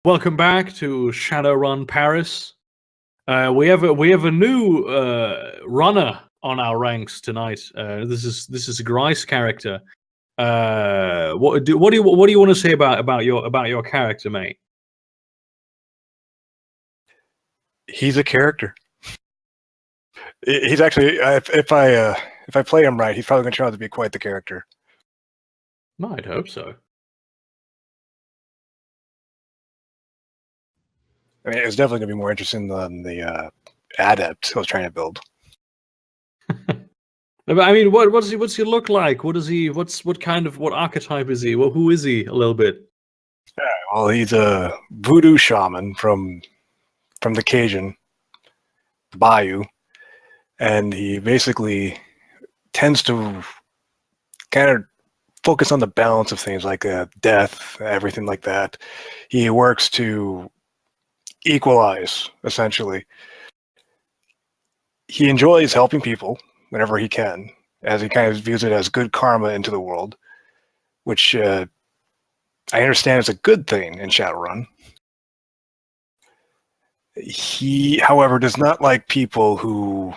Welcome back to Shadowrun Paris. We have a new runner on our ranks tonight. This is a Grice character. What do you want to say about your character, mate? He's a character. He's actually if I play him right, he's probably going to turn out to be quite the character. No, I'd hope so. I mean, it's definitely going to be more interesting than the adept I was trying to build. I mean, what's he look like? What archetype is he? Well, who is he? A little bit. Yeah, well, he's a voodoo shaman from the Cajun Bayou, and he basically tends to kind of focus on the balance of things like death, everything like that. He works to equalize, essentially. He enjoys helping people whenever he can, as he kind of views it as good karma into the world, which I understand is a good thing in Shadowrun. He, however, does not like people who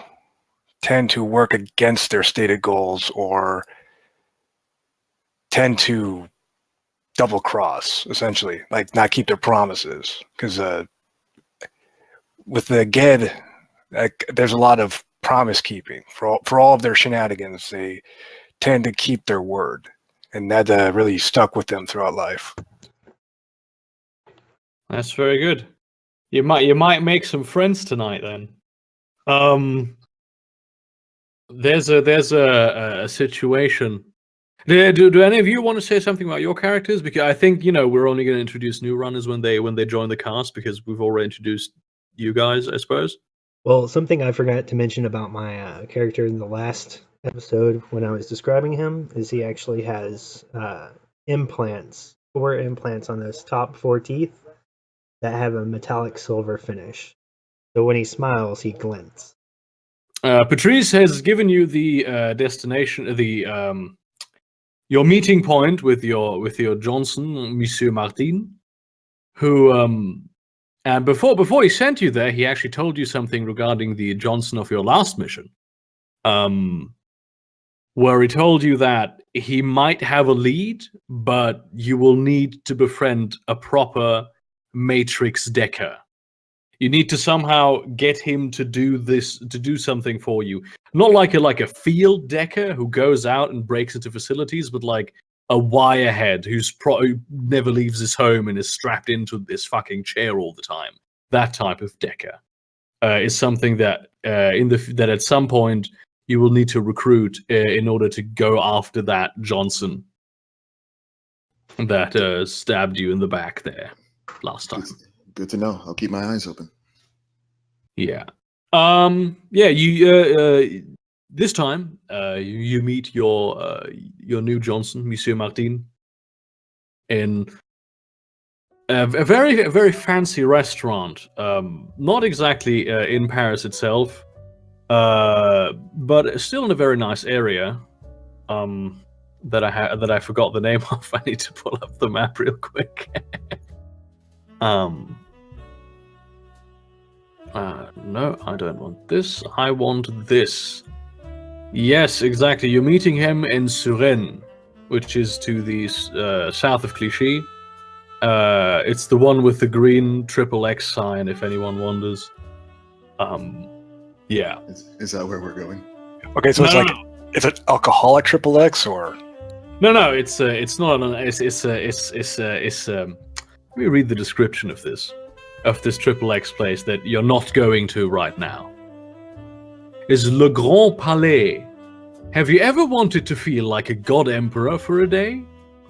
tend to work against their stated goals or tend to double cross, essentially, like not keep their promises. Because with the Ged, there's a lot of promise keeping for all of their shenanigans. They tend to keep their word, and that really stuck with them throughout life. That's very good. You might make some friends tonight then. There's a situation. Do any of you want to say something about your characters? Because I think we're only going to introduce new runners when they join the cast, because we've already introduced you guys, I suppose. Well, something I forgot to mention about my character in the last episode when I was describing him is he actually has implants, 4 implants on those top 4 teeth that have a metallic silver finish. So when he smiles, he glints. Patrice has given you the destination, your meeting point with your Johnson, Monsieur Martin, who and before he sent you there, he actually told you something regarding the Johnson of your last mission, where he told you that he might have a lead, but you will need to befriend a proper Matrix Decker. You need to somehow get him to do something for you. Not like a field Decker who goes out and breaks into facilities, but like a wirehead who never leaves his home and is strapped into this fucking chair all the time. That type of Decker is something that that at some point you will need to recruit in order to go after that Johnson that stabbed you in the back there last time. Good to know. I'll keep my eyes open. Yeah. Yeah. You this time you meet your new Johnson, Monsieur Martin, in a very fancy restaurant. Not exactly in Paris itself, but still in a very nice area. That I forgot the name of. I need to pull up the map real quick. No, I don't want this. I want this. Yes, exactly. You're meeting him in Suresnes, which is to the south of Clichy. It's the one with the green XXX sign, if anyone wonders. Yeah. Is that where we're going? Okay, so it's an alcoholic XXX, or no, it's not an it's let me read the description of this XXX place that you're not going to right now. Is Le Grand Palais. Have you ever wanted to feel like a god emperor for a day?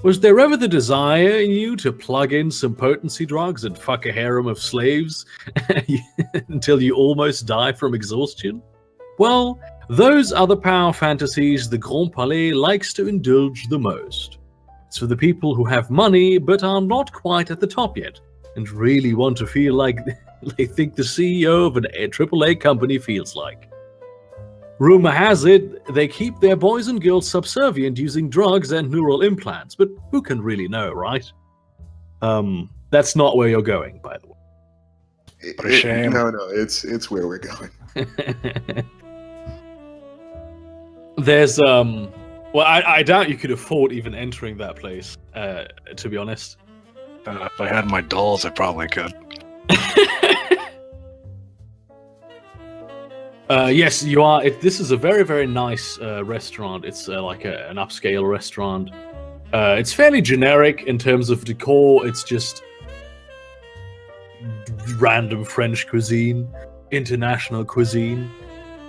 Was there ever the desire in you to plug in some potency drugs and fuck a harem of slaves until you almost die from exhaustion? Well, those are the power fantasies the Grand Palais likes to indulge the most. It's for the people who have money but are not quite at the top yet, and really want to feel like they think the CEO of an AAA company feels like. Rumor has it, they keep their boys and girls subservient using drugs and neural implants, but who can really know, right? That's not where you're going, by the way. What a shame. No, it's where we're going. There's well, I doubt you could afford even entering that place, to be honest. If I had my dolls, I probably could. Yes, you are. This is a very, very nice restaurant. It's like an upscale restaurant. It's fairly generic in terms of decor. It's just random French cuisine, international cuisine,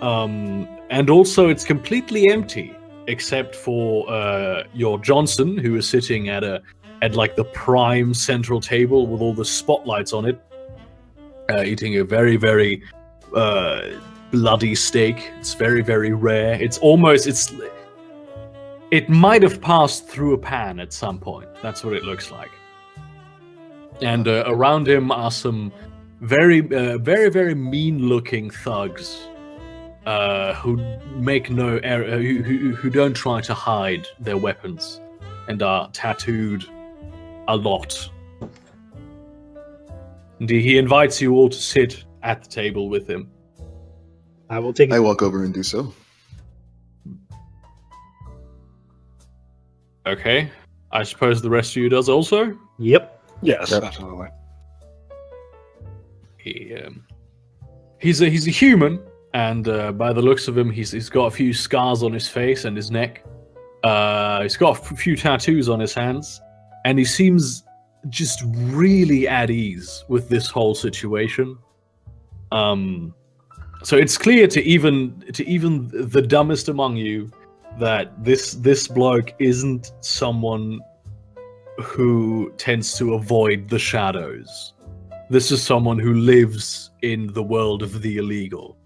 and also it's completely empty except for your Johnson, who is sitting at like the prime central table with all the spotlights on it, eating a very, very bloody steak. It's very, very rare. It might have passed through a pan at some point. That's what it looks like. And around him are some very, very mean-looking thugs who make no error, who don't try to hide their weapons, and are tattooed a lot. And he invites you all to sit at the table with him. I will take it. I walk over and do so. Okay. I suppose the rest of you does also? Yep. Yes, Yep. absolutely. He's a human, and by the looks of him, he's got a few scars on his face and his neck. He's got a few tattoos on his hands, and he seems just really at ease with this whole situation. So it's clear to even the dumbest among you that this bloke isn't someone who tends to avoid the shadows. This is someone who lives in the world of the illegal.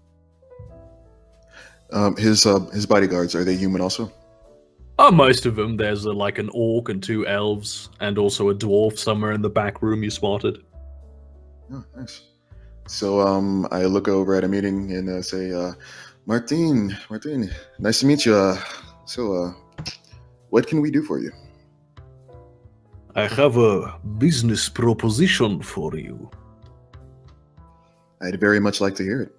His bodyguards, are they human also? Most of them. There's like an orc and 2 elves, and also a dwarf somewhere in the back room you spotted. Oh, nice. So I look over at a meeting and say, Martin, nice to meet you. So what can we do for you? I have a business proposition for you. I'd very much like to hear it.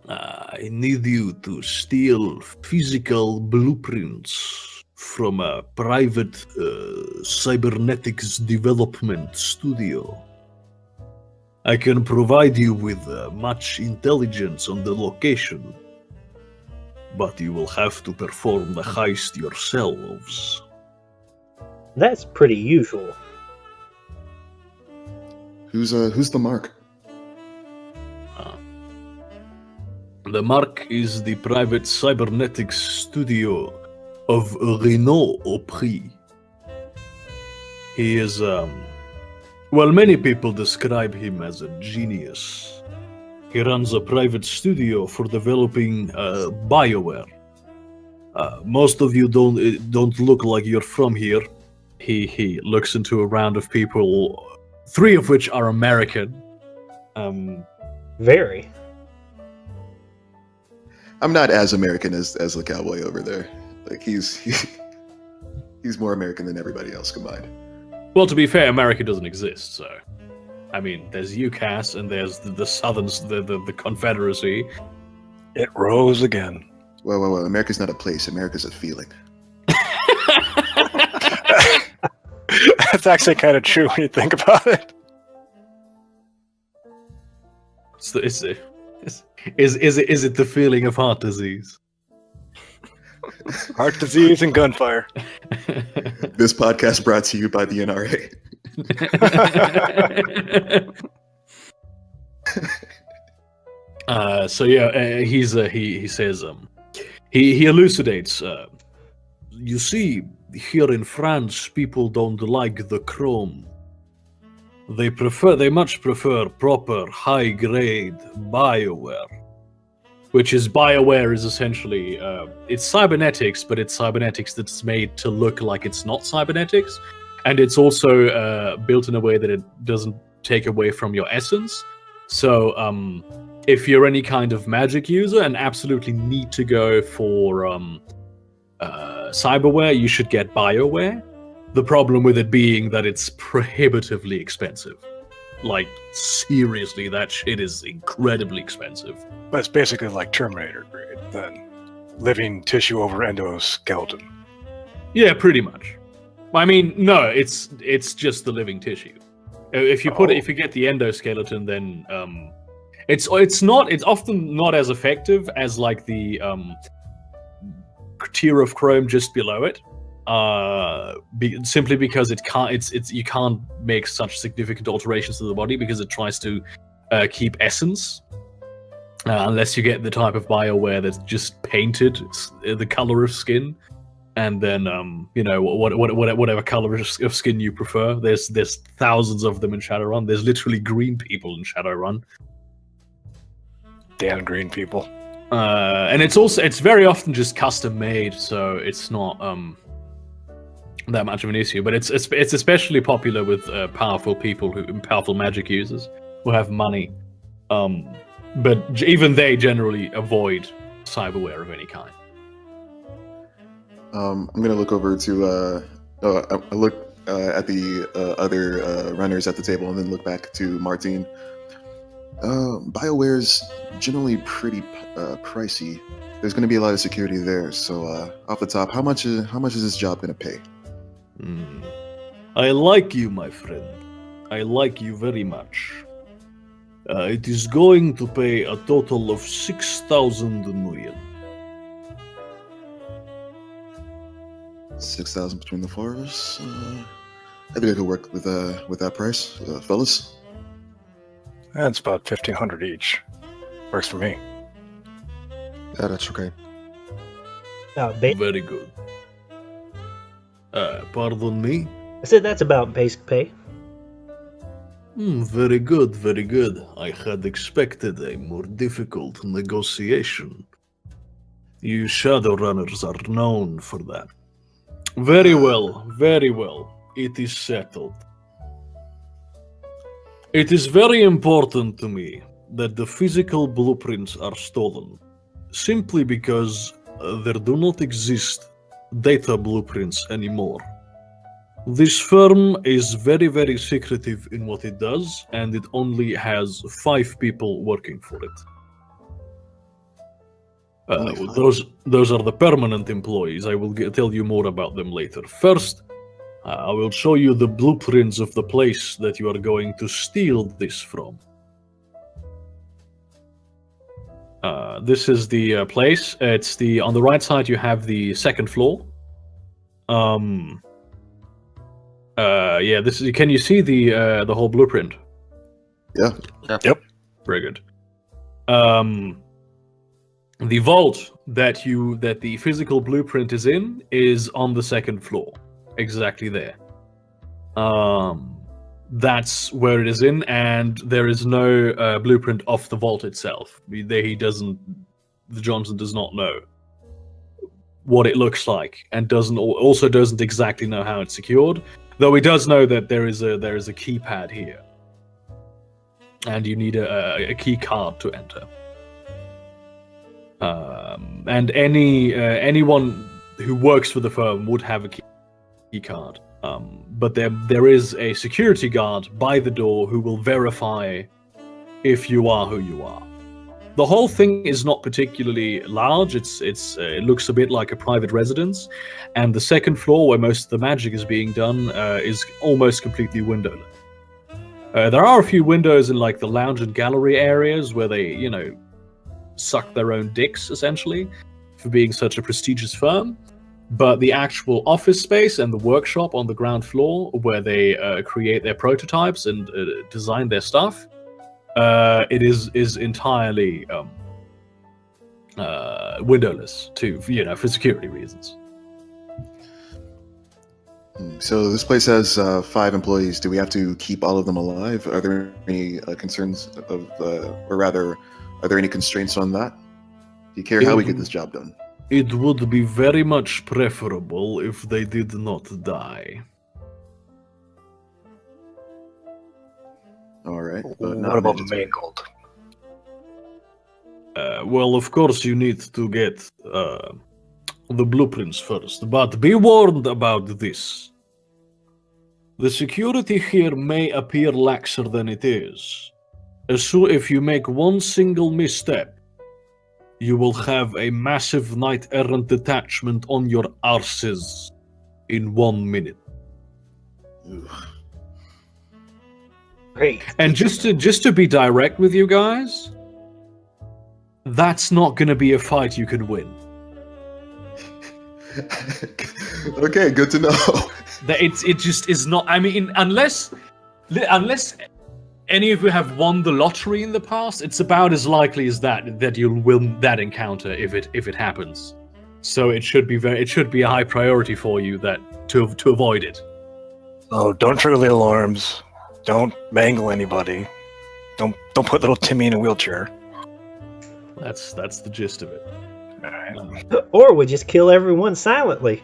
I need you to steal physical blueprints from a private cybernetics development studio. I can provide you with much intelligence on the location, but you will have to perform the heist yourselves. That's pretty usual. Who's the mark? The mark is the private cybernetics studio of Renaud Aupri. He is, well, many people describe him as a genius. He runs a private studio for developing BioWare. Most of you don't look like you're from here. He looks into a round of people, 3 of which are American. Very. I'm not as American as the cowboy over there. Like he's more American than everybody else combined. Well, to be fair, America doesn't exist, so... I mean, there's UCAS, and there's the Southern... the Confederacy. It rose again. Well, America's not a place. America's a feeling. That's actually kind of true when you think about it. Is it the feeling of heart disease? Heart disease and gunfire. This podcast brought to you by the NRA. So yeah, he says he elucidates. You see, here in France, people don't like the chrome. They much prefer proper high-grade BioWare, which is BioWare is essentially it's cybernetics, but it's cybernetics that's made to look like it's not cybernetics, and it's also built in a way that it doesn't take away from your essence. So if you're any kind of magic user and absolutely need to go for cyberware, you should get BioWare. The problem with it being that it's prohibitively expensive. Like, seriously, that shit is incredibly expensive. But it's basically like Terminator grade, then. Living tissue over endoskeleton. Yeah, pretty much. I mean, no, it's just the living tissue. If you if you get the endoskeleton, then it's often not as effective as like the tier of chrome just below it. Simply because you can't make such significant alterations to the body because it tries to keep essence. Unless you get the type of BioWare that's just painted the color of skin, and then whatever color of skin you prefer. There's thousands of them in Shadowrun. There's literally green people in Shadowrun. Damn green people. And it's very often just custom made, so it's not that much of an issue. But it's especially popular with powerful magic users who have money. But even they generally avoid cyberware of any kind. I'm gonna look over to I look at the other runners at the table and then look back to Martine. BioWare's generally pretty pricey. There's gonna be a lot of security there. So off the top, how much is this job gonna pay? I like you, my friend. I like you very much. It is going to pay a total of 6,000 million. 6,000 between the four of us. I think I could work with that price, fellas. That's about 1,500 each. Works for me. Yeah, that's okay. Very good. Pardon me? I said that's about basic pay. Very good, very good. I had expected a more difficult negotiation. You Shadowrunners are known for that. Very well, very well. It is settled. It is very important to me that the physical blueprints are stolen, simply because there do not exist data blueprints anymore. This firm is very, very secretive in what it does, and it only has 5 people working for it. Those are the permanent employees. I will tell you more about them later. First, I will show you the blueprints of the place that you are going to steal this from. This is the place. It's on the right side. You have the second floor. Yeah. This is. Can you see the whole blueprint? Yeah. Yep. Very good. The vault that the physical blueprint is in is on the second floor, exactly there. That's where it is in, and there is no blueprint of the vault itself. Johnson does not know what it looks like, and also doesn't exactly know how it's secured. Though he does know that there is a keypad here, and you need a key card to enter. And anyone who works for the firm would have a key card. But there is a security guard by the door who will verify if you are who you are. The whole thing is not particularly large. It looks a bit like a private residence, and the second floor, where most of the magic is being done, is almost completely windowless. There are a few windows in like the lounge and gallery areas where they, suck their own dicks essentially for being such a prestigious firm. But the actual office space and the workshop on the ground floor, where they create their prototypes and design their stuff, it is entirely windowless for security reasons. So this place has 5 employees. Do we have to keep all of them alive? Are there any concerns or rather, are there any constraints on that? Do you care how we get this job done? It would be very much preferable if they did not die. All right. But what about mangled? Well, of course, you need to get the blueprints first. But be warned about this. The security here may appear laxer than it is. So if you make one single misstep, you will have a massive knight-errant detachment on your arses in 1 minute. Ooh. Great. And just to be direct with you guys, that's not going to be a fight you can win. Okay, good to know. It just is not. I mean, unless any of you have won the lottery in the past, it's about as likely as that you'll win that encounter if it happens. So it should be a high priority for you to avoid it. Oh, don't trigger the alarms. Don't mangle anybody. Don't put little Timmy in a wheelchair. That's the gist of it. All right. Or we just kill everyone silently.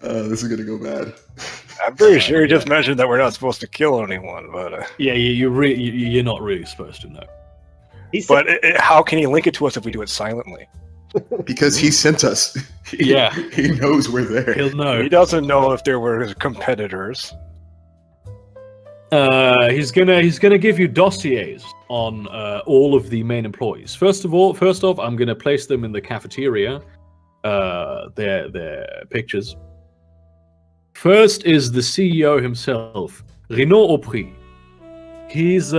This is gonna go bad. I'm pretty sure you just mentioned that we're not supposed to kill anyone, but Yeah, you're not really supposed to know. He said, how can he link it to us if we do it silently? Because he sent us. Yeah. He knows we're there. He'll know. He doesn't know if there were competitors. He's gonna give you dossiers on all of the main employees. First off, I'm gonna place them in the cafeteria. Their pictures. First is the CEO himself, Renaud Aupry. He's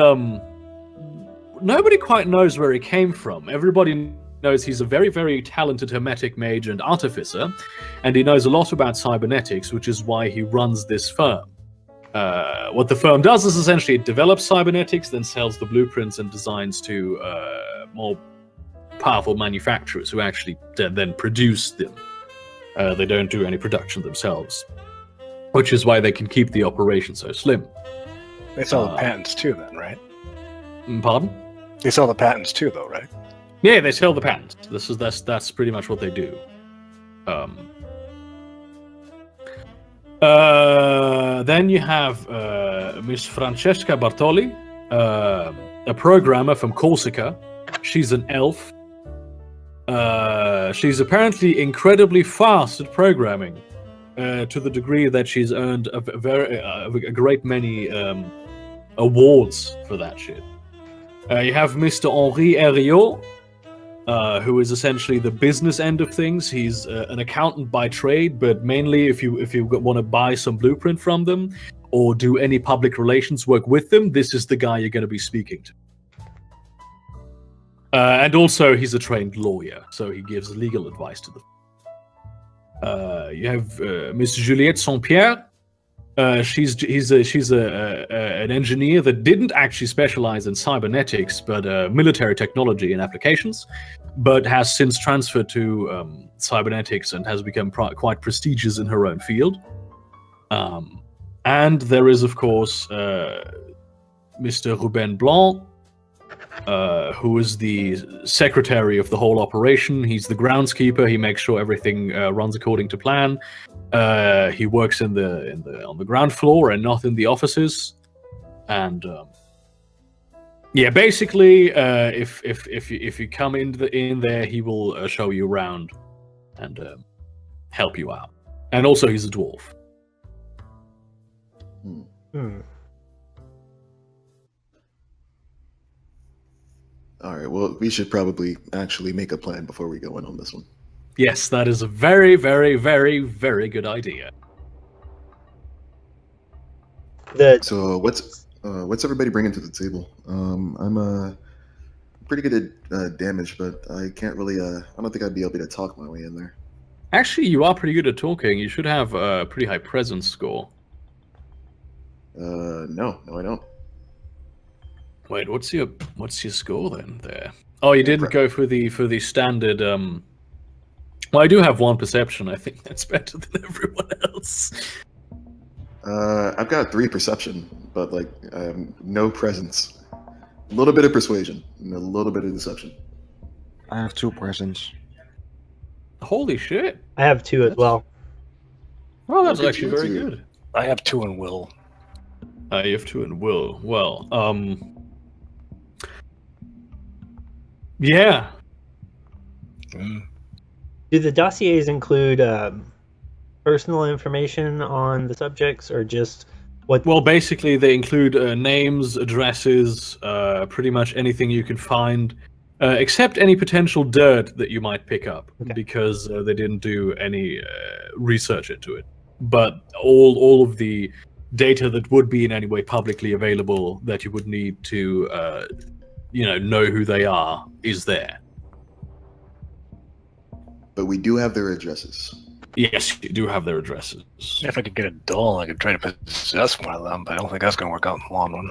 nobody quite knows where he came from. Everybody knows he's a very, very talented hermetic mage and artificer, and he knows a lot about cybernetics, which is why he runs this firm. What the firm does is essentially it develops cybernetics, then sells the blueprints and designs to more powerful manufacturers who actually then produce them. They don't do any production themselves, which is why they can keep the operation so slim. They sell the patents too, then, right? Pardon? They sell the patents too, though, right? Yeah, they sell the patents. That's pretty much what they do. Then you have Miss Francesca Bartoli, a programmer from Corsica. She's an elf. She's apparently incredibly fast at programming, to the degree that she's earned a great many awards for that shit. You have Mr. Henri Herriot, who is essentially the business end of things. He's an accountant by trade, but mainly if you want to buy some blueprint from them or do any public relations work with them, this is the guy you're going to be speaking to. And also, he's a trained lawyer, so he gives legal advice to them. You have Miss Juliette Saint-Pierre. She's an engineer that didn't actually specialize in cybernetics, but military technology and applications, but has since transferred to cybernetics and has become quite prestigious in her own field. And there is, of course, Mr. Ruben Blanc, who is the secretary of the whole operation. He's the groundskeeper. He makes sure everything runs according to plan. He works on the ground floor and not in the offices. And yeah, basically, if you come in there, he will show you around and help you out. And also, he's a dwarf. All right. Well, we should probably actually make a plan before we go in on this one. Yes, that is a very, very, very, very good idea. So what's everybody bringing to the table? I'm pretty good at damage, but I can't really. I don't think I'd be able to talk my way in there. Actually, you are pretty good at talking. You should have a pretty high presence score. No, I don't. Wait, what's your score then? There. Oh, you didn't go for the standard. Well, I do have 1 perception. I think that's better than everyone else. I've got 3 perception, but like no presence. A little bit of persuasion and a little bit of deception. I have 2 presence. Holy shit! I have 2 as well. Well, that's Look at actually you very two. good. I have 2 in will. You have 2 in will. Well, yeah. Do the dossiers include personal information on the subjects, or just what? Well, basically, they include names, addresses, pretty much anything you can find, except any potential dirt that you might pick up, Okay. because they didn't do any research into it. But all of the data that would be in any way publicly available that you would need to, know who they are is there. But we do have their addresses. Yes, you do have their addresses. If I could get a doll, I could try to possess one of them, but I don't think that's going to work out in the long run.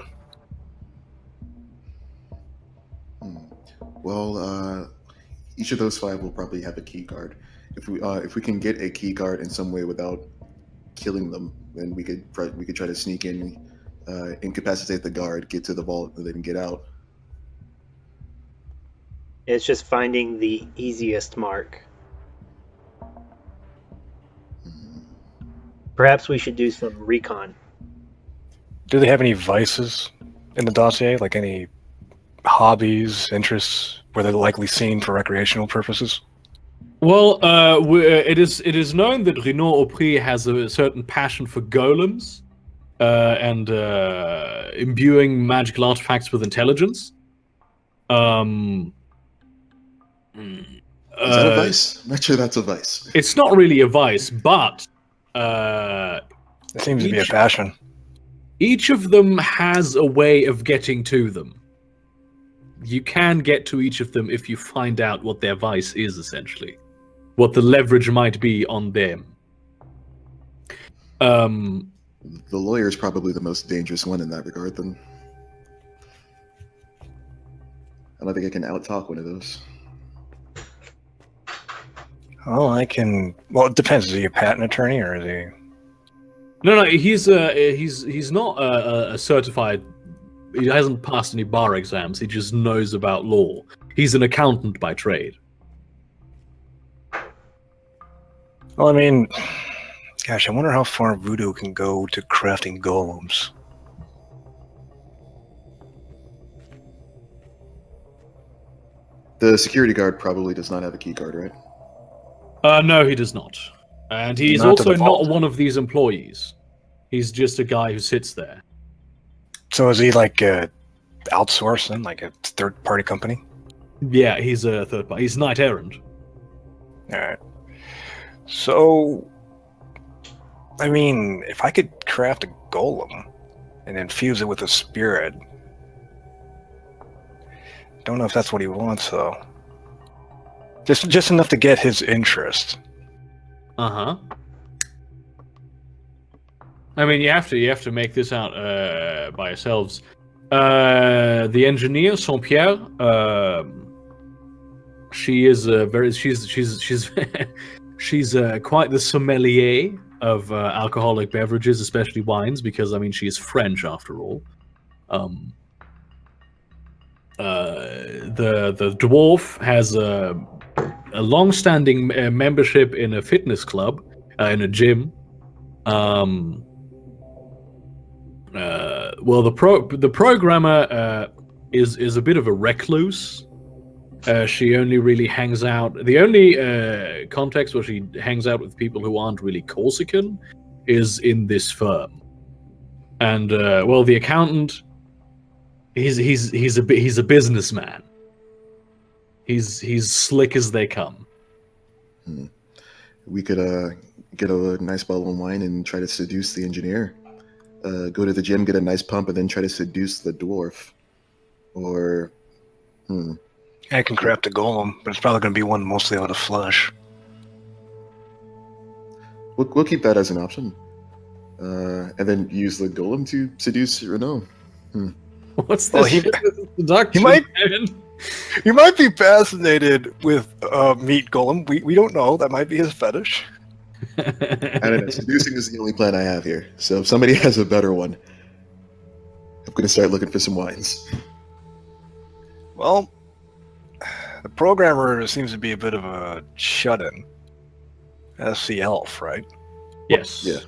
Well, each of those 5 will probably have a key card. If we can get a key card in some way without killing them, then we could try to sneak in, incapacitate the guard, get to the vault, and then get out. It's just finding the easiest mark. Perhaps we should do some recon. Do they have any vices in the dossier? Like any hobbies, interests, where they're likely seen for recreational purposes? Well, it is known that Renaud Aupri has a certain passion for golems and imbuing magical artifacts with intelligence. Is that a vice? I'm not sure that's a vice. It's not really a vice, but It seems to be a passion. each of them has a way of getting to them. You can get to each of them if you find out what their vice is, essentially. What the leverage might be on them. The lawyer is probably the most dangerous one in that regard, then. I don't think I can out-talk one of those. Oh, I can. Well, it depends. Is he a patent attorney or is he? No, he's not a certified. He hasn't passed any bar exams. He just knows about law. He's an accountant by trade. Well, I mean, gosh, I wonder how far voodoo can go to crafting golems. The security guard probably does not have a key card, right? No, he does not. And he's Not to also the vault. not one of these employees. He's just a guy who sits there. So is he like outsourcing, like a third-party company? Yeah, he's a third party. He's knight errant. All right. So, I mean, if I could craft a golem and infuse it with a spirit, don't know if that's what he wants though. Just enough to get his interest. Uh-huh. I mean, you have to make this out by yourselves. The engineer, Saint-Pierre, she is she's quite the sommelier of alcoholic beverages, especially wines, because I mean she is French after all. The dwarf has a long-standing membership in a fitness club, in a gym. Well, the programmer is a bit of a recluse. She only really hangs out. The only context where she hangs out with people who aren't really Corsican is in this firm. And well, the accountant, he's a businessman. He's slick as they come. We could get a nice bottle of wine and try to seduce the engineer. Go to the gym, get a nice pump, and then try to seduce the dwarf. Or, I can craft a golem, but it's probably going to be one mostly out of flesh. we'll keep that as an option. And then use the golem to seduce Renaud. What's Well, this? he- shit with seduction, he might- man? You might be fascinated with meat golem. We don't know. That might be his fetish. I don't know. Seducing is the only plan I have here. So if somebody has a better one, I'm going to start looking for some wines. Well, the programmer seems to be a bit of a shut-in. That's the elf, right? Yes. Yeah.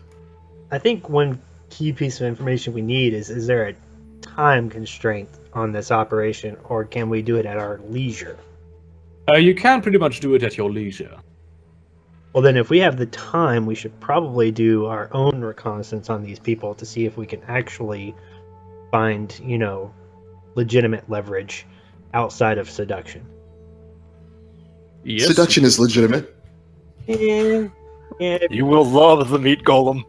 I think one key piece of information we need is there a time constraint on this operation, or can we do it at our leisure? You can pretty much do it at your leisure. Well, then, if we have the time, we should probably do our own reconnaissance on these people to see if we can actually find, legitimate leverage outside of seduction. Yes. Seduction is legitimate. Yeah. You will love the meat golem.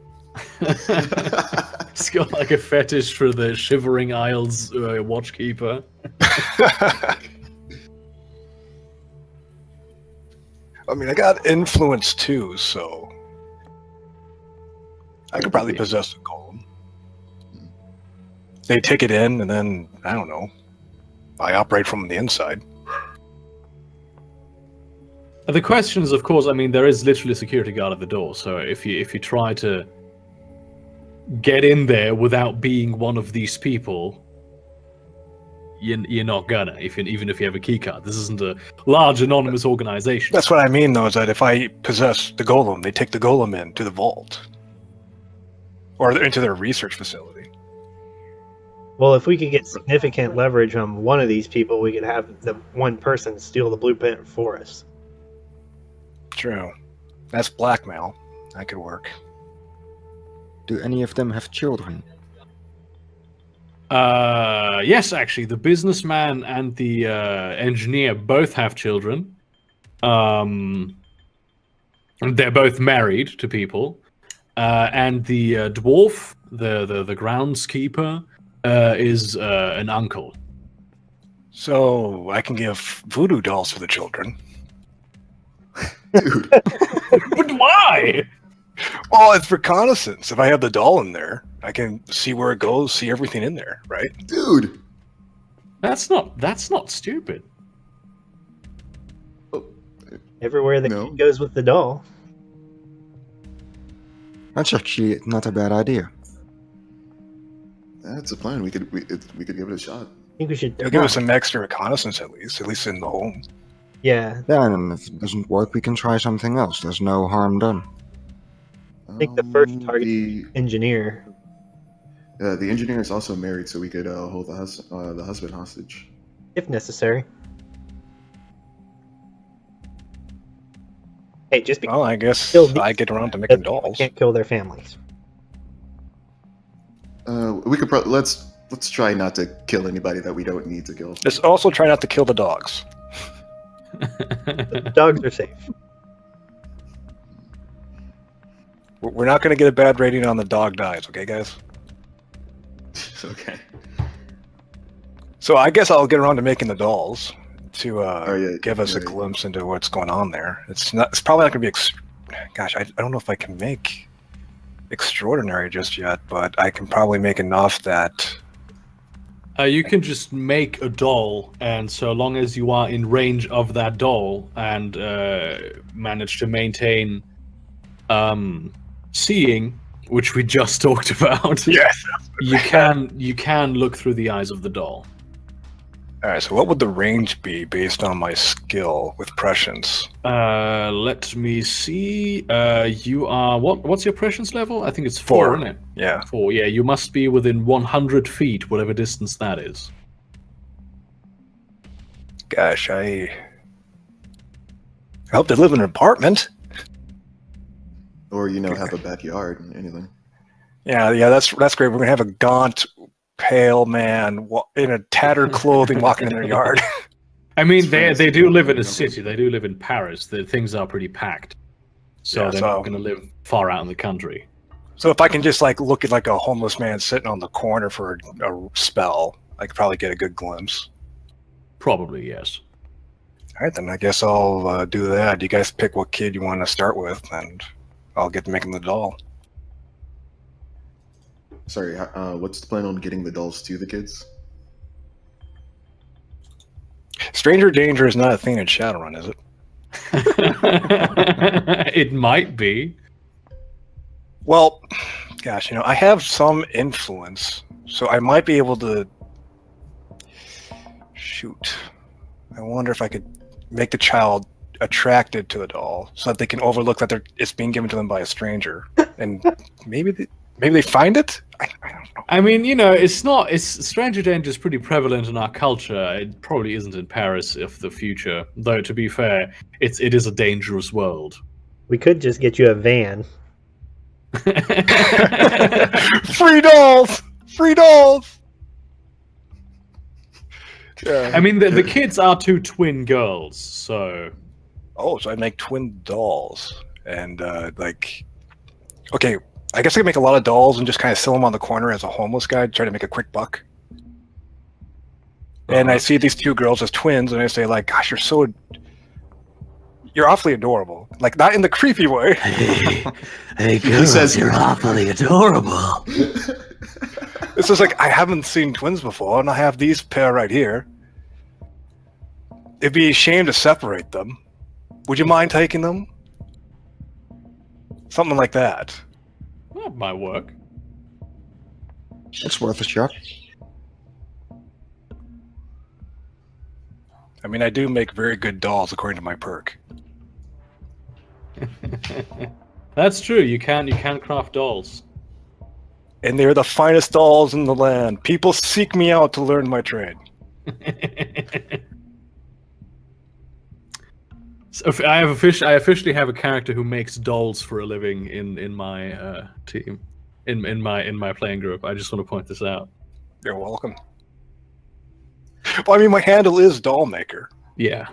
It's got like a fetish for the Shivering Isles watchkeeper. I mean, I got influence too, so I could probably possess the golem. They take it in, and then I don't know. I operate from the inside. The question is, of course, I mean, there is literally a security guard at the door. So if you try to get in there without being one of these people, you're not gonna. Even if you have a key card, this isn't a large anonymous organization. That's what I mean, though, is that if I possess the golem, they take the golem in to the vault or into their research facility. Well, if we could get significant leverage on one of these people, we could have the one person steal the blueprint for us. True. That's blackmail. That could work. Do any of them have children? Yes, actually, the businessman and the engineer both have children. They're both married to people, and the dwarf, the groundskeeper, is an uncle. So I can give voodoo dolls for the children. Dude. But why? Well, it's reconnaissance. If I have the doll in there, I can see where it goes, see everything in there, right? Dude. That's not stupid. Everywhere the No. kid goes with the doll. That's actually not a bad idea. That's a plan. We could give it a shot. I think we should. It'll give us some extra reconnaissance at least in the home. Yeah, Yeah, and if it doesn't work, we can try something else. There's no harm done. I think the first target The engineer. engineer is also married, so we could hold the husband hostage. If necessary. Hey, just because Well, I guess Kill these I get around to making we dolls. can't kill their families. We could let's try not to kill anybody that we don't need to kill. Just also try not to kill the dogs. The dogs are safe. We're not going to get a bad rating on the dog dies, okay, guys? Okay. So I guess I'll get around to making the dolls to yeah, give us a yeah. glimpse into what's going on there. It's probably not going to be. Gosh, I don't know if I can make extraordinary just yet, but I can probably make enough that. You can just make a doll, and so long as you are in range of that doll and manage to maintain seeing, which we just talked about, Yes. you can look through the eyes of the doll. All right. So what would the range be based on my skill with prescience? Let me see. You are what's your prescience level? I think it's 4, Four. isn't it? Yeah. 4. Yeah, you must be within 100 feet, whatever distance that is. Gosh, I hope they live in an apartment. Or have a backyard, anything. Yeah. That's great. We're gonna have a gaunt, pale man in a tattered clothing walking in their yard. I mean, It's they fancy. do live in a city. They do live in Paris. The things are pretty packed, so Yeah, they're so- not going to live far out in the country. So if I can just look at a homeless man sitting on the corner for a spell, I could probably get a good glimpse. Probably yes. All right, then I guess I'll do that. You guys pick what kid you want to start with, and I'll get to making the doll. Sorry, what's the plan on getting the dolls to the kids? Stranger danger is not a thing in Shadowrun, is it? It might be. Well, gosh, I have some influence, so I might be able to. Shoot, I wonder if I could make the child attracted to the doll, so that they can overlook that it's being given to them by a stranger, and maybe they find it. I don't know. I mean, it's stranger danger is pretty prevalent in our culture. It probably isn't in Paris of the future, though. To be fair, it is a dangerous world. We could just get you a van. Free dolls! Free dolls! Yeah. I mean, the kids are two twin girls, so... Oh, so I make twin dolls. And, like... Okay, I guess I could make a lot of dolls and just kind of sell them on the corner as a homeless guy, try to make a quick buck. And I see these two girls as twins, and I say, like, gosh, you're awfully adorable. Like, not in the creepy way. Hey, girl, says- you're awfully adorable. This is like, I haven't seen twins before, and I have these pair right here. It'd be a shame to separate them. Would you mind taking them? Something like that. That might work. It's worth a shot. I mean, I do make very good dolls according to my perk. That's true. You can craft dolls. And they're the finest dolls in the land. People seek me out to learn my trade. So I officially have a character who makes dolls for a living in my team, in my playing group. I just want to point this out. You're welcome. Well, I mean, my handle is doll maker. Yeah.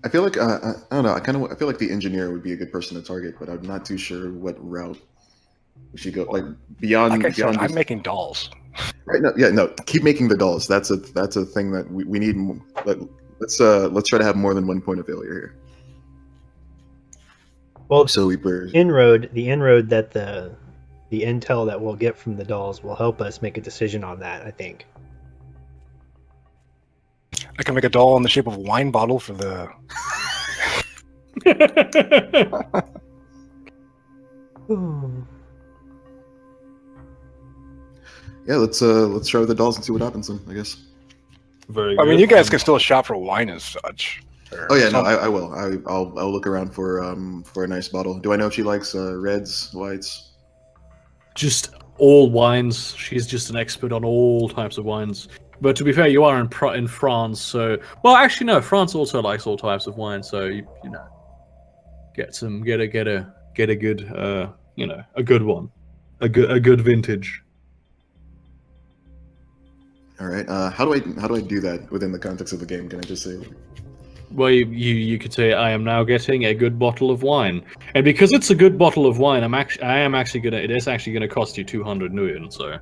I feel like I don't know. I feel like the engineer would be a good person to target, but I'm not too sure what route we should go. Like beyond. Like I said, beyond I'm making dolls. right. No. Keep making the dolls. That's a thing that we need. Let's try to have more than one point of failure here. Well, So the inroad that the intel that we'll get from the dolls will help us make a decision on that, I think. I can make a doll in the shape of a wine bottle for the... yeah, let's try with the dolls and see what happens then. I guess. Very good. I mean, you guys can still shop for wine as such. Oh yeah, no, I will. I'll look around for a nice bottle. Do I know if she likes reds, whites? Just all wines. She's just an expert on all types of wines. But to be fair, you are in France, so actually no. France also likes all types of wine, so you know, get a good a good one, a good vintage. All right. How do I do that within the context of the game? Can I just say? Well, you could say I am now getting a good bottle of wine, and because it's a good bottle of wine, it is actually gonna cost you 200 nuyen. So.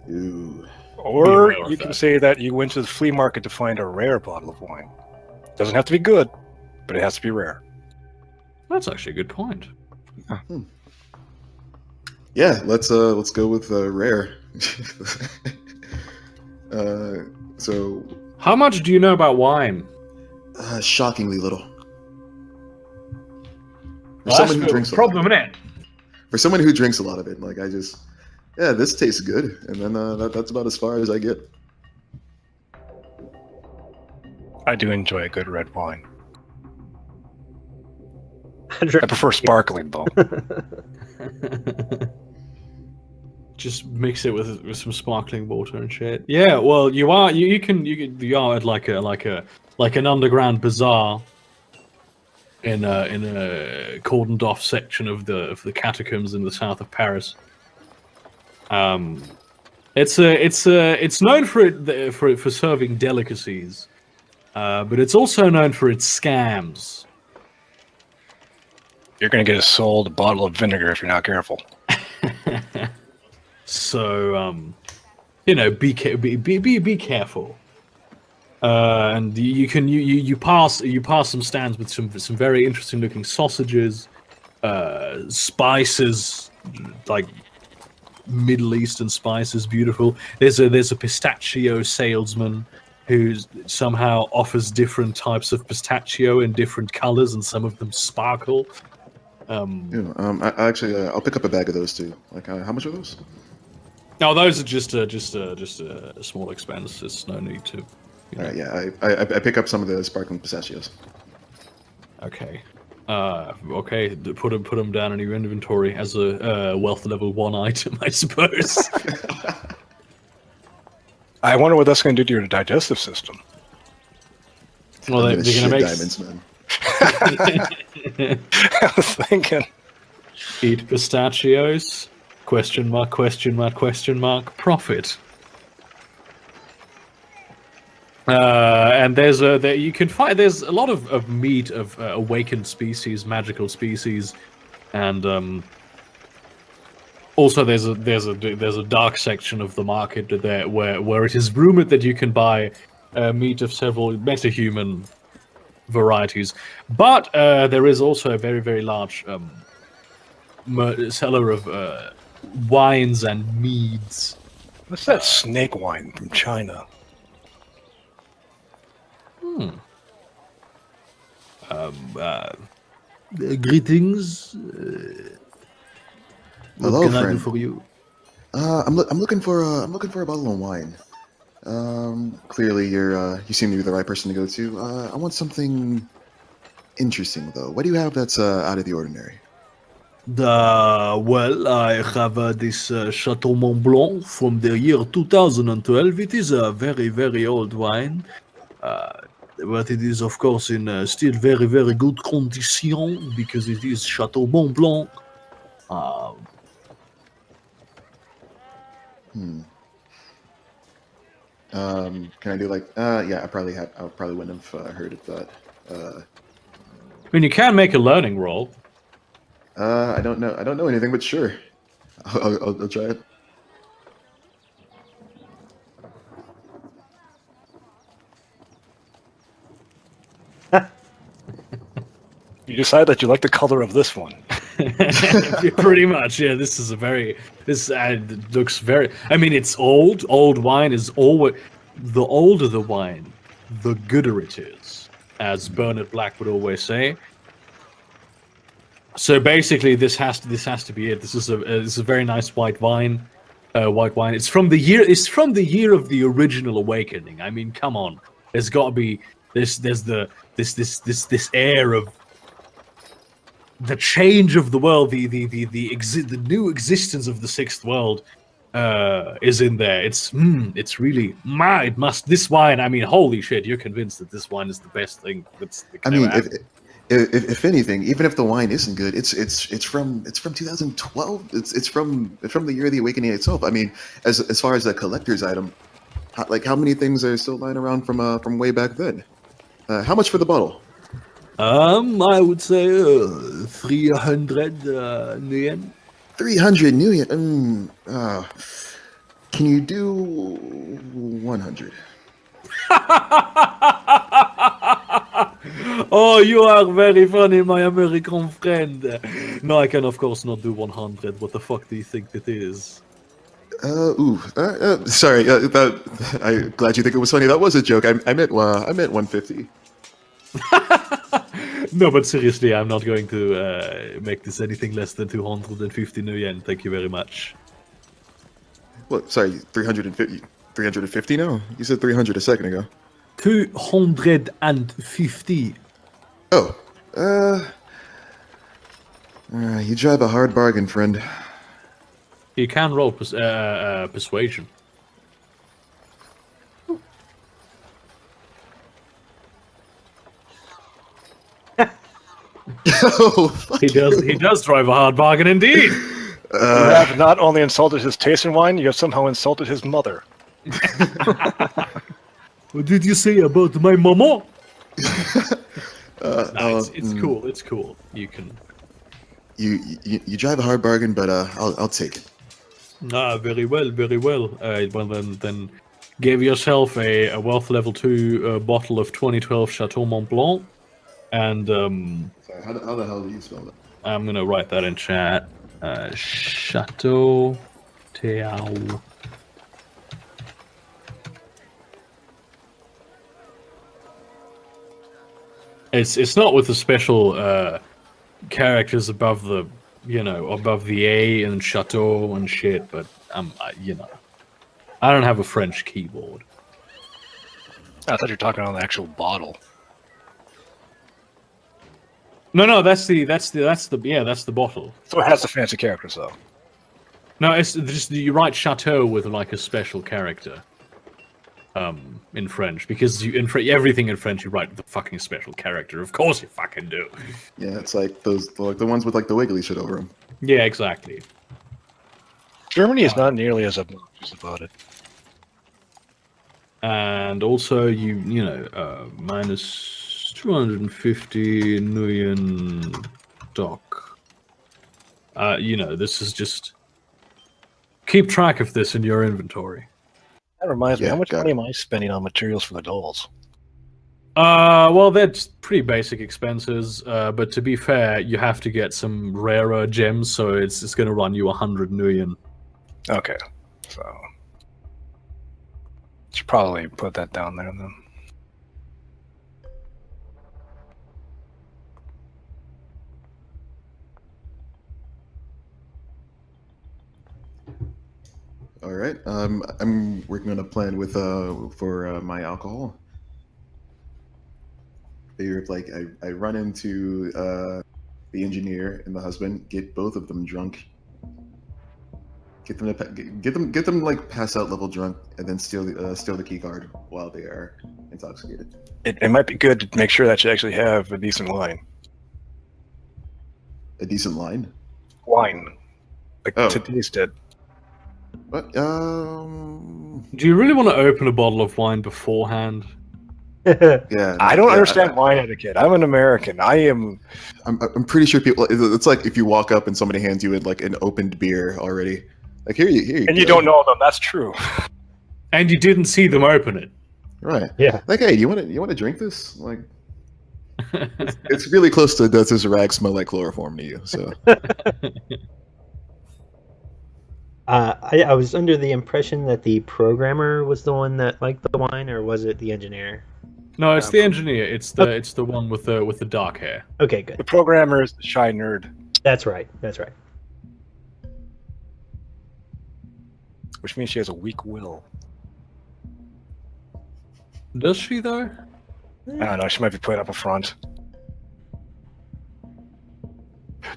Ooh. Or you can say that you went to the flea market to find a rare bottle of wine. Doesn't have to be good, but it has to be rare. That's actually a good point. Yeah, let's go with rare. So. How much do you know about wine? Shockingly little. For Well, someone who that's drinks a problem, isn't it? For someone who drinks a lot of it, like this tastes good, and then that's about as far as I get. I do enjoy a good red wine. I I prefer sparkling though. Just mix it with some sparkling water and shit. Yeah, well, you are at like an underground bazaar in a cordoned off section of the catacombs in the south of Paris. It's known for serving delicacies, but it's also known for its scams. You're gonna get sold a bottle of vinegar if you're not careful. So be careful. And you pass some stands with some very interesting looking sausages, spices, like Middle Eastern spices, beautiful. There's a pistachio salesman who somehow offers different types of pistachio in different colors, and some of them sparkle. I'll pick up a bag of those too. Like, how much are those? No, those are just a small expense. There's no need to. All right, yeah, I pick up some of the sparkling pistachios. Okay. Okay. Put them down in your inventory as a wealth level 1 item, I suppose. I wonder what that's going to do to your digestive system. Well, they're shit gonna make diamonds, man. I was thinking. Eat pistachios? Question mark, question mark, question mark, profit. And there's you can find there's a lot of meat of awakened species, magical species, and also there's a dark section of the market there where it is rumored that you can buy meat of several metahuman varieties, but there is also a very, very large seller of wines and meads. What's that snake wine from China? Greetings. Hello, what can I do friend. for you? I'm looking for a bottle of wine. Clearly you seem to be the right person to go to. I want something interesting though. What do you have that's out of the ordinary? Well, I have this Chateau Mont Blanc from the year 2012. It is a very, very old wine. But it is, of course, in still very, very good condition because it is Chateau Mont Blanc. Can I do like? Yeah, I probably wouldn't have heard of that. I mean, you can make a learning roll. I don't know anything, but sure, I'll try it. You decide that you like the color of this one. Pretty much, yeah. This is looks very. I mean, it's old. Old wine is always the older the wine, the gooder it is, as Bernard Black would always say. So basically, this has to be it. This is a very nice white wine. White wine. It's from the year of the original awakening. I mean, come on. There's got to be this air of the change of the world, the new existence of the sixth world is in there. It's really it must this wine. I mean, holy shit! You're convinced that this wine is the best thing that's. I mean, if anything, even if the wine isn't good, it's from 2012. It's from the year of the awakening itself. I mean, as far as a collector's item, how many things are still lying around from way back then? How much for the bottle? I would say 300 yen. 300 new yen. Can you do 100? Oh, you are very funny, my American friend. No, I can of course not do 100. What the fuck do you think it is? Sorry. I'm glad you think it was funny. That was a joke. I meant 150. No, but seriously, I'm not going to make this anything less than 250 new yen. Thank you very much. What? Sorry, 350. 350 now? You said 300 a second ago. 250. Oh. You drive a hard bargain, friend. You can roll persuasion. Oh, fuck He does drive a hard bargain indeed. You have not only insulted his taste in wine, you have somehow insulted his mother. What did you say about my mama? It's cool. It's cool. You can. You drive a hard bargain, but I'll take it. Very well, very well. Well then give yourself a wealth level 2 bottle of 2012 Chateau Mont Blanc, and Sorry, how the hell do you spell that? I'm gonna write that in chat. Chateau Teau. It's not with the special characters above the A and chateau and shit, but I don't have a French keyboard. I thought you were talking on the actual bottle. No, that's the bottle. So it has the fancy characters, though. No, it's just you write chateau with like a special character. in French, because everything in French you write with a fucking special character. Of course you fucking do. Yeah, it's like those, like the ones with like the wiggly shit over them. Yeah, exactly. Germany is not nearly as obnoxious about it. And also, minus 250 million doc. This is just keep track of this in your inventory. That reminds me, Yeah, how much got money it. am I spending on materials for the dolls? Well, that's pretty basic expenses. But to be fair, you have to get some rarer gems, so it's going to run you 100 million. Okay, so should probably put that down there then. All right. I'm working on a plan with for my alcohol. Figure if like I run into the engineer and the husband, get both of them drunk, get them like pass out level drunk, and then steal the key card while they are intoxicated. It might be good to make sure that you actually have a decent wine. A decent line. Wine, like Oh. to taste it. What? Do you really want to open a bottle of wine beforehand? Yeah. I don't yeah, understand wine etiquette. I'm an American. I'm pretty sure people. It's like if you walk up and somebody hands you like an opened beer already. Like here you and you go. don't know them. That's true. And you didn't see them open it. Right. Yeah. Like, hey, you want to drink this? Like, it's really close to does this rag smell like chloroform to you? So I was under the impression that the programmer was the one that liked the wine, or was it the engineer? No, it's the engineer. It's the one with the dark hair. Okay, good. The programmer is the shy nerd, That's right. That's right. which means she has a weak will. Does she though? I don't know. She might be putting up a front.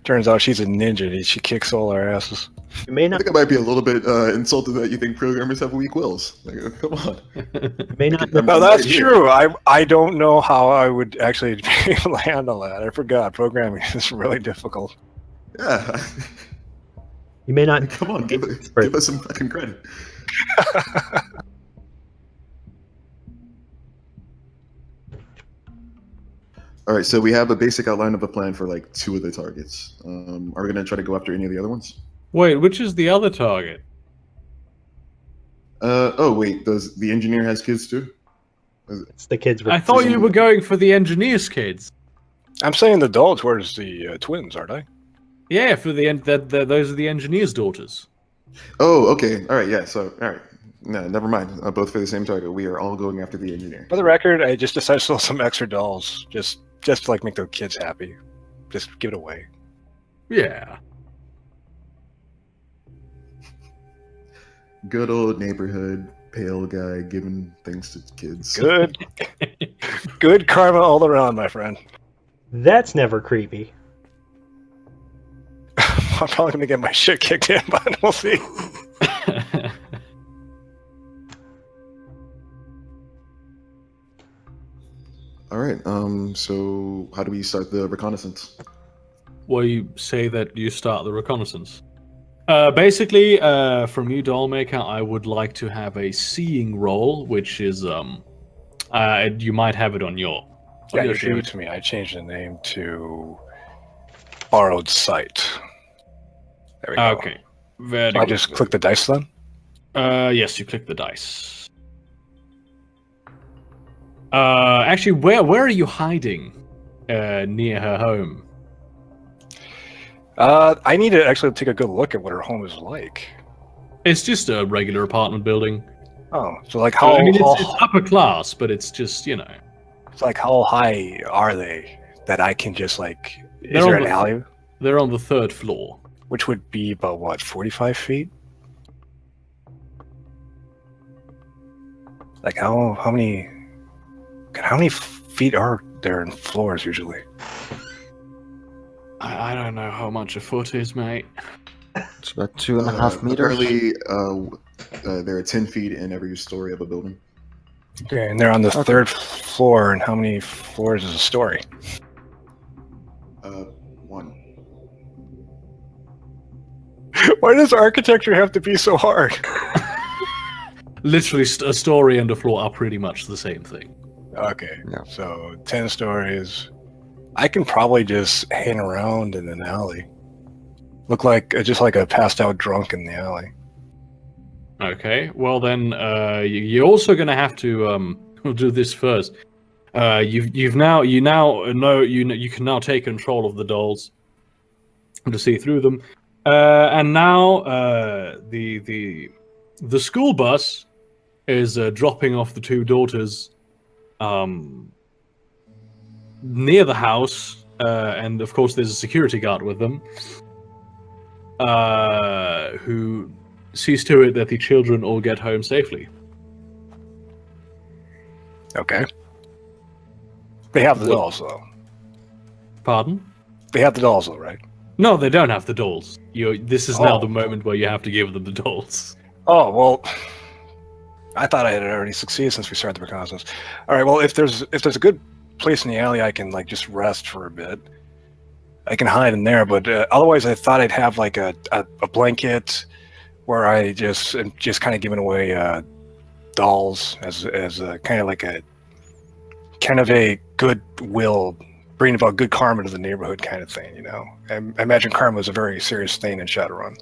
Turns out she's a ninja. She kicks all our asses. You may I not. think I might be a little bit insulted that you think programmers have weak wills. Like, come on. You may not. I'm No, that's right here. true. I don't know how I would actually be able to handle that. I forgot. Programming is really difficult. Yeah. You may not. Come on, give us some fucking credit. All right, so we have a basic outline of a plan for like 2 of the targets. Are we gonna try to go after any of the other ones? Wait, which is the other target? Oh wait, does the engineer has kids too? It's the kids. I thought you were going for the engineer's kids. I'm saying the doll towards the twins, aren't I? Yeah, for those are the engineer's daughters. Oh, okay. All right, yeah. So, all right. No, never mind. Both for the same target. We are all going after the engineer. For the record, I just decided to sell some extra dolls, just to like make the kids happy. Just give it away. Yeah. Good old neighborhood pale guy giving things to kids. Good, good karma all around, my friend. That's never creepy. I'm probably gonna get my shit kicked in, but we'll see. All right. So how do we start the reconnaissance? Well, you say that you start the reconnaissance. Basically, from you, Dollmaker, I would like to have a seeing roll, which is you might have it on your. Yeah, your you gave it to me. I changed the name to Borrowed Sight. There we go. Okay. Very So I good. just click the dice then? Yes, you click the dice. Actually, where are you hiding? Near her home. I need to actually take a good look at what her home is like. It's just a regular apartment building. Oh, so like how, I mean, how it's upper class, but it's just, you know. it's like how high are they that I can just like? Is They're there on an the- alley? They're on the 3rd floor. Which would be about what, 45 feet? Like how many? God, how many feet are there in floors usually? I don't know how much a foot is, mate. It's about 2.5 meters. Apparently, there are 10 feet in every story of a building. Okay, and they're on the Okay. 3rd floor, and how many floors is a story? 1. Why does architecture have to be so hard? Literally, a story and a floor are pretty much the same thing. Okay, Yeah. so 10 stories. I can probably just hang around in an alley. Look like just like a passed out drunk in the alley. Okay, well then, you're also gonna have to we'll do this first. You now know you can now take control of the dolls to see through them, and now the school bus is dropping off the 2 daughters near the house, and of course there's a security guard with them, who sees to it that the children all get home safely. Okay. They have the dolls, though. Pardon? They have the dolls, though, right? No, they don't have the dolls. This is now Oh. the moment where you have to give them the dolls. Oh, well, I thought I had already succeeded since we started the reconnaissance. All right, well, if there's a good place in the alley I can, like, just rest for a bit, I can hide in there, but otherwise I thought I'd have, like, a blanket where I just kind of giving away dolls as a kind of like a goodwill, bringing about good karma to the neighborhood kind of thing, you know. I imagine karma is a very serious thing in Shadowrun.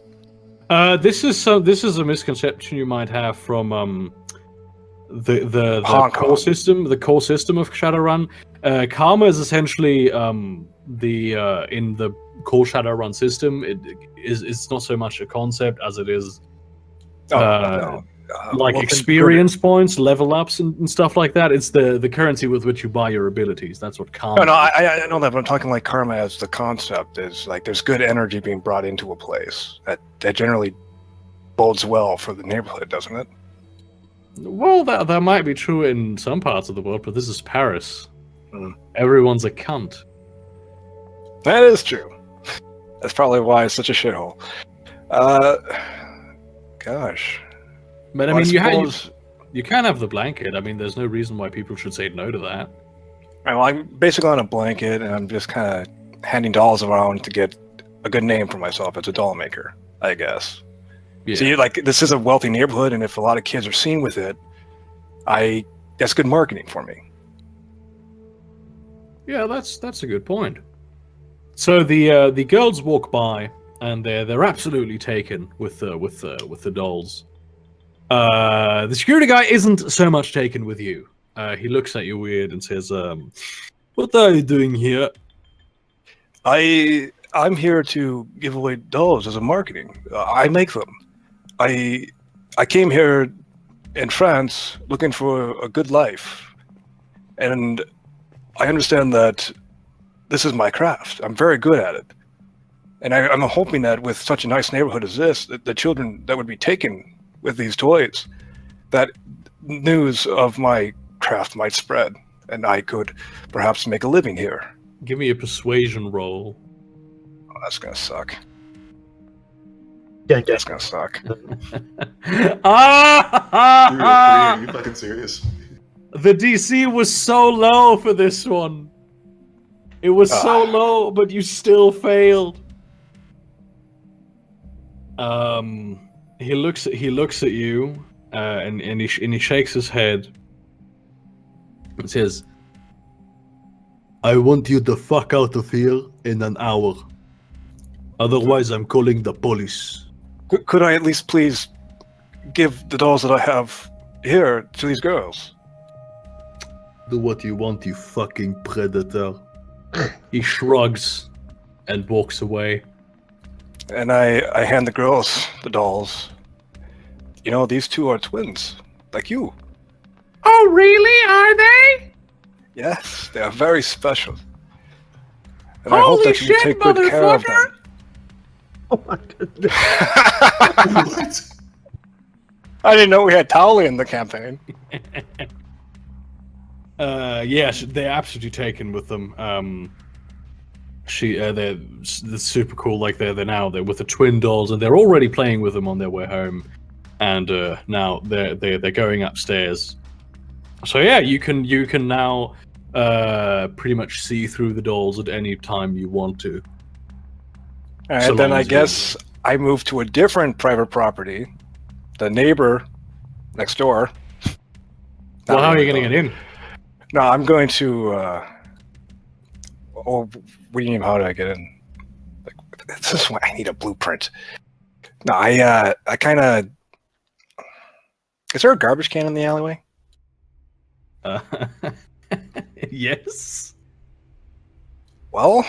This is a misconception you might have from the Hong core Kong. system, the core system of Shadowrun. Karma is essentially in the core Shadowrun system. It's not so much a concept as it is No. like Well, experience points, level ups, and stuff like that. It's the currency with which you buy your abilities. That's what karma. No, is. I know that, but I'm talking like karma as the concept is like there's good energy being brought into a place that generally bodes well for the neighborhood, doesn't it? Well, that might be true in some parts of the world, but this is Paris. Hmm. Everyone's a cunt. That is true. That's probably why it's such a shithole. Gosh. But I Well, mean, suppose- you can have the blanket. I mean, there's no reason why people should say no to that. Well, I'm basically on a blanket, and I'm just kind of handing dolls around to get a good name for myself as a doll maker, I guess. Yeah. See, like, this is a wealthy neighborhood, and if a lot of kids are seen with it, that's good marketing for me. Yeah, that's a good point. So the girls walk by, and they're absolutely taken with the dolls. The security guy isn't so much taken with you. He looks at you weird and says, "What are you doing here?" I'm here to give away dolls as a marketing. I make them. I came here in France looking for a good life, and I understand that this is my craft. I'm very good at it, and I'm hoping that with such a nice neighborhood as this, that the children that would be taken with these toys, that news of my craft might spread, and I could perhaps make a living here. Give me a persuasion roll. Oh, that's gonna suck. Dun, dun. That's gonna suck. Ah! Are you fucking serious? The DC was so low for this one. It was so low, but you still failed. He looks at you, and he shakes his head and says, "I want you to fuck out of here in an hour. Otherwise, I'm calling the police." Could I at least please give the dolls that I have here to these girls? Do what you want, you fucking predator. He shrugs and walks away. And I hand the girls the dolls. You know, these two are twins, like you. Oh, really? Are they? Yes, they are very special. And I hope Holy that you shit, take good care of motherfucker! them. Oh my goodness. What? I didn't know we had Towley in the campaign. Yes, they're absolutely taken with them. They're super cool. Like they're with the twin dolls, and they're already playing with them on their way home. And now they're going upstairs. So yeah, you can now pretty much see through the dolls at any time you want to. All right, So then long I as you- guess I move to a different private property. The neighbor next door. Well, Not how are you really, going to though. get in? No, I'm going to. Oh, what do you mean? How do I get in? Like, this is why I need a blueprint. No, I kind of. Is there a garbage can in the alleyway? Yes. Well,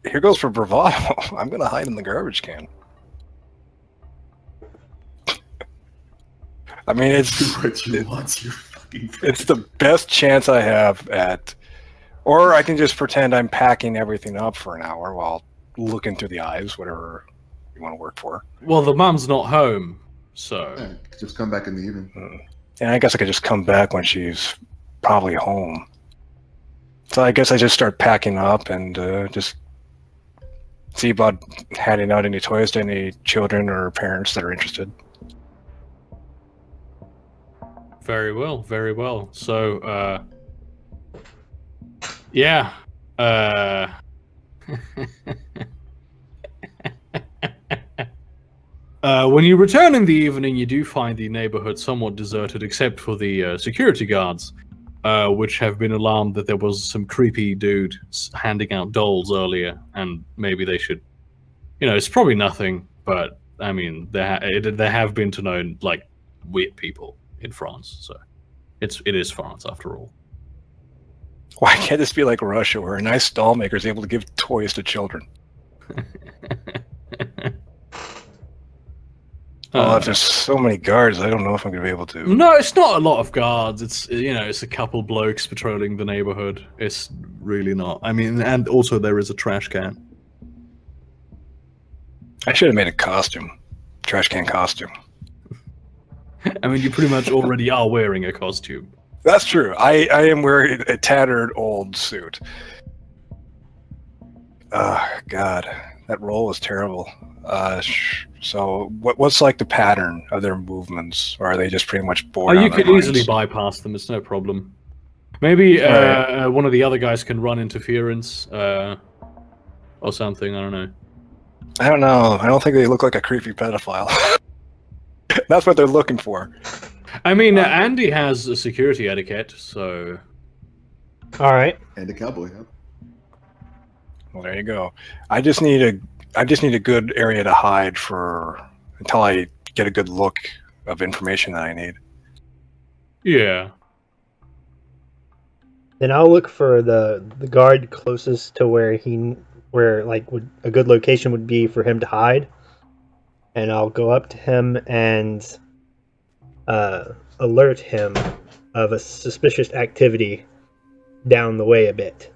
here goes for bravado. I'm gonna hide in the garbage can. I mean, it's What you want, you fucking. it's the best chance I have at. Or I can just pretend I'm packing everything up for an hour while looking through the eyes, whatever you want to work for. Well, the mum's not home, so Yeah, just come back in the evening. And I guess I could just come back when she's probably home. So I guess I just start packing up and just see about handing out any toys to any children or parents that are interested. very well, very well. So, yeah. When you return in the evening, you do find the neighborhood somewhat deserted, except for the security guards, which have been alarmed that there was some creepy dude handing out dolls earlier, and maybe they should, it's probably nothing, but I mean, there have been to know like weird people in France, so it is France after all. Why can't this be like Russia, where a nice doll maker is able to give toys to children? Well, if there's so many guards, I don't know if I'm going to be able to. No, it's not a lot of guards. It's it's a couple blokes patrolling the neighborhood. It's really not. I mean, and also there is a trash can. I should have made a costume. Trash can costume. I mean, you pretty much already are wearing a costume. That's true. I am wearing a tattered old suit. God, that roll was terrible. So what's like the pattern of their movements? Or are they just pretty much bored? You out of their could easily minds? bypass them. It's no problem. Maybe Alright. one of the other guys can run interference or something. I don't know. I don't know. I don't think they look like a creepy pedophile. That's what they're looking for. I mean, Andy has a security etiquette, so All right. And a cowboy hat. Well, there you go. I just need a good area to hide for until I get a good look of information that I need. yeah. Then I'll look for the guard closest to where would a good location would be for him to hide, and I'll go up to him and alert him of a suspicious activity down the way a bit.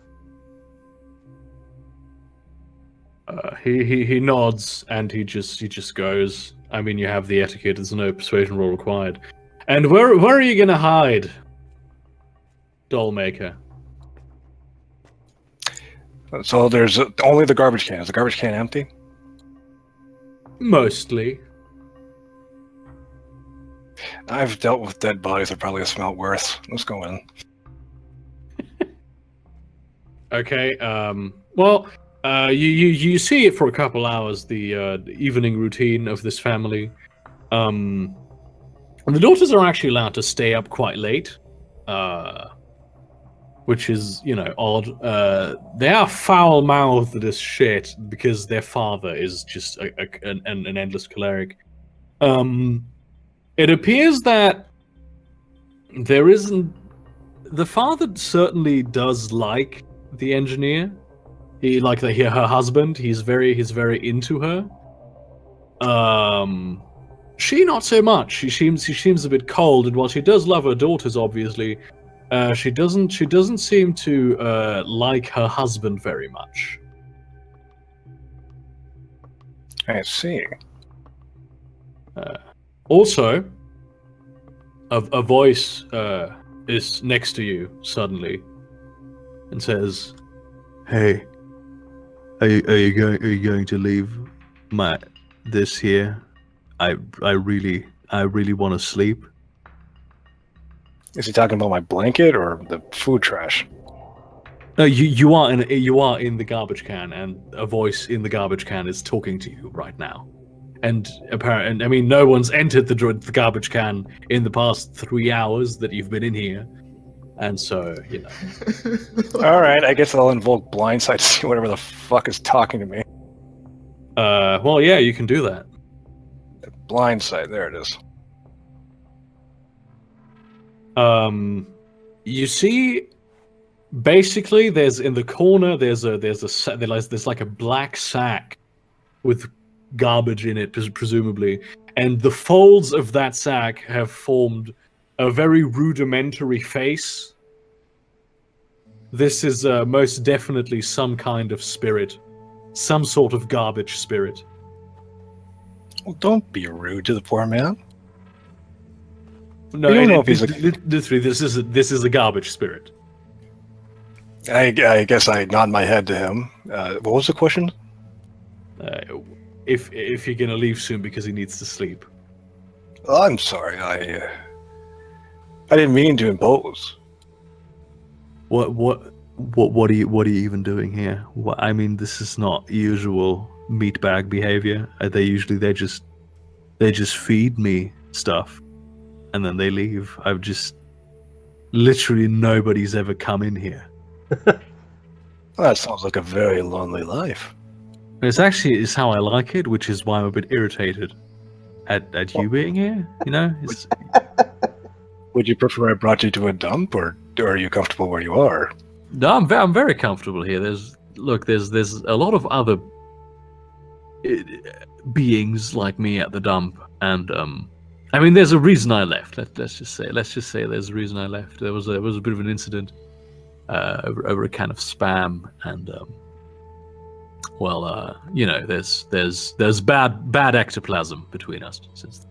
He nods and he just goes. I mean, you have the etiquette. There's no persuasion roll required. And where are you gonna hide, doll maker? So there's only the garbage can. Is the garbage can empty? Mostly. I've dealt with dead bodies that probably smell worse. Let's go in. Okay. Well, you see it for a couple hours. The evening routine of this family. And the daughters are actually allowed to stay up quite late. Which is, odd. They are foul-mouthed as shit because their father is just an endless choleric. It appears that there isn't. The father certainly does like the engineer. He her husband. He's very into her. She not so much. She seems a bit cold, and while she does love her daughters, obviously. She doesn't seem to like her husband very much. I see. Also, a voice is next to you suddenly, and says, "Hey, are you going to leave this here? I really want to sleep." Is he talking about my blanket or the food trash? No, you are in the garbage can, and a voice in the garbage can is talking to you right now. And apparently, I mean, no one's entered the garbage can in the past 3 hours that you've been in here, and so All right, I guess I'll invoke blindsight to see whatever the fuck is talking to me. Well, yeah, you can do that. Blindsight, there it is. You see, basically, there's in the corner. There's like a black sack with garbage in it, presumably, and the folds of that sack have formed a very rudimentary face. This is most definitely some kind of spirit, some sort of garbage spirit. Well, don't be rude to the poor man. No, You don't know if he's a- literally, this is a garbage spirit. I guess I nod my head to him. What was the question? If you're gonna leave soon because he needs to sleep. Oh, I'm sorry. I didn't mean to impose. What are you even doing here? I mean, this is not usual meatbag behavior. They just feed me stuff, and then they leave. I've just literally nobody's ever come in here. Well, that sounds like a very lonely life. It's how I like it, which is why I'm a bit irritated at you being here. You know, Would you prefer I brought you to a dump, or are you comfortable where you are? no, I'm very comfortable here. There's a lot of other beings like me at the dump, and I mean, there's a reason I left. Let's just say there's a reason I left. There was a bit of an incident over a can of spam, and there's bad ectoplasm between us since.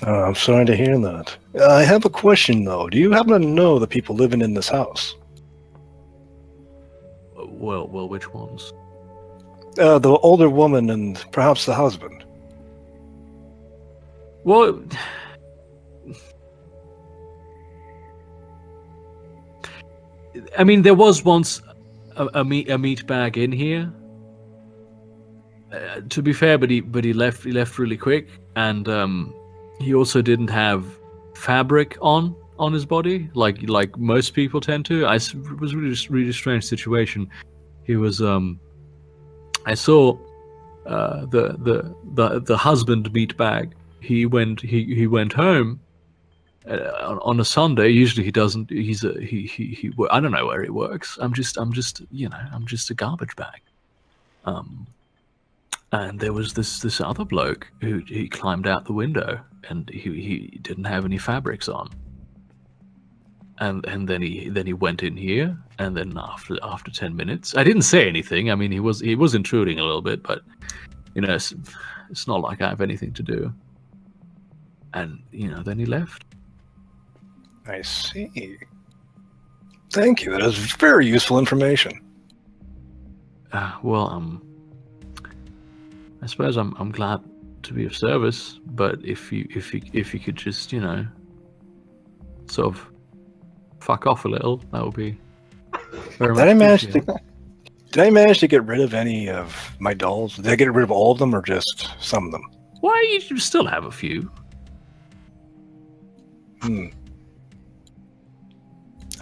Oh, I'm sorry to hear that. I have a question, though. Do you happen to know the people living in this house? Well, which ones? The older woman and perhaps the husband. Well, I mean, there was once a meat bag in here. To be fair, but he left really quick, and he also didn't have fabric on his body like most people tend to. It was really strange situation. He was I saw the husband meat bag. He went home on a Sunday. Usually he doesn't. He I don't know where he works. I'm just a garbage bag. And there was this other bloke who he climbed out the window, and he didn't have any fabrics on. And then he went in here, and then after 10 minutes, I didn't say anything. I mean, he was intruding a little bit, but it's not like I have anything to do. And then he left. I see. Thank you. That is very useful information. I suppose I'm glad to be of service, but if you could just sort of fuck off a little, that would be very much. Did I manage to get rid of any of my dolls? Did I get rid of all of them, or just some of them? Why, you still have a few?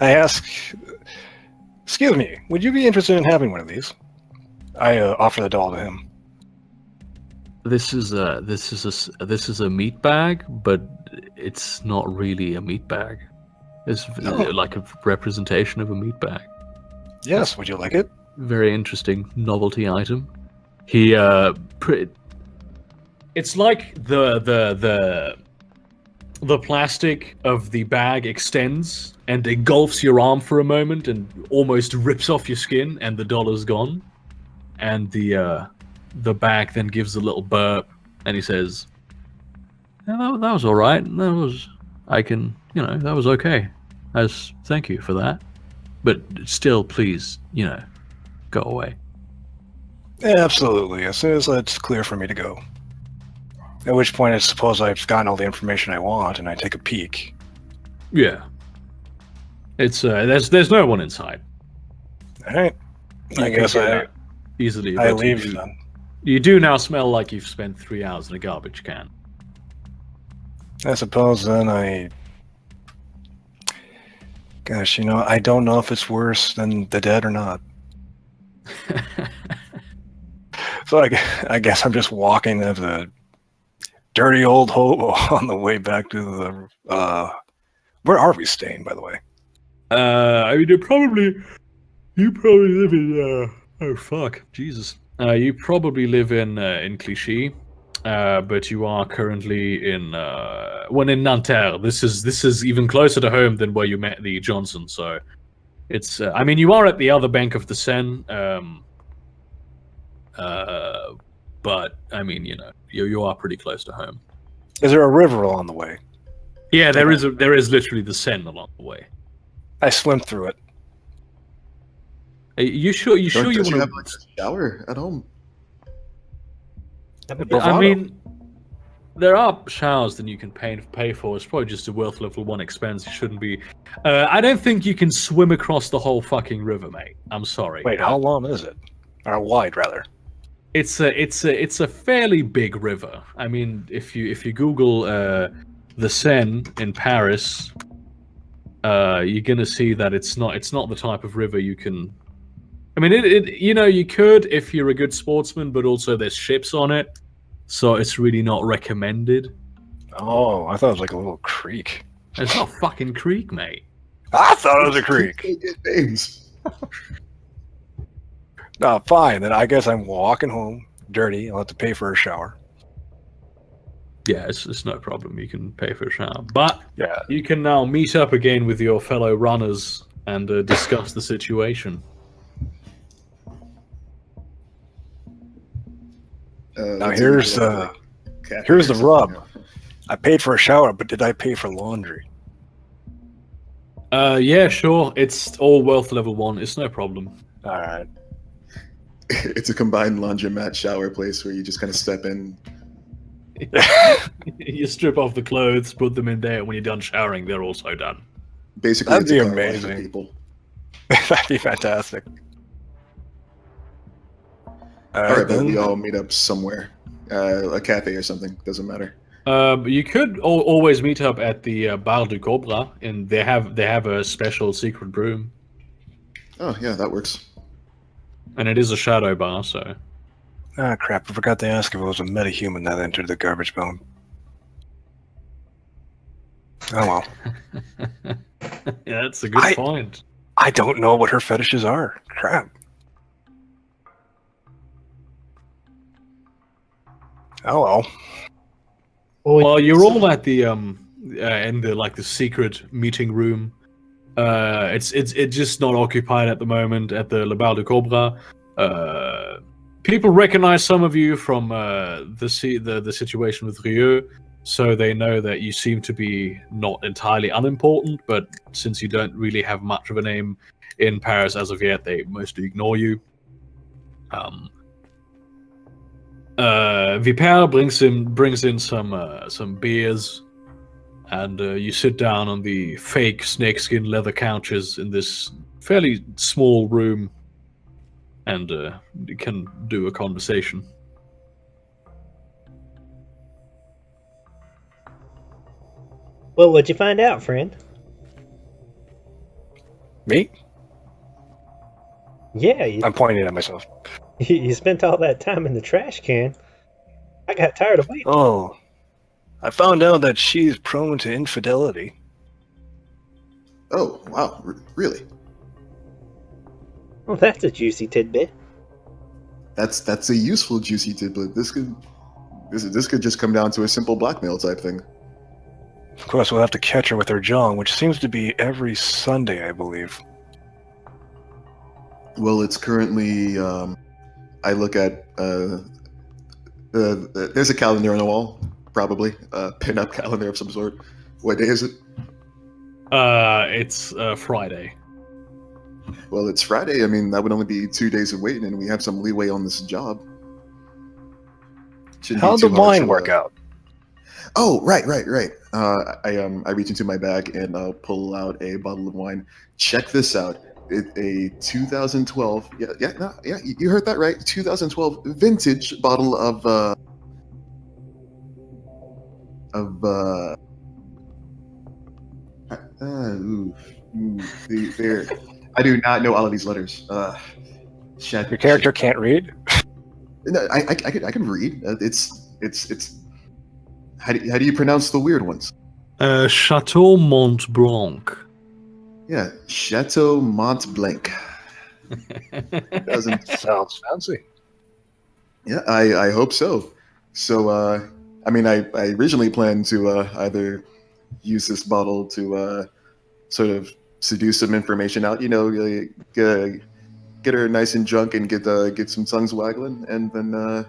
I ask. Excuse me. Would you be interested in having one of these? I offer the doll to him. This is a meat bag, but it's not really a meat bag. It's like a representation of a meat bag. Yes, would you like it? Very interesting novelty item. It's like the plastic of the bag extends and engulfs your arm for a moment and almost rips off your skin, and the dollar's gone. And the bag then gives a little burp, and he says, "Yeah, that was all right. That was okay. Thank you for that. But still, please, go away." Yeah, absolutely. As soon as it's clear for me to go. At which point, I suppose I've gotten all the information I want, and I take a peek. Yeah. It's there's no one inside. All right. I You guess can get I out easily. I but leave you, then. you do now smell like you've spent 3 hours in a garbage can. I suppose then I. Gosh, I don't know if it's worse than the dead or not. So I guess I'm just walking as a dirty old hobo on the way back to the. Where are we staying, by the way? I mean, you probably live in. Oh fuck, Jesus. You probably live in Clichy, but you are currently in in Nanterre. This is even closer to home than where you met the Johnson. So it's. I mean, you are at the other bank of the Seine. But I mean, you are pretty close to home. Is there a river along the way? Yeah, there is literally the Seine along the way. I swim through it. You sure you Don't want you to have like a shower at home? I Bravado. mean, there are showers that you can pay for. It's probably just a worth level 1 expense. It shouldn't be. I don't think you can swim across the whole fucking river, mate. I'm sorry. Wait, how long is it? Or wide, rather? It's a fairly big river. I mean, if you Google the Seine in Paris, you're gonna see that it's not the type of river you can. I mean, you could if you're a good sportsman, but also there's ships on it, so it's really not recommended. Oh, I thought it was like a little creek. It's not a fucking creek, mate. I thought it was a creek. They get names. No, fine. Then I guess I'm walking home dirty. I'll have to pay for a shower. Yeah, it's no problem. You can pay for a shower, but Yeah. you can now meet up again with your fellow runners and discuss the situation. Now Let's here's see, like, cafe here's or the something, rub. yeah. I paid for a shower, but did I pay for laundry? Yeah, sure. It's all wealth level 1. It's no problem. All right. It's a combined laundromat shower place where you just kind of step in. You strip off the clothes, put them in there. When you're done showering, they're also done. Basically, That'd it's be a car wash for amazing. people. That'd be fantastic. All right, but then we all meet up somewhere, a cafe or something. Doesn't matter. You could always meet up at the Bar du Cobra, and they have a special secret room, Oh yeah, that works. and it is a shadow bar. So Ah, crap. I forgot to ask if it was a metahuman that entered the garbage bin. Oh, well. yeah, that's a good point. I don't know what her fetishes are. Crap. Oh, well. Well, you're all at the in the secret meeting room. It's just not occupied at the moment at the Le Bar du Cobra. People recognize some of you from the situation with Rieu, so they know that you seem to be not entirely unimportant. But since you don't really have much of a name in Paris as of yet, they mostly ignore you. Viper brings in some beers, and you sit down on the fake snakeskin leather couches in this fairly small room, and you can do a conversation. Well, what'd you find out, friend? Me? Yeah, you, I'm pointing at myself. you spent all that time in the trash can. I got tired of waiting. Oh. I found out that she's prone to infidelity. Oh wow, really? Well, that's a juicy tidbit. That's a useful juicy tidbit. This could just come down to a simple blackmail type thing. Of course, we'll have to catch her with her John, which seems to be every Sunday, I believe. Well, it's currently. I look at there's a calendar on the wall, probably a pin-up calendar of some sort. What day is it? It's Friday. Well, it's Friday. I mean, that would only be 2 days of waiting, and we have some leeway on this job. Shouldn't be How'd too the hard wine to, work out? Oh, right. I reach into my bag and pull out a bottle of wine. Check this out. A 2012. Yeah. You heard that right. 2012 vintage bottle of there. I do not know all of these letters. Your character can't read? No, I can read. It's. How do you pronounce the weird ones? Chateau Mont Blanc. Yeah, Chateau Mont Blanc. Sounds fancy. Yeah, I hope so. So, I mean, I originally planned to either use this bottle to sort of seduce some information out, get her nice and drunk and get some tongues waggling, and then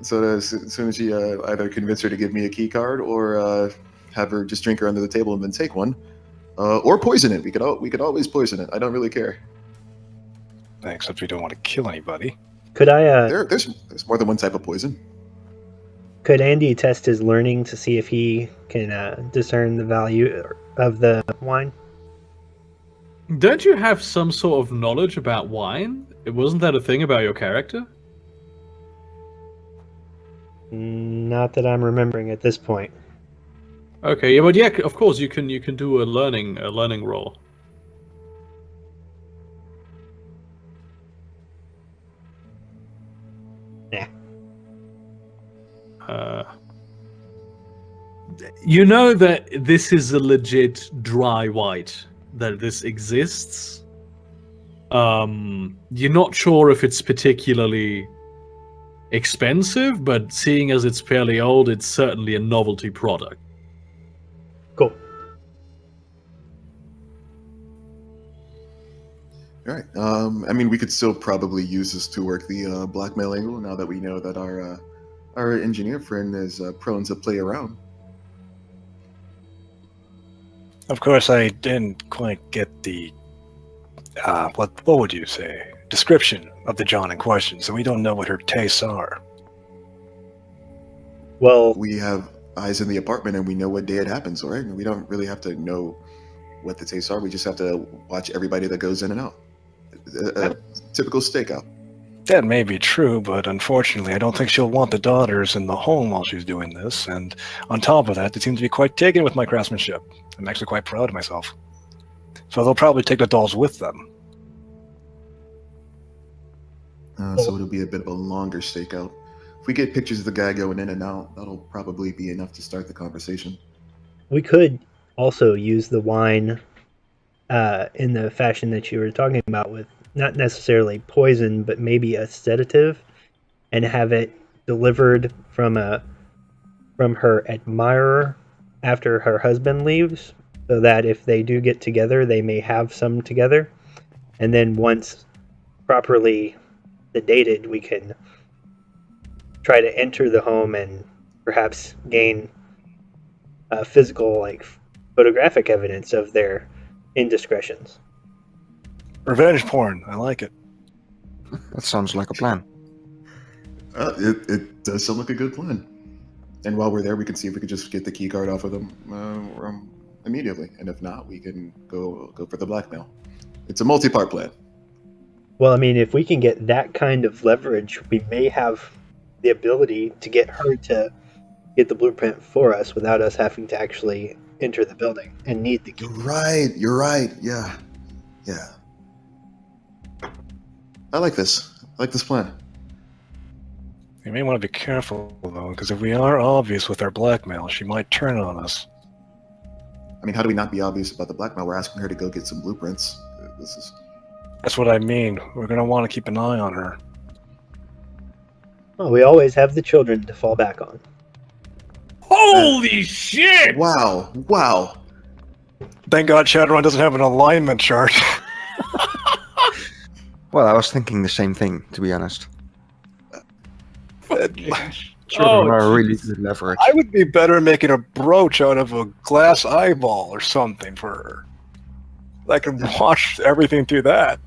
so as soon as she either convince her to give me a key card or have her just drink her under the table and then take one, or poison it. We could always poison it. I don't really care. Except we don't want to kill anybody. Could I? There's more than one type of poison. Could Andy test his learning to see if he can discern the value of the wine? Don't you have some sort of knowledge about wine? Wasn't that a thing about your character? Not that I'm remembering at this point. Okay, yeah, but yeah, of course you can do a learning roll. Yeah. You know that this is a legit dry white, that this exists. You're not sure if it's particularly expensive, but seeing as it's fairly old, it's certainly a novelty product. Cool. All right. I mean, we could still probably use this to work the blackmail angle now that we know that our engineer friend is prone to play around. Of course, I didn't quite get the what would you say, description of the John in question, so we don't know what her tastes are. Well, We have eyes in the apartment and we know what day it happens, all right? We don't really have to know what the tastes are. We just have to watch everybody that goes in and out. A typical stakeout. That may be true, but unfortunately, I don't think she'll want the daughters in the home while she's doing this, and on top of that, they seem to be quite taken with my craftsmanship. I'm actually quite proud of myself. So they'll probably take the dolls with them. So it'll be a bit of a longer stakeout. If we get pictures of the guy going in and out, that'll probably be enough to start the conversation. we could also use the wine in the fashion that you were talking about, with not necessarily poison, but maybe a sedative, and have it delivered from her admirer after her husband leaves, so that if they do get together, they may have some together, and then once properly sedated, we can try to enter the home and perhaps gain physical, like photographic evidence of their indiscretions. Revenge porn, I like it. That sounds like a plan. It does sound like a good plan. And while we're there, we can see if we can just get the key card off of them immediately. And if not, we can go for the blackmail. It's a multi-part plan. Well, I mean, if we can get that kind of leverage, we may have the ability to get her to get the blueprint for us without us having to actually enter the building and need the key. You're right. Yeah. I like this. I like this plan. We may want to be careful, though, because if we are obvious with our blackmail, she might turn on us. I mean, how do we not be obvious about the blackmail? We're asking her to go get some blueprints. That's what I mean. We're going to want to keep an eye on her. Well, we always have the children to fall back on. Holy shit! Wow. Thank God Shadowrun doesn't have an alignment chart. Well, I was thinking the same thing, to be honest. Oh, Children are really good leverage. I would be better making a brooch out of a glass eyeball or something for her. I can watch everything through that.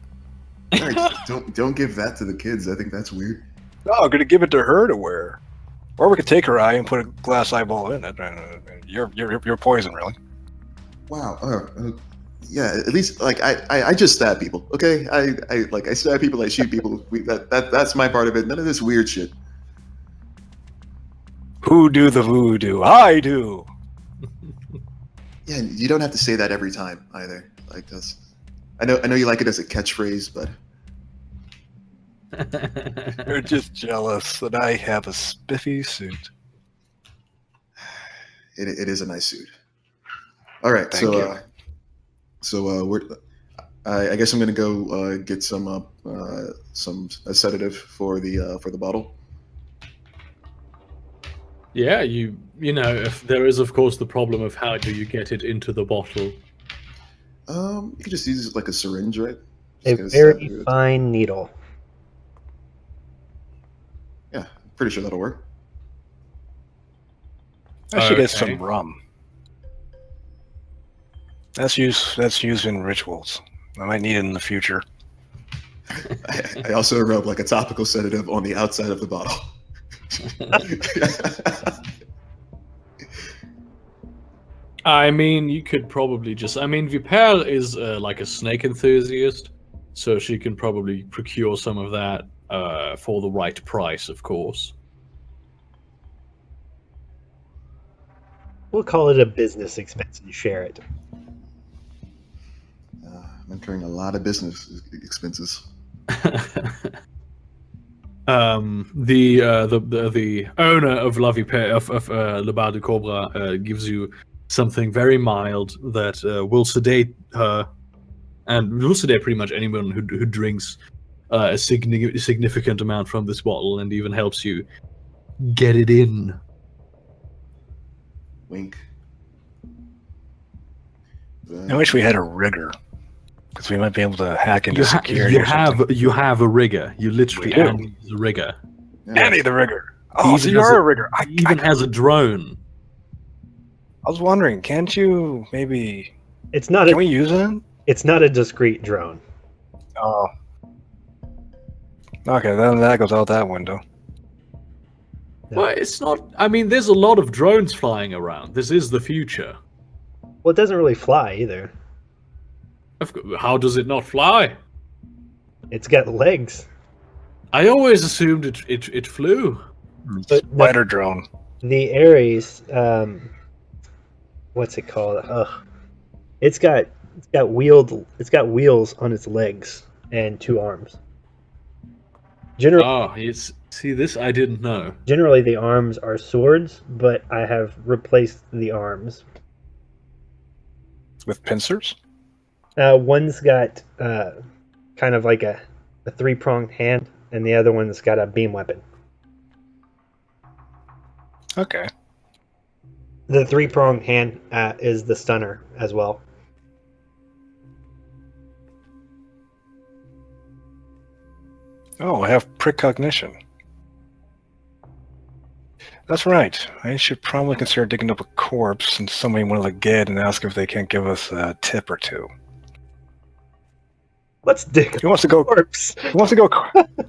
Right, don't give that to the kids. I think that's weird. No, I'm going to give it to her to wear. Or we could take her eye and put a glass eyeball in it. You're poison, really. Wow. Yeah. At least like I just stab people. Okay. I stab people. I shoot people. That's my part of it. None of this weird shit. Who do the voodoo? I do. Yeah. You don't have to say that every time either. Like that's. I know you like it as a catchphrase, but. You're just jealous that I have a spiffy suit. It is a nice suit. All right, Thank you. I guess I'm gonna go get some a sedative for the bottle. Yeah, you know, if there is of course the problem of how do you get it into the bottle. You could just use it like a syringe, right? A Just very gonna fine needle. Yeah, pretty sure that'll work. I should get Okay. some rum. That's used in rituals. I might need it in the future. I also rub like a topical sedative on the outside of the bottle. I mean, you could probably just. I mean, Viper is like a snake enthusiast, so she can probably procure some of that for the right price, of course. We'll call it a business expense and share it. I'm incurring a lot of business expenses. The owner of La Viper of Le Bar du Cobra gives you something very mild that will sedate her, and will sedate pretty much anyone who drinks a significant amount from this bottle, and even helps you get it in. Wink. I wish we had a rigger, because we might be able to hack into security or something. You have a rigger. You literally We do. Andy is a rigger. Yeah. Andy the rigger. He Oh, so even you has are a- a rigger. He even has a drone. I was wondering, can't you maybe... It's not Can a we use it? it's not a discrete drone. Oh. Okay, then that goes out that window. No. Well, it's not. I mean, there's a lot of drones flying around. This is the future. Well, it doesn't really fly either. How does it not fly? It's got legs. I always assumed it flew. But Spider drone. the Ares, what's it called? It's got wheels on its legs and 2 arms. Oh, see, this I didn't know. Generally, the arms are swords, but I have replaced the arms. With pincers? One's got kind of like a 3-pronged hand, and the other one's got a beam weapon. Okay. The 3-pronged hand is the stunner as well. Oh, I have precognition. That's right. I should probably consider digging up a corpse and somebody want to get and ask if they can't give us a tip or two. Let's dig Who wants to go? corpse. Who wants to go?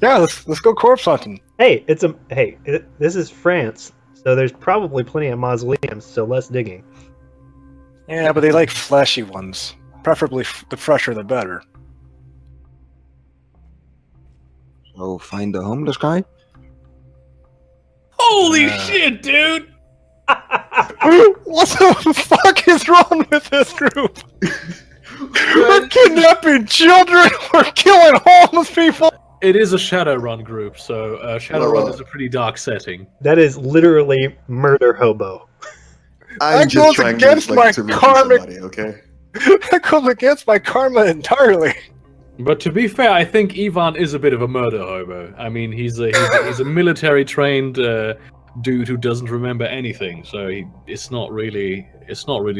Yeah, let's go corpse hunting. Hey, this is France, so there's probably plenty of mausoleums. So less digging. Yeah, but they like fleshy ones. Preferably the fresher the better. So find the homeless guy? Holy shit, dude! What the fuck is wrong with this group? We're kidnapping children. We're killing homeless people. It is a Shadowrun group, so Shadowrun is a pretty dark setting. That is literally murder hobo. I'm That just goes trying against my to reach karmic- somebody, okay? That goes against my karma entirely. But to be fair, I think Ivan is a bit of a murder hobo. I mean, he's a military trained dude who doesn't remember anything, so it's not really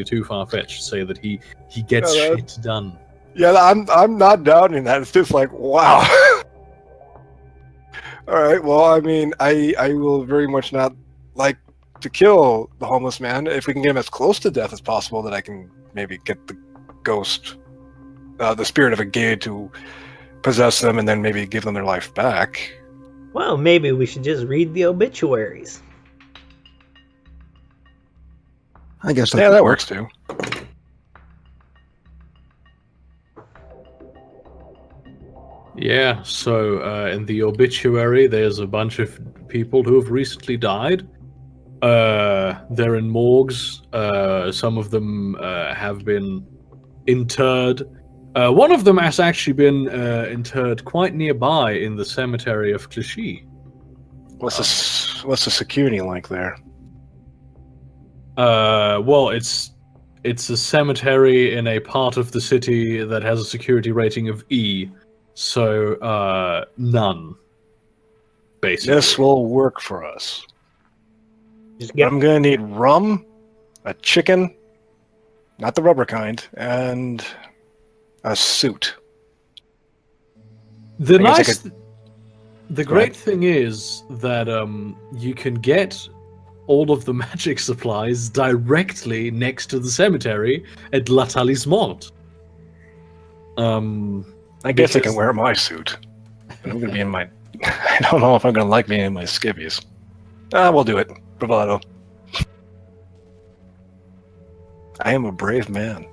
too far fetched to say that he gets Yeah, shit done. Yeah, I'm not doubting that. It's just like, wow. All right. Well, I mean, I will very much not like to kill the homeless man if we can get him as close to death as possible. That I can maybe get the ghost, the spirit of a gay to possess them, and then maybe give them their life back. Well, maybe we should just read the obituaries. I guess Yeah, that works too. Yeah, so in the obituary, there's a bunch of people who have recently died. They're in morgues. Some of them have been interred. One of them has actually been interred quite nearby in the cemetery of Clichy. What's the security like there? Well, it's a cemetery in a part of the city that has a security rating of E. So, none. Basically. This will work for us. Just get I'm gonna need rum, a chicken, not the rubber kind, and a suit. The I guess I the Go ahead. great thing is that you can get all of the magic supplies directly next to the cemetery at La Talismant. I guess I Because- can wear my suit. But I'm gonna be in my. I don't know if I'm gonna like being in my skivvies. We'll do it. Bravado. I am a brave man.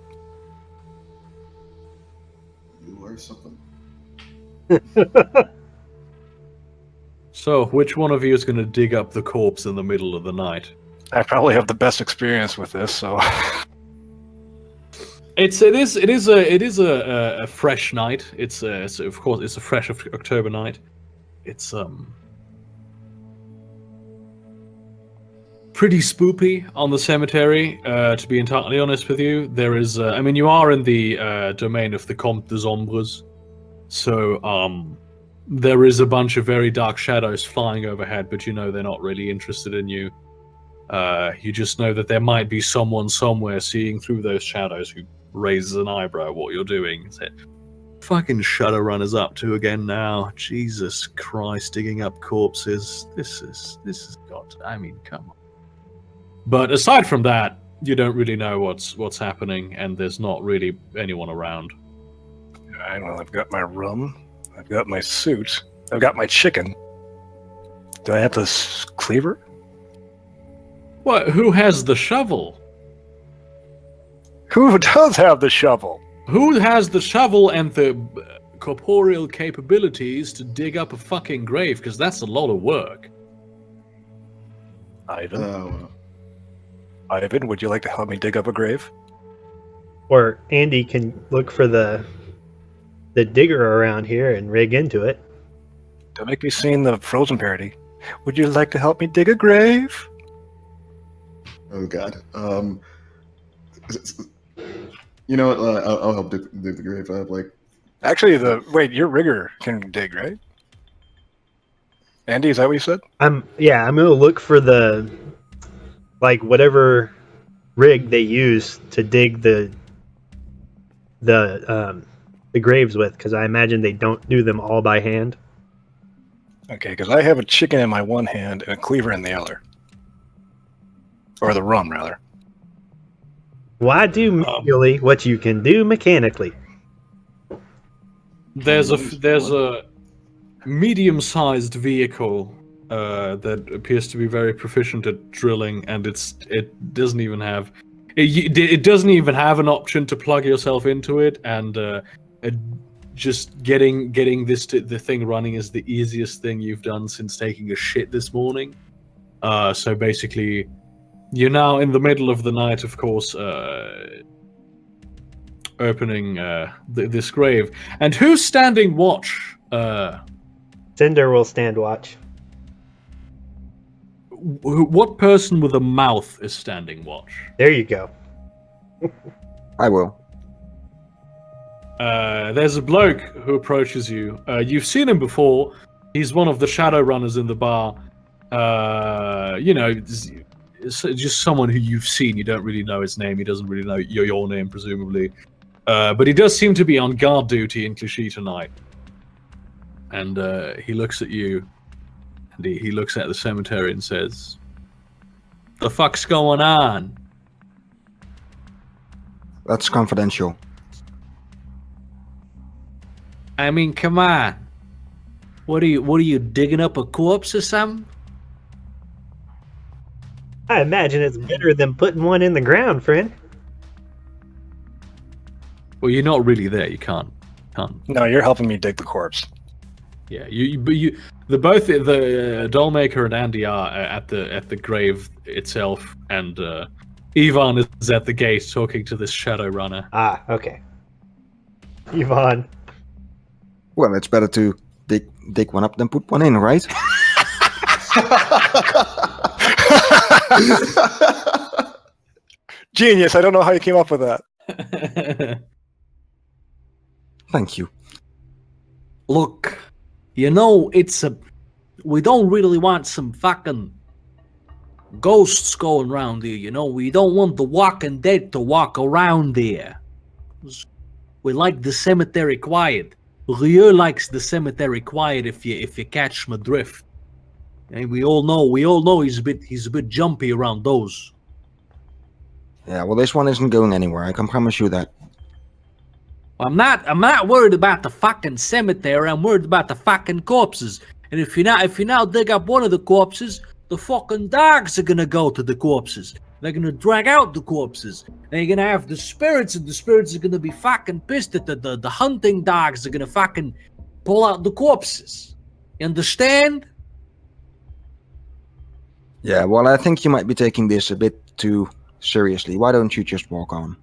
You are something. So, which one of you is going to dig up the corpse in the middle of the night? I probably have the best experience with this, so It is a fresh night. It's of course it's a fresh October night. It's pretty spoopy on the cemetery. To be entirely honest with you, there is. I mean, you are in the domain of the Comte des Ombres, so there is a bunch of very dark shadows flying overhead, but you know they're not really interested in you. You just know that there might be someone somewhere seeing through those shadows who raises an eyebrow at what you're doing. Say, fucking Shadowrun is up to again now. Jesus Christ, digging up corpses. This is God. I mean, come on. But aside from that, you don't really know what's happening, and there's not really anyone around. I don't know. I've got my rum. I've got my suit. I've got my chicken. Do I have this cleaver? What? Who has the shovel? Who does have the shovel? Who has the shovel and the corporeal capabilities to dig up a fucking grave? Because that's a lot of work. Ivan. Ivan, would you like to help me dig up a grave? or Andy can look for the digger around here and rig into it. Don't make me sing the Frozen parody. Would you like to help me dig a grave? Oh God. You know what? I'll help dig the grave up. Like, Actually, your rigger can dig, right? Andy, is that what you said? I'm gonna look for the whatever rig they use to dig the graves with, because I imagine they don't do them all by hand. Okay, because I have a chicken in my one hand and a cleaver in the other. Or the rum, rather. Why do manually what you can do mechanically? There's a medium-sized vehicle that appears to be very proficient at drilling, and it doesn't even have an option to plug yourself into it, and just getting the thing running is the easiest thing you've done since taking a shit this morning. So basically, you're now in the middle of the night, of course, opening this grave. And who's standing watch? Cinder will stand watch. What person with a mouth is standing watch? There you go. I will. There's a bloke who approaches you. You've seen him before. He's one of the Shadowrunners in the bar. It's just someone who you've seen. You don't really know his name. He doesn't really know your name, presumably. But he does seem to be on guard duty in Clichy tonight. And he looks at you, and he looks at the cemetery and says, "The fuck's going on?" That's confidential. I mean, come on. What are you digging up a corpse or something? I imagine it's better than putting one in the ground, friend. Well, you're not really there. You can't. No, you're helping me dig the corpse. Yeah, both the Dollmaker and Andy are at the grave itself, and Ivan is at the gate talking to this Shadowrunner. Ah, okay. Yvonne. Well, it's better to dig one up than put one in, right? Genius! I don't know how you came up with that. Thank you. Look, you know, we don't really want some fucking ghosts going around here, you know? We don't want the walking dead to walk around here. We like the cemetery quiet. Rieu likes the cemetery quiet if you catch my drift. And we all know he's a bit jumpy around those. Yeah, well, this one isn't going anywhere. I can promise you that. I'm not worried about the fucking cemetery. I'm worried about the fucking corpses. And if you now dig up one of the corpses, the fucking dogs are gonna go to the corpses. They're gonna drag out the corpses. And you're gonna have the spirits, and the spirits are gonna be fucking pissed at the hunting dogs are gonna fucking pull out the corpses. You understand? Yeah, well, I think you might be taking this a bit too seriously. Why don't you just walk on?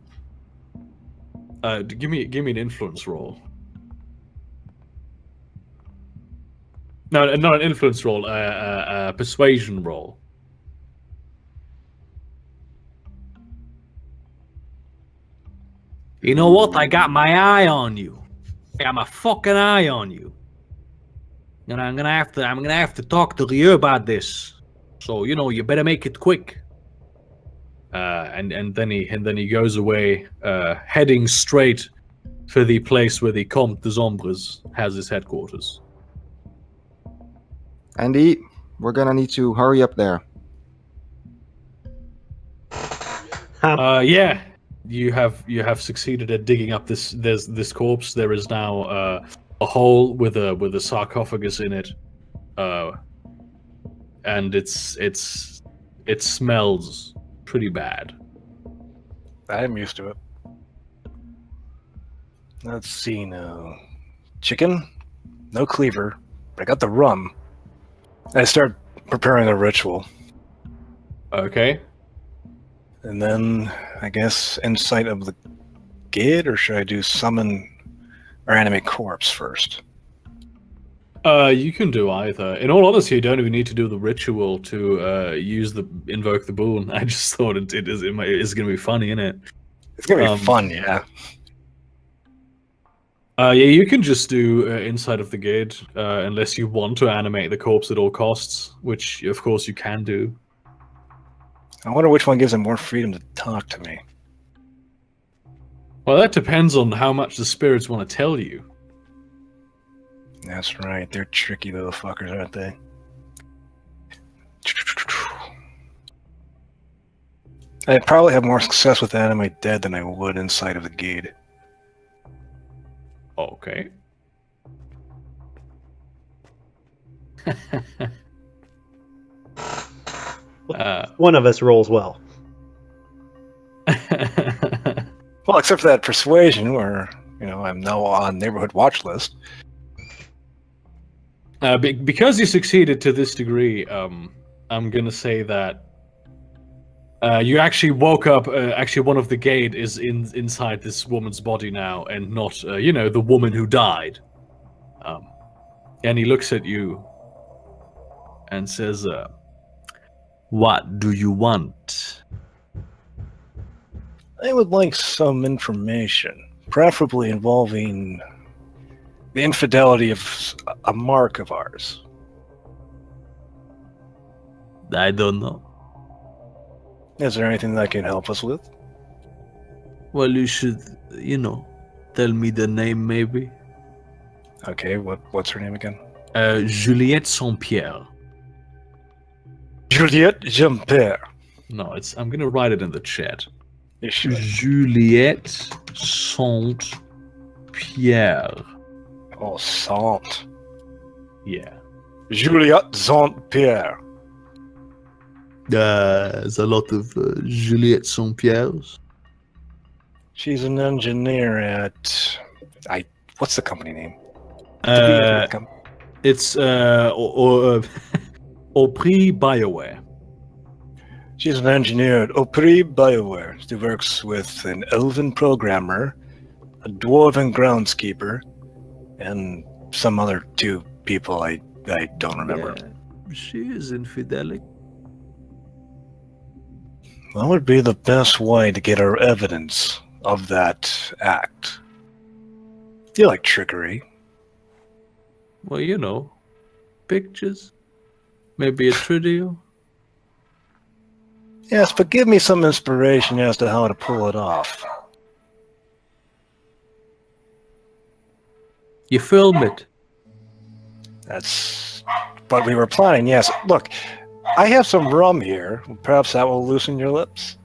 Give me an influence roll. No, not an influence roll. A persuasion roll. You know what? I got my eye on you. I got my fucking eye on you. And I'm gonna have to talk to Rieu about this. So you better make it quick. And then he goes away, heading straight for the place where the Comte des Ombres has his headquarters. Andy, we're gonna need to hurry up there. Yeah, you have succeeded at digging up this corpse. There is now a hole with a sarcophagus in it, and it smells pretty bad. I'm used to it. Let's see now. Chicken, no cleaver, but I got the rum. I start preparing a ritual. Okay. And then, I guess, insight of the gate, or should I do summon or animate corpse first? You can do either. In all honesty, you don't even need to do the ritual to invoke the boon. I just thought it is going to be funny, innit? It's going to be fun, yeah. Yeah, you can just do inside of the gate, unless you want to animate the corpse at all costs, which of course you can do. I wonder which one gives him more freedom to talk to me. Well, that depends on how much the spirits want to tell you. That's right, they're tricky little fuckers, aren't they? I'd probably have more success with Animate Dead than I would inside of the gate. Okay. One of us rolls well. Well, except for that persuasion where, I'm now on neighborhood watch list. Because you succeeded to this degree, I'm gonna say that you actually woke up. Actually, one of the gate is inside this woman's body now, and not, the woman who died. And he looks at you and says, "What do you want?" I would like some information, preferably involving the infidelity of a mark of ours. I don't know. Is there anything that can help us with? Well, you should, tell me the name, maybe. Okay, what's her name again? Juliette Saint-Pierre. Juliette Jean-Pierre. No, I'm gonna write it in the chat. You should. Juliette Saint-Pierre. Oh, Saint. Yeah. Juliette Saint-Pierre. There's a lot of Juliette Saint-Pierre's. She's an engineer at what's the company name? It's Opry BioWare. She's an engineer at Opry BioWare. She works with an elven programmer, a dwarven groundskeeper, and some other two people I don't remember. Yeah, she is infidelic. What would be the best way to get our evidence of that act? You like trickery. Well, you know, pictures, maybe a trio. Yes, but give me some inspiration as to how to pull it off. You film it. That's what we were planning, yes. Look, I have some rum here. Perhaps that will loosen your lips.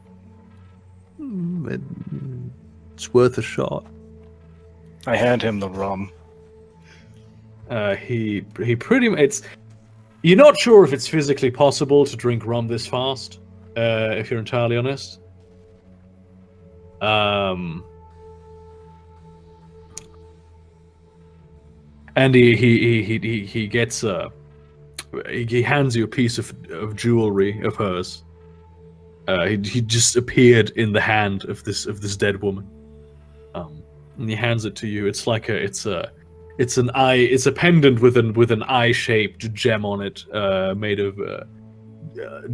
It's worth a shot. I hand him the rum. He pretty much... You're not sure if it's physically possible to drink rum this fast, if you're entirely honest. And he gets he hands you a piece of jewelry of hers. He just appeared in the hand of this dead woman, and he hands it to you. It's like it's a pendant with an eye-shaped gem on it, made of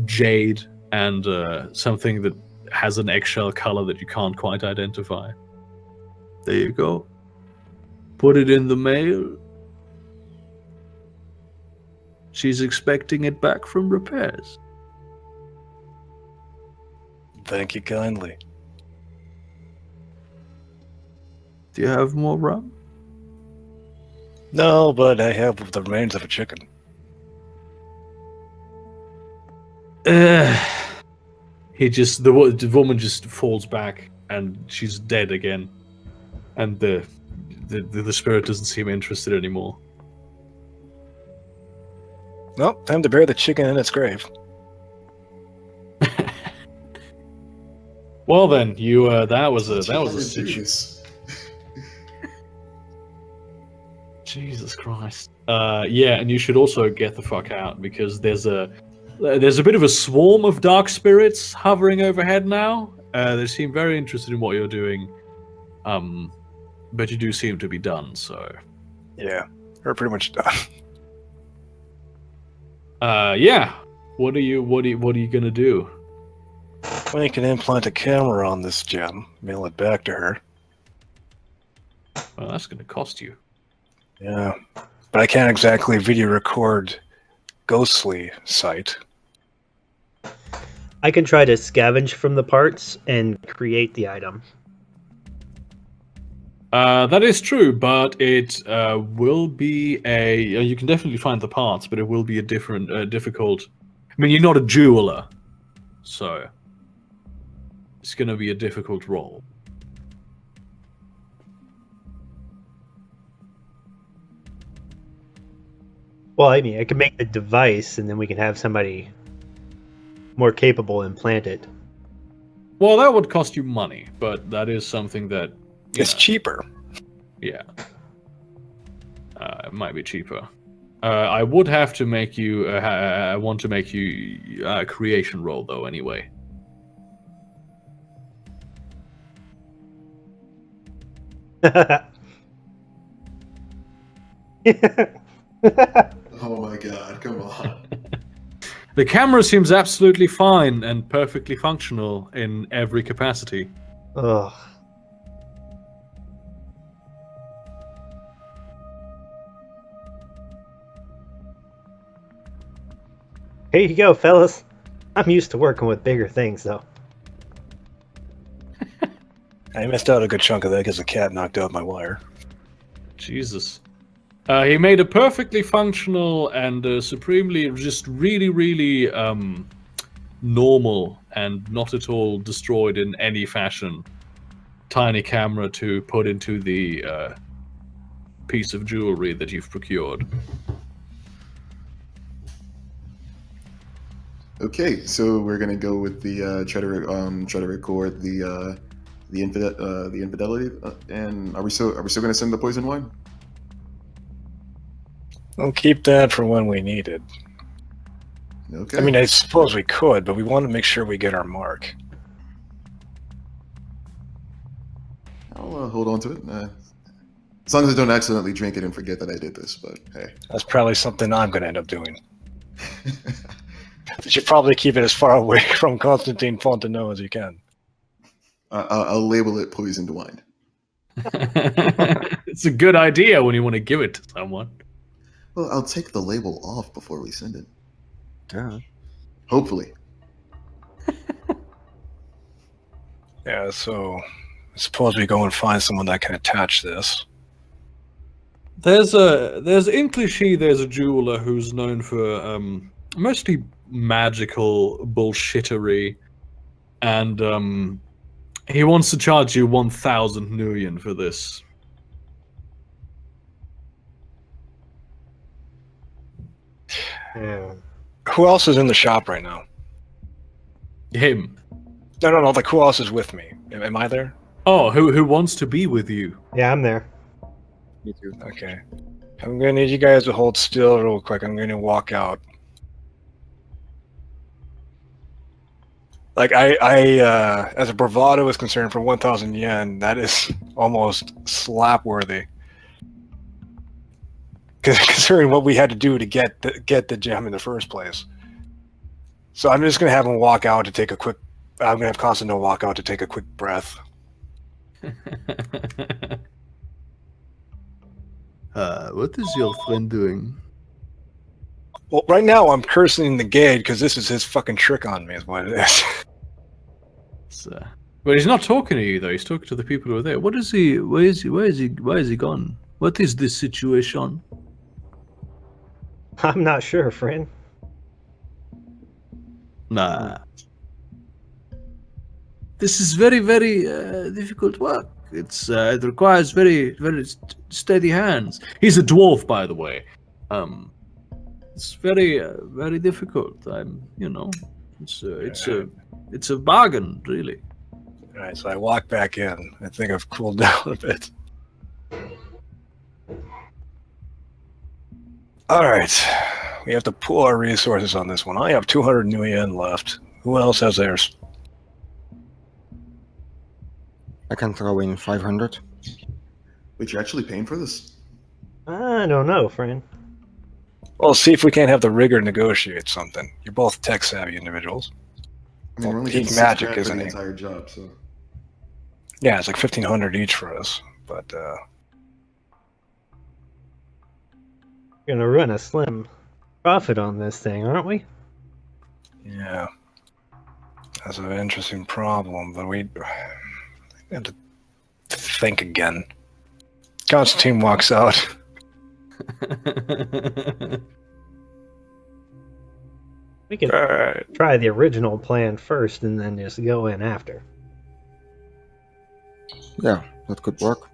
jade and something that has an eggshell color that you can't quite identify. There you go. Put it in the mail. She's expecting it back from repairs. Thank you kindly. Do you have more rum? No, but I have the remains of a chicken. The woman just falls back and she's dead again, and the spirit doesn't seem interested anymore. Well, time to bury the chicken in its grave. Well then, you that was a situation. Jesus Christ. Yeah, and you should also get the fuck out, because there's a bit of a swarm of dark spirits hovering overhead now. They seem very interested in what you're doing. But you do seem to be done, so Yeah, we're pretty much done. yeah. What are you gonna do? Well, you can implant a camera on this gem, mail it back to her. Well, that's gonna cost you. Yeah, but I can't exactly video record ghostly sight. I can try to scavenge from the parts and create the item. That is true, but it will be you can definitely find the parts, but it will be a difficult... I mean, you're not a jeweler, so it's going to be a difficult role. Well, I mean, I can make the device, and then we can have somebody more capable implant it. Well, that would cost you money, but that is something that... It's cheaper. Yeah. It might be cheaper. I would have to make you... I want to make you a creation roll, though, anyway. Oh my god, come on. The camera seems absolutely fine and perfectly functional in every capacity. Ugh. Here you go, fellas. I'm used to working with bigger things, though. I missed out a good chunk of that because the cat knocked out my wire. Jesus. He made a perfectly functional and supremely, just really, really normal and not at all destroyed in any fashion tiny camera to put into the piece of jewelry that you've procured. Okay, so we're gonna go with the try to record the infidelity, and are we still gonna send the poison wine? We'll keep that for when we need it. Okay. I mean, I suppose we could, but we want to make sure we get our mark. I'll hold on to it. As long as I don't accidentally drink it and forget that I did this, but hey. That's probably something I'm going to end up doing. You should probably keep it as far away from Constantine Fontenot as you can. I'll label it poisoned wine. It's a good idea when you want to give it to someone. Well, I'll take the label off before we send it. Yeah. Hopefully. Yeah, so I suppose we go and find someone that can attach this. There's in Clichy, there's a jeweler who's known for mostly magical bullshittery, and he wants to charge you 1,000 nuyen for this. Yeah. Who else is in the shop right now? Him. No, like who else is with me? Am I there? Oh, who wants to be with you? Yeah, I'm there. Me too. Okay. I'm going to need you guys to hold still real quick. I'm going to walk out. Like, I as a bravado is concerned, for 1,000 yen, that is almost slap-worthy. Considering what we had to do to get the gem in the first place. So I'm just going to have him walk out to take a quick... I'm going to have Constantine walk out to take a quick breath. What is your friend doing? Well, right now I'm cursing the gate because this is his fucking trick on me, is what it is. But he's not talking to you though. He's talking to the people who are there. What is he? Where is he? Why is he gone? What is this situation? I'm not sure, friend. Nah. This is very, very difficult work. It requires very, very steady hands. He's a dwarf, by the way. It's very, very difficult. It's a bargain, really. All right, so I walk back in. I think I've cooled down a bit. All right, we have to pool our resources on this one. I have 200 new yen left. Who else has theirs? I can throw in 500. Wait, you're actually paying for this? I don't know, friend. Well, see if we can't have the rigger negotiate something. You're both tech-savvy individuals. I mean, we're only Peak getting magic, $6,000 for isn't the it? entire job, so. Yeah, it's like 1,500 each for us, but We're gonna run a slim profit on this thing, aren't we? yeah, that's an interesting problem. But we have to think again. Constantine walks out. We could All right. try the original plan first and then just go in after. Yeah, that could work.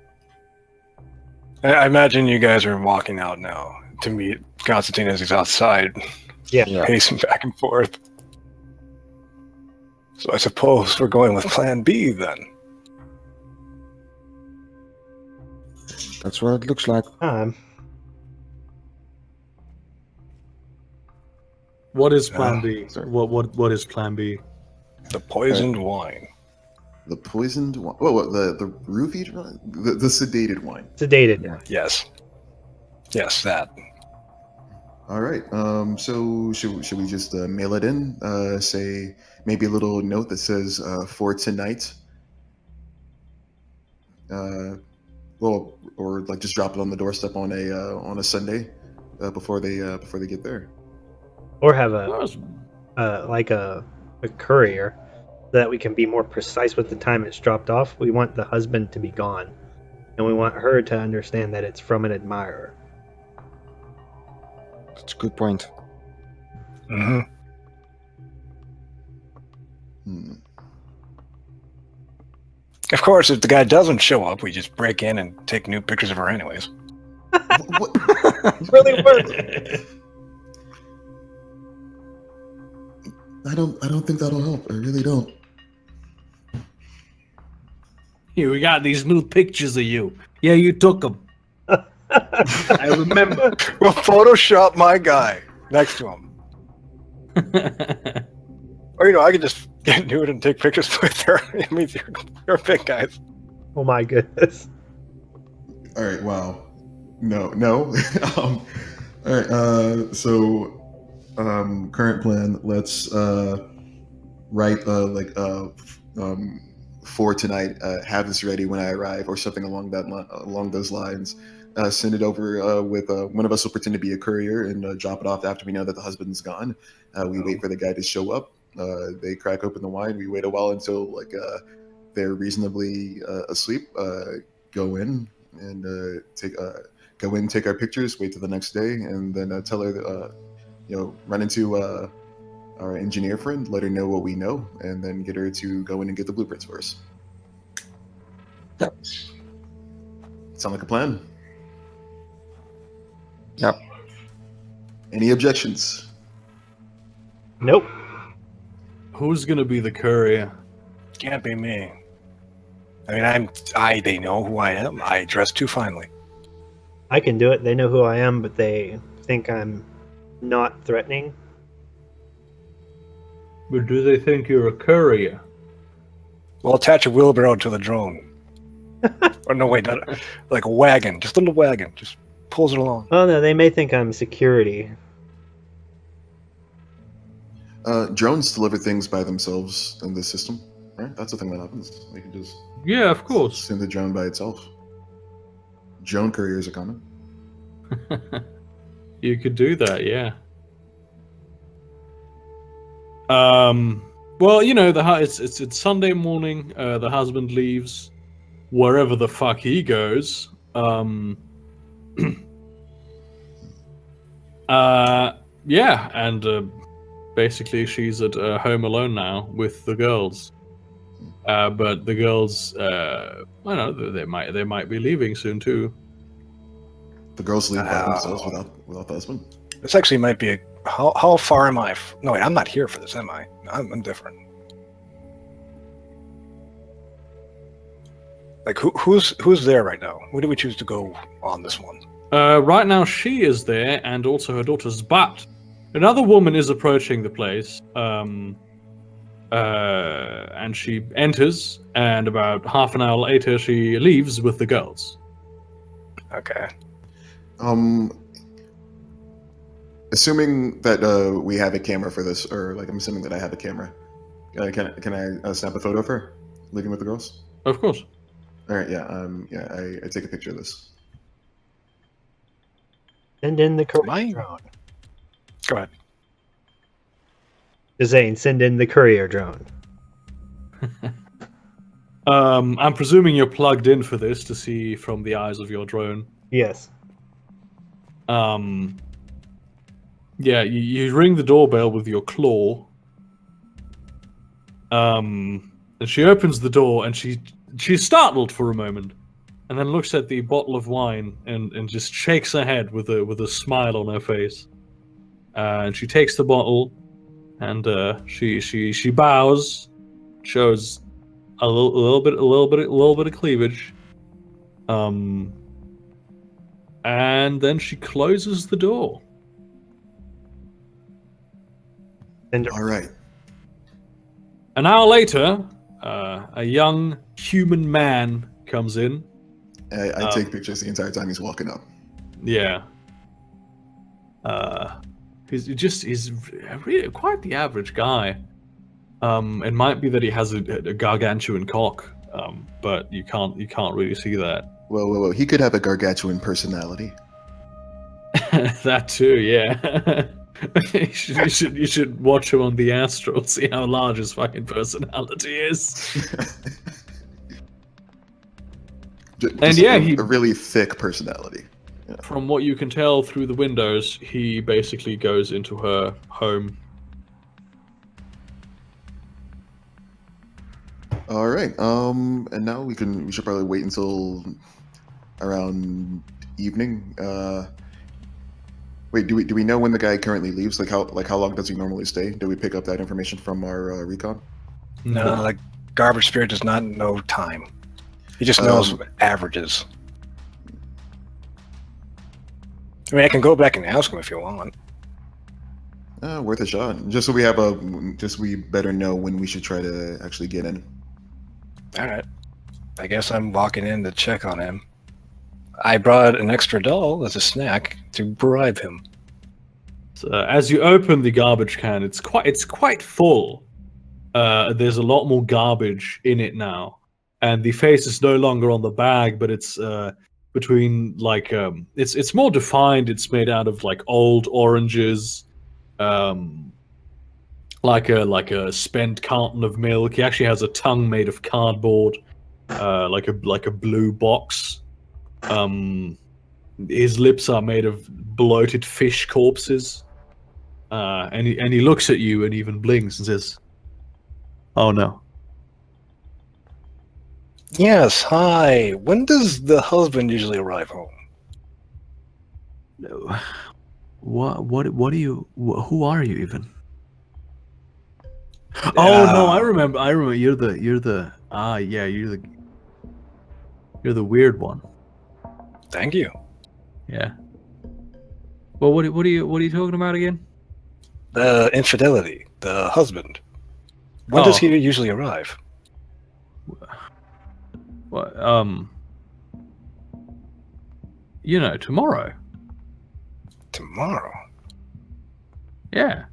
I imagine you guys are walking out now to meet Constantine as he's outside, Yeah. pacing back and forth. So I suppose we're going with Plan B then. That's what it looks like. What is Plan B? sorry. What is Plan B? The poisoned wine. The poisoned wine. Oh, what, the roofied wine? The sedated wine. Sedated. Yeah. Yes, that. All right. So should we just mail it in? Say maybe a little note that says for tonight. Well, or like just drop it on the doorstep on a Sunday before they get there. Or have a courier so that we can be more precise with the time it's dropped off. We want the husband to be gone, and we want her to understand that it's from an admirer. That's a good point. Mm-hmm. Of course, if the guy doesn't show up, we just break in and take new pictures of her anyways. What? Really works. I don't think that'll help. I really don't. Here, we got these new pictures of you. Yeah, you took them. I remember. Well, Photoshop my guy next to him. Or, I could just get nude and take pictures with her. I mean, you're big guys. Oh my goodness. All right. Wow. No. All right. So, current plan. Let's write for tonight. Have this ready when I arrive, or something along those lines. Send it over with one of us will pretend to be a courier and drop it off after we know that the husband's gone. We wait for the guy to show up. They crack open the wine. We wait a while until they're reasonably asleep. Go in and take our pictures. Wait till the next day, and then tell her, run into our engineer friend, let her know what we know, and then get her to go in and get the blueprints for us. Yep. Sound like a plan? Yep. Any objections? Nope. Who's gonna be the courier? Can't be me. I mean, they know who I am. I dress too finely. I can do it. They know who I am, but they think I'm not threatening. But do they think you're a courier? We'll attach a wheelbarrow to the drone. Or no, wait, not, like a wagon. Just a little wagon. Just pulls it along. Oh no, they may think I'm security. Drones deliver things by themselves in this system, right? That's the thing that happens. They can just Yeah, of course. send the drone by itself. Drone couriers are common. You could do that, yeah. Well, it's Sunday morning. The husband leaves wherever the fuck he goes. Yeah, and basically she's at home alone now with the girls. But the girls, I don't know, they might be leaving soon too. The girls leave by themselves without the husband. This actually might be a... How far am I? No, wait, I'm not here for this, am I? I'm different. Like, who's there right now? Who do we choose to go on this one? Right now she is there, and also her daughters. But another woman is approaching the place. And she enters, and about half an hour later she leaves with the girls. Okay. Assuming that we have a camera for this, or I'm assuming that I have a camera. Can I snap a photo of her leaving with the girls? Of course. All right, yeah. I take a picture of this. Send in the courier Mine? drone. Go ahead. Just saying, send in the courier drone. I'm presuming you're plugged in for this to see from the eyes of your drone. Yes. Yeah, you ring the doorbell with your claw. And she opens the door, and she's startled for a moment, and then looks at the bottle of wine and just shakes her head with a smile on her face. And she takes the bottle, and she bows, shows a little bit of cleavage. And then she closes the door. All right. An hour later, a young human man comes in. I take pictures the entire time he's walking up. Yeah. He's really quite the average guy. It might be that he has a gargantuan cock, but you can't really see that. Well, he could have a gargantuan personality. That too, yeah. you should watch him on the Astral, see how large his fucking personality is. Just yeah, a really thick personality. Yeah. From what you can tell through the windows, he basically goes into her home. All right. And now we should probably wait until around evening. Wait, do we know when the guy currently leaves? How long does he normally stay? Do we pick up that information from our recon? No, the garbage spirit does not know time. He just knows averages. I mean, I can go back and ask him if you want. Worth a shot. Just so we better know when we should try to actually get in. All right. I guess I'm walking in to check on him. I brought an extra doll as a snack to bribe him. So, as you open the garbage can, it's quite full. There's a lot more garbage in it now, and the face is no longer on the bag, but it's between it's more defined. It's made out of like old oranges, like a spent carton of milk. He actually has a tongue made of cardboard, like a blue box. His lips are made of bloated fish corpses, and he looks at you and even blinks and says, "Oh no." Yes, hi. When does the husband usually arrive home? No. What are you? Who are you even? Oh no, I remember. You're the weird one. Thank you. Yeah. Well, what are you talking about again? The infidelity, the husband. When does he usually arrive? What? Tomorrow. Tomorrow. Yeah.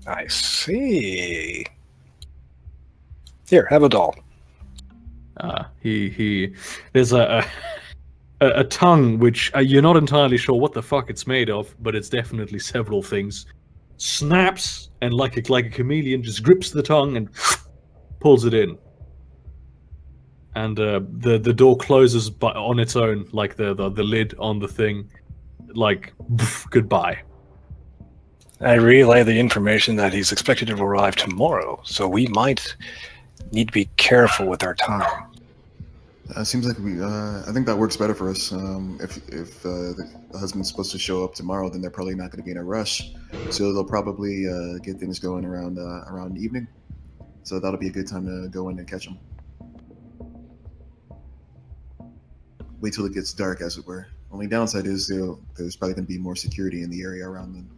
I see. Here, have a doll. There's a tongue which you're not entirely sure what the fuck it's made of, but it's definitely several things. Snaps and like a chameleon just grips the tongue and pulls it in. And the door closes on its own, like the lid on the thing, like goodbye. I relay the information that he's expected to arrive tomorrow, so we might need to be careful with our time. Seems like I think that works better for us. If the husband's supposed to show up tomorrow, then they're probably not going to be in a rush. So they'll probably get things going around evening. So that'll be a good time to go in and catch them. Wait till it gets dark, as it were. Only downside is there's probably going to be more security in the area around them.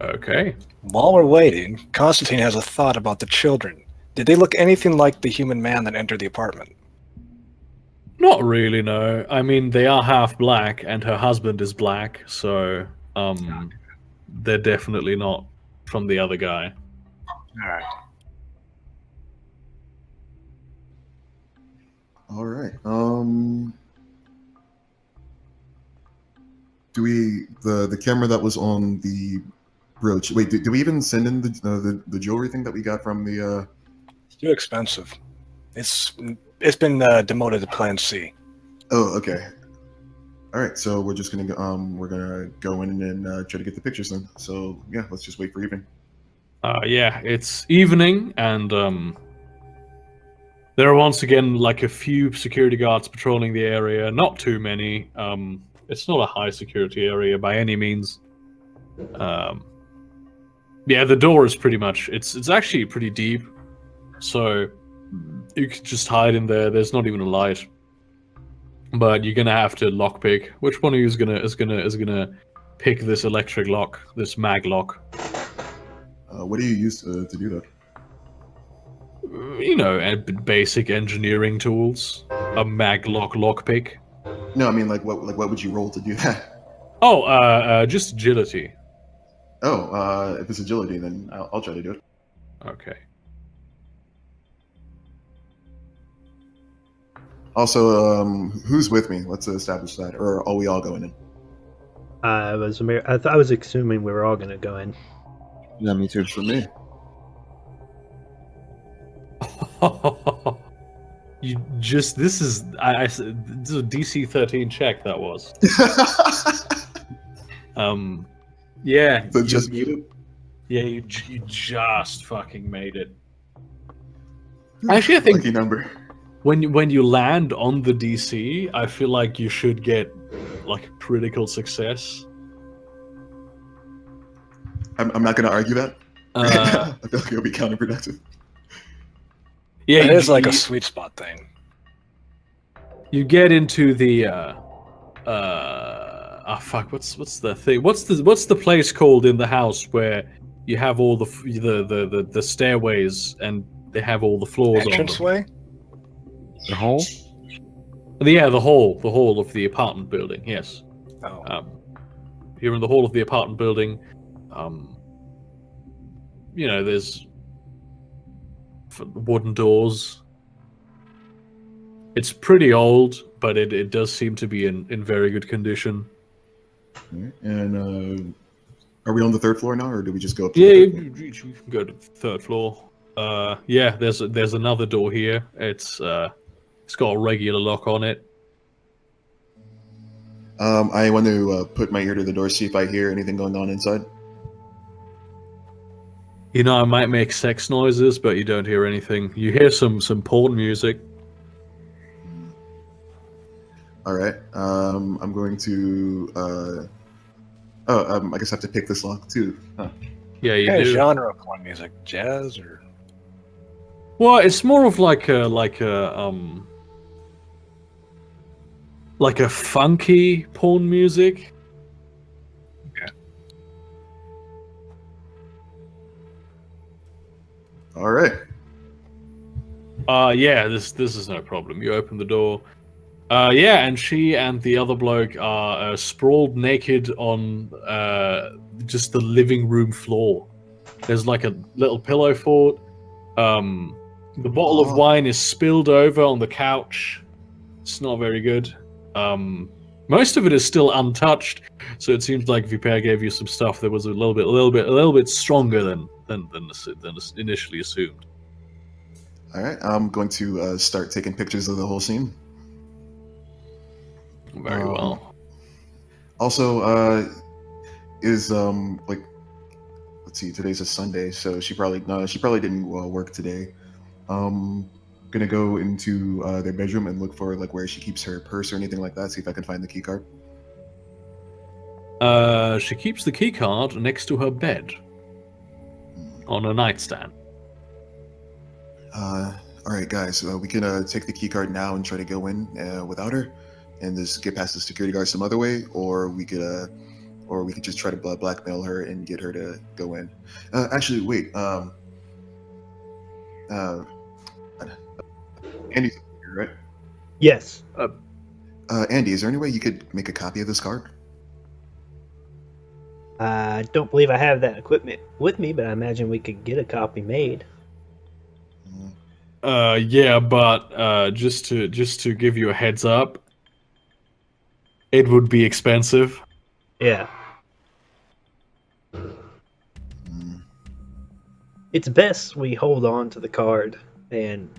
Okay. While we're waiting, Constantine has a thought about the children. Did they look anything like the human man that entered the apartment? Not really, no. I mean, they are half black, and her husband is black, so they're definitely not from the other guy. Alright. All right. Do we the camera that was on the brooch? Wait, do we even send in the jewelry thing that we got from the? It's too expensive. It's been demoted to Plan C. Oh, okay. All right. So we're just gonna go in and try to get the pictures then. So yeah, let's just wait for evening. Yeah, it's evening, and there are once again like a few security guards patrolling the area. Not too many. It's not a high security area by any means. Yeah, the door is pretty much it's actually pretty deep, so you could just hide in there. There's not even a light, but you're gonna have to lockpick. Which one of you is gonna pick this electric lock, this mag lock? What do you use to do that? Basic engineering tools. A mag lockpick. No, I mean what would you roll to do that? Oh, just agility. Oh, if it's agility, then I'll try to do it. Okay. Also, who's with me? Let's establish that. Or are we all going in? I was assuming we were all going to go in. Yeah, me too. For me. This is a DC 13 check that was. Yeah. So just made it? Yeah, you just fucking made it. Actually, I think lucky number. when you land on the DC, I feel like you should get like a critical success. I'm not going to argue that. Uh, I feel like it'll be counterproductive. yeah, It is like a you, sweet spot thing. you get into the fuck, what's the thing? What's the place called in the house where you have all the stairways and they have all the floors on them? Entranceway? The hole? Yeah, the hall of the apartment building. Yes. Oh. You're in the hall of the apartment building. There's wooden doors. It's pretty old, but it does seem to be in very good condition. Alright, and are we on the 3rd floor now, or do we just go up to Yeah, the 3rd floor? you can go to the 3rd floor. Yeah, there's another door here. It's got a regular lock on it. I want to put my ear to the door, see if I hear anything going on inside. I might make sex noises, but you don't hear anything. You hear some porn music. All right. I'm going to. I guess I have to pick this lock too. Huh. Yeah, you What kind of do. genre of porn music? Jazz or? Well, it's more of like a funky porn music. All right. Yeah, this is no problem. You open the door. Yeah, and she and the other bloke are sprawled naked on just the living room floor. There's like a little pillow fort. The bottle of wine is spilled over on the couch. It's not very good. Most of it is still untouched, so it seems like Viper gave you some stuff that was a little bit stronger than initially assumed. All right. I'm going to start taking pictures of the whole scene. Very well. Also, is like, let's see, today's a Sunday, so she probably didn't work today. Gonna go into their bedroom and look for like where she keeps her purse or anything like that. See if I can find the key card. She keeps the key card next to her bed on a nightstand. All right, guys, we can take the key card now and try to go in without her, and just get past the security guard some other way, or we could just try to blackmail her and get her to go in. Actually, wait. Andy's here, right? Yes. Andy, is there any way you could make a copy of this card? I don't believe I have that equipment with me, but I imagine we could get a copy made. Yeah, but just to give you a heads up, it would be expensive. Yeah. It's best we hold on to the card and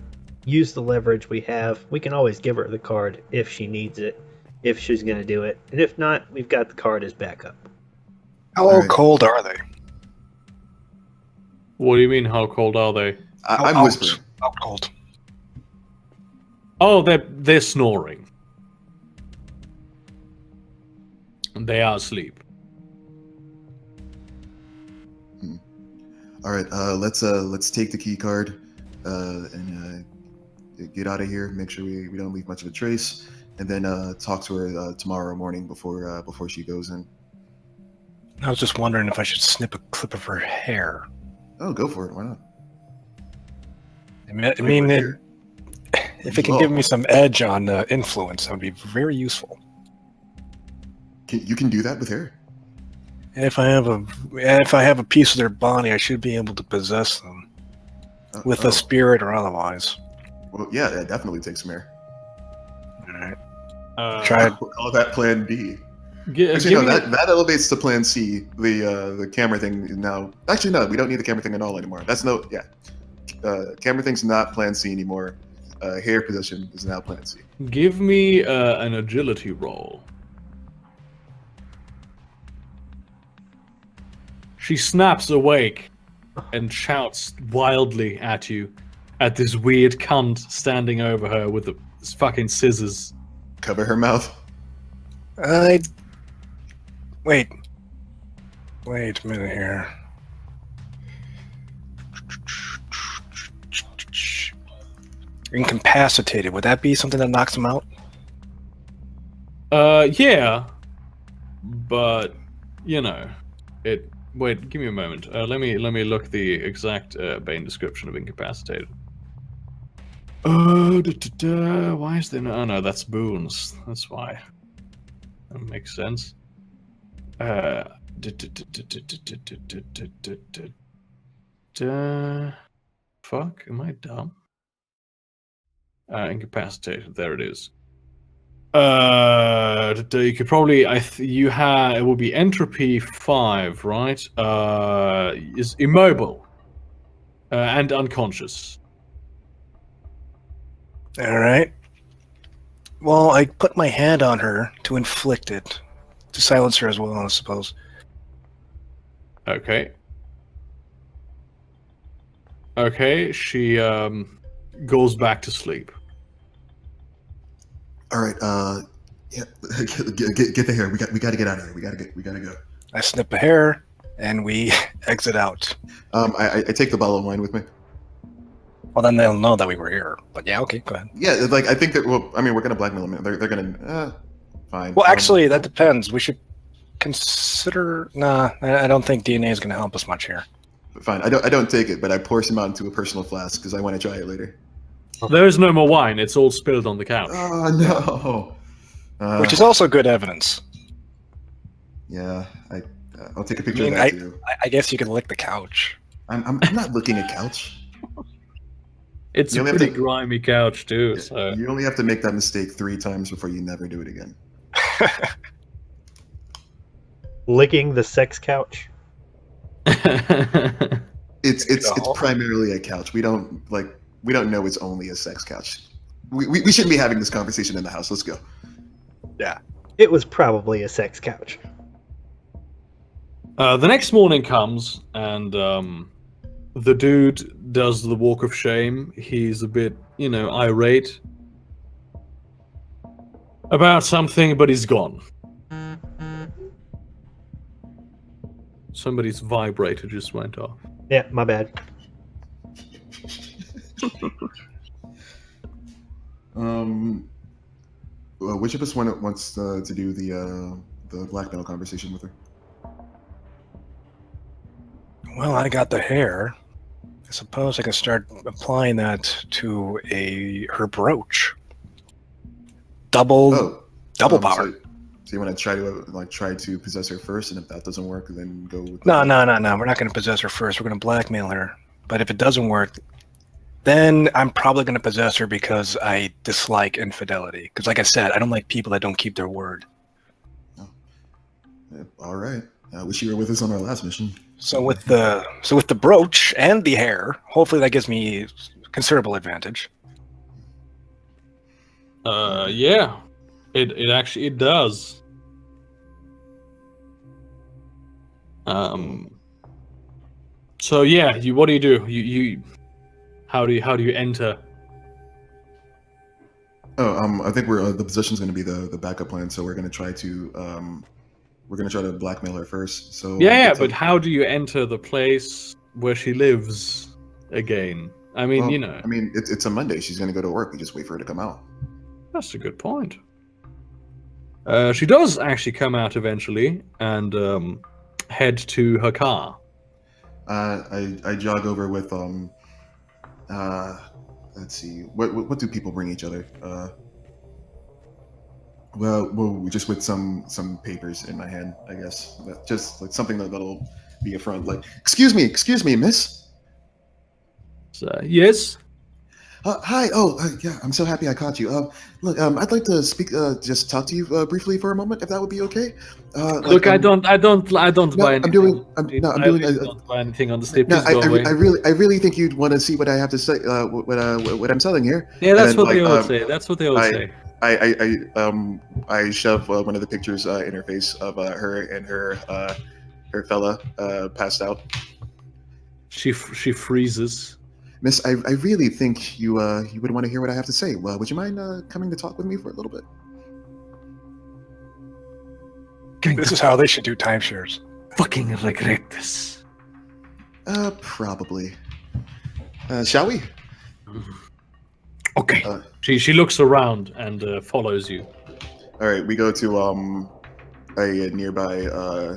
use the leverage we have. We can always give her the card if she needs it, if she's going to do it. And if not, we've got the card as backup. How All right. cold are they? What do you mean? How cold are they? I'm whispering. How cold? Oh, they're snoring. They are asleep. All right, let's take the key card and get out of here. Make sure we don't leave much of a trace, and then talk to her tomorrow morning before she goes in. I was just wondering if I should snip a clip of her hair. Oh, go for it. Why not? I mean, if it can give me some edge on influence, that would be very useful. You can do that with hair? And if I have a piece of their body, I should be able to possess them with a spirit or otherwise. Well, yeah, that definitely takes some hair. All right. Try. Call that Plan B. Actually, no, that elevates to Plan C. The camera thing now. Actually, no, we don't need the camera thing at all anymore. Camera thing's not Plan C anymore. Hair position is now Plan C. Give me an agility roll. She snaps awake and shouts wildly at you. at this weird cunt standing over her with the fucking scissors. Cover her mouth. Wait a minute here. Incapacitated. Would that be something that knocks him out? Yeah, but you know, it. Wait, give me a moment. Let me look the exact Bane description of incapacitated. Why is there no? Oh no, that's boons. That's why. That makes sense. Fuck, am I dumb? Incapacitated. There it is. You could probably. You have. It will be entropy 5, right? Is immobile and unconscious. All right. Well, I put my hand on her to inflict it, to silence her as well, I suppose. Okay. Okay. She goes back to sleep. All right. Yeah. Get the hair. We got to get out of here. We gotta go. I snip a hair, and we exit out. I take the bottle of wine with me. Well, then they'll know that we were here. But yeah, okay, go ahead. Yeah, like I think that. Well, I mean, we're gonna blackmail them. They're gonna. Fine. Well, actually, that depends. We should consider. Nah, I don't think DNA is going to help us much here. Fine. I don't take it, but I pour some out into a personal flask because I want to try it later. There is no more wine. It's all spilled on the couch. Oh no. Which is also good evidence. Yeah, I'll take a picture of that too. I guess you can lick the couch. I'm not licking a couch. It's a pretty grimy couch too. So you only have to make that mistake 3 times before you never do it again. Licking the sex couch. It's primarily a couch. We don't know it's only a sex couch. We shouldn't be having this conversation in the house. Let's go. Yeah. It was probably a sex couch. The next morning comes, and the dude does the walk of shame. He's a bit, irate about something, but he's gone. Somebody's vibrator just went off. Yeah, my bad. Which of us wants to do the blackmail conversation with her? Well, I got the hair. I suppose I can start applying that to her brooch. Double power. So you want to try to possess her first, and if that doesn't work, then go with No. We're not going to possess her first. We're going to blackmail her. But if it doesn't work, then I'm probably going to possess her because I dislike infidelity. Because, like I said, I don't like people that don't keep their word. Oh. Yeah, all right. I wish you were with us on our last mission. So with the brooch and the hair, hopefully that gives me considerable advantage. Yeah. It actually does. So yeah, what do you do? You how do you enter? I think the position's going to be the backup plan. So we're going to try to blackmail her first. So but how do you enter the place where she lives again? I mean, I mean, it's a Monday. She's going to go to work. We just wait for her to come out. That's a good point. She does actually come out eventually and head to her car. I jog over with let's see, what do people bring each other? Well, just with some papers in my hand, I guess. Just like something that'll be a front. Like, excuse me, miss. Yes. Hi. Yeah. I'm so happy I caught you. Look, I'd like to speak. Just talk to you briefly for a moment, if that would be okay. Look, I don't buy anything. I don't buy anything on the street. No, Please go away. I really think you'd want to see what I have to say. What I'm selling here. Yeah, that's what they always say. That's what they always say. I shove one of the pictures in her face of her and her fella passed out. She freezes. Miss, I really think you would want to hear what I have to say. Well, would you mind coming to talk with me for a little bit? This is how they should do timeshares. Fucking regret this. Probably. Shall we? Okay. She looks around and follows you. All right, we go to a nearby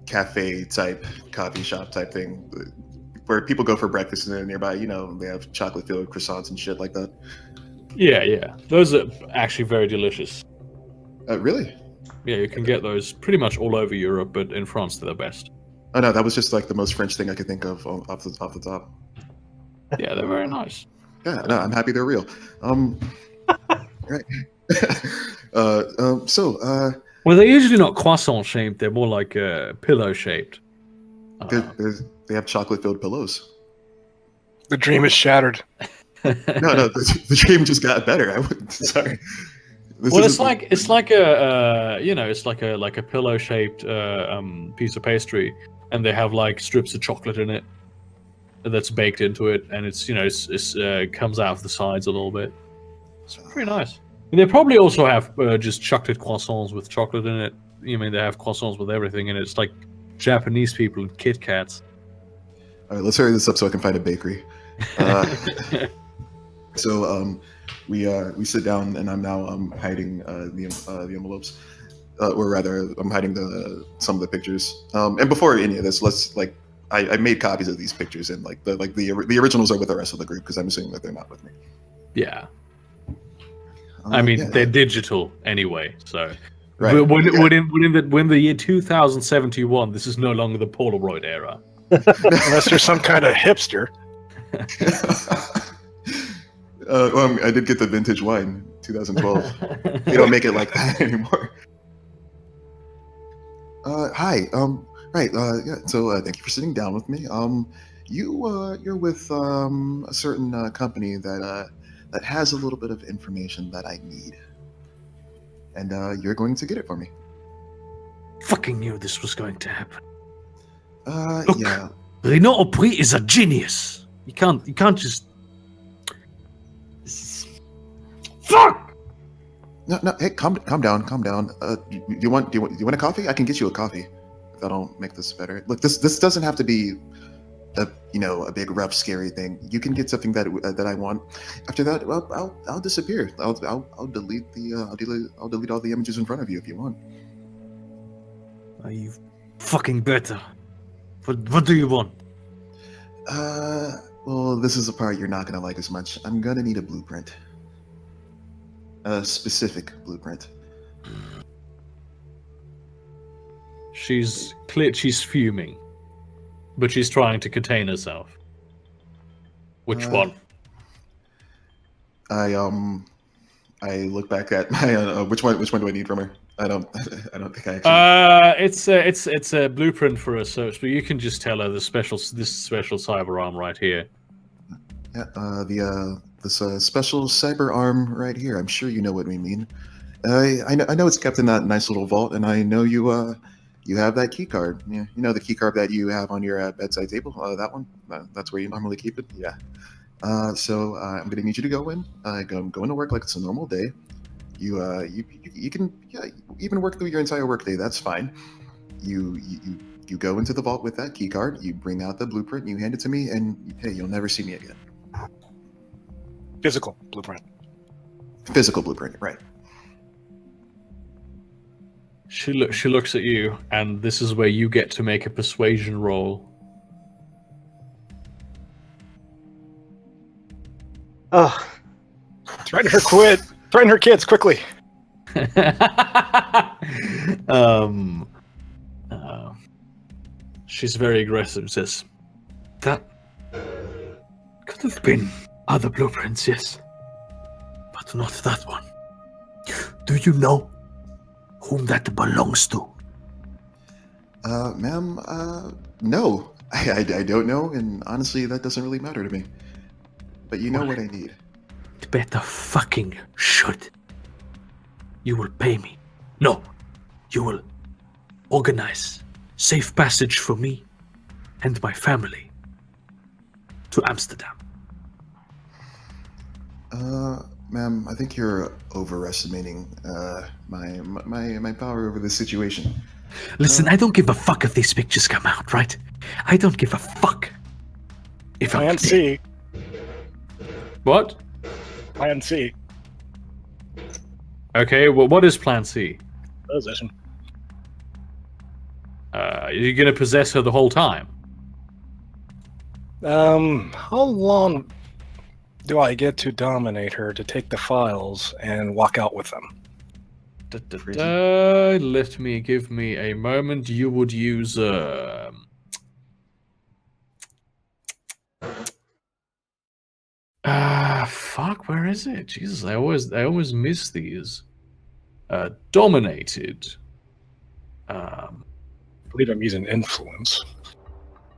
cafe type, coffee shop type thing, where people go for breakfast and they're nearby. You know, they have chocolate filled croissants and shit like that. Yeah. Those are actually very delicious. Really? Yeah, you can get those pretty much all over Europe, but in France they're the best. Oh no, that was just like the most French thing I could think of off the top. Yeah, they're very nice. Yeah, no, I'm happy they're real. Right. Well, they're usually not croissant shaped. They're more like pillow shaped. They have chocolate filled pillows. The dream is shattered. No, the dream just got better. Sorry. It's like a pillow shaped piece of pastry, and they have like strips of chocolate in it that's baked into it, and it's comes out of the sides a little bit. It's pretty nice. They probably also have just chocolate croissants with chocolate in it. You mean they have croissants with everything in it? It's like Japanese people and Kit Kats. All right, let's hurry this up so I can find a bakery. So we sit down, and I'm now hiding the envelopes, or rather, I'm hiding some of the pictures. And before any of this, I made copies of these pictures, and the originals are with the rest of the group because I'm assuming that they're not with me. Yeah. I mean, they're digital anyway, so right. When the year 2071, this is no longer the Polaroid era. Unless you're some kind of hipster. I did get the vintage wine, 2012. They don't make it like that anymore. Hi. Right. Yeah. So thank you for sitting down with me. You're with a certain company that has a little bit of information that I need, and you're going to get it for me. Fucking knew this was going to happen. Look, yeah. Renaud Aubry is a genius. You can't just. Fuck! No. Hey, calm down. Do you want a coffee? I can get you a coffee. If that'll make this better. Look, this doesn't have to be a big rough scary thing. You can get something that I want. After that, well, I'll disappear. I'll delete I'll delete all the images in front of you if you want. Are you fucking better? What do you want? Well, this is the part you're not gonna like as much. I'm gonna need a blueprint. A specific blueprint. She's fuming, but she's trying to contain herself. Which one? I look back at my which one do I need from her? I don't think I actually. It's a blueprint for a search, but you can just tell her this special cyber arm right here. Yeah, this special cyber arm right here. I'm sure you know what we mean. I know it's kept in that nice little vault, and I know you have that key card. Yeah, you know the key card that you have on your bedside table. That one. That's where you normally keep it. Yeah. So I'm gonna need you to go in. Go into work like it's a normal day. You can even work through your entire workday. That's fine. You go into the vault with that key card. You bring out the blueprint. You hand it to me, and hey, you'll never see me again. Physical blueprint. Physical blueprint, right? She looks at you, and this is where you get to make a persuasion roll. Oh, Threaten her, quit. Threaten her kids quickly. She's very aggressive. Says That could have been other blueprints, yes, but not that one. Do you know whom that belongs to? Ma'am, no. I don't know, and honestly, that doesn't really matter to me. But you know what I need. It better fucking should. You will pay me. No, you will organize safe passage for me and my family to Amsterdam. Ma'am, I think you're overestimating my power over this situation. Listen, I don't give a fuck if these pictures come out, right? I don't give a fuck. If I'm Plan C. What? Plan C. Okay, well, what is Plan C? Position. You're gonna possess her the whole time? How long do I get to dominate her to take the files and walk out with them? Give me a moment. You would use fuck, where is it? Jesus, I always miss these. Dominated. I believe I'm using influence.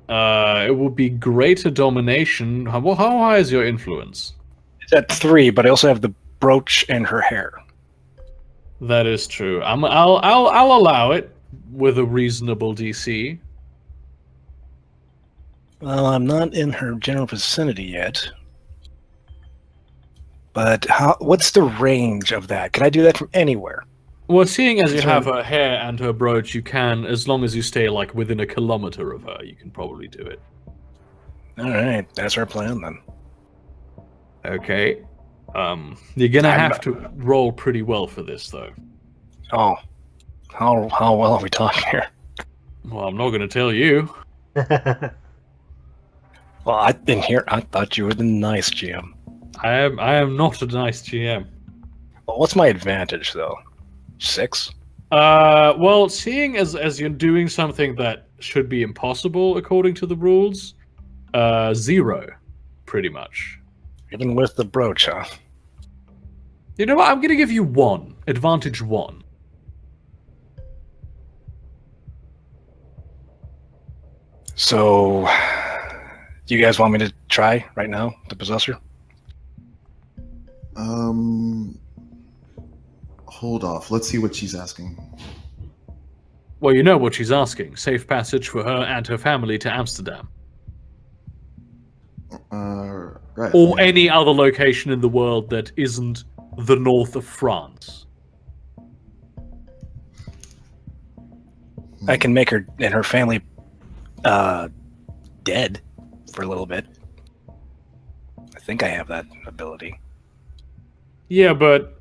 It would be greater domination. How high is your influence? It's at 3, but I also have the brooch and her hair. That is true. I'll allow it with a reasonable DC. Well, I'm not in her general vicinity yet. But what's the range of that? Can I do that from anywhere? Well, seeing as you have her hair and her brooch, you can, as long as you stay like within a kilometer of her, you can probably do it. All right, that's our plan then. Okay. You're gonna have to roll pretty well for this, though. Oh, how well are we talking here? Well, I'm not gonna tell you. Well, I thought you were the nice GM. I am not a nice GM. Well, what's my advantage though? 6? Well, seeing as you're doing something that should be impossible according to the rules, 0, pretty much. Even with the brooch, huh? You know what? I'm gonna give you 1. Advantage 1. So, you guys want me to try right now to possess her? Hold off. Let's see what she's asking. Well, you know what she's asking. Safe passage for her and her family to Amsterdam. Right. Or any other location in the world that isn't the north of France. I can make her and her family dead for a little bit. I think I have that ability. Yeah, but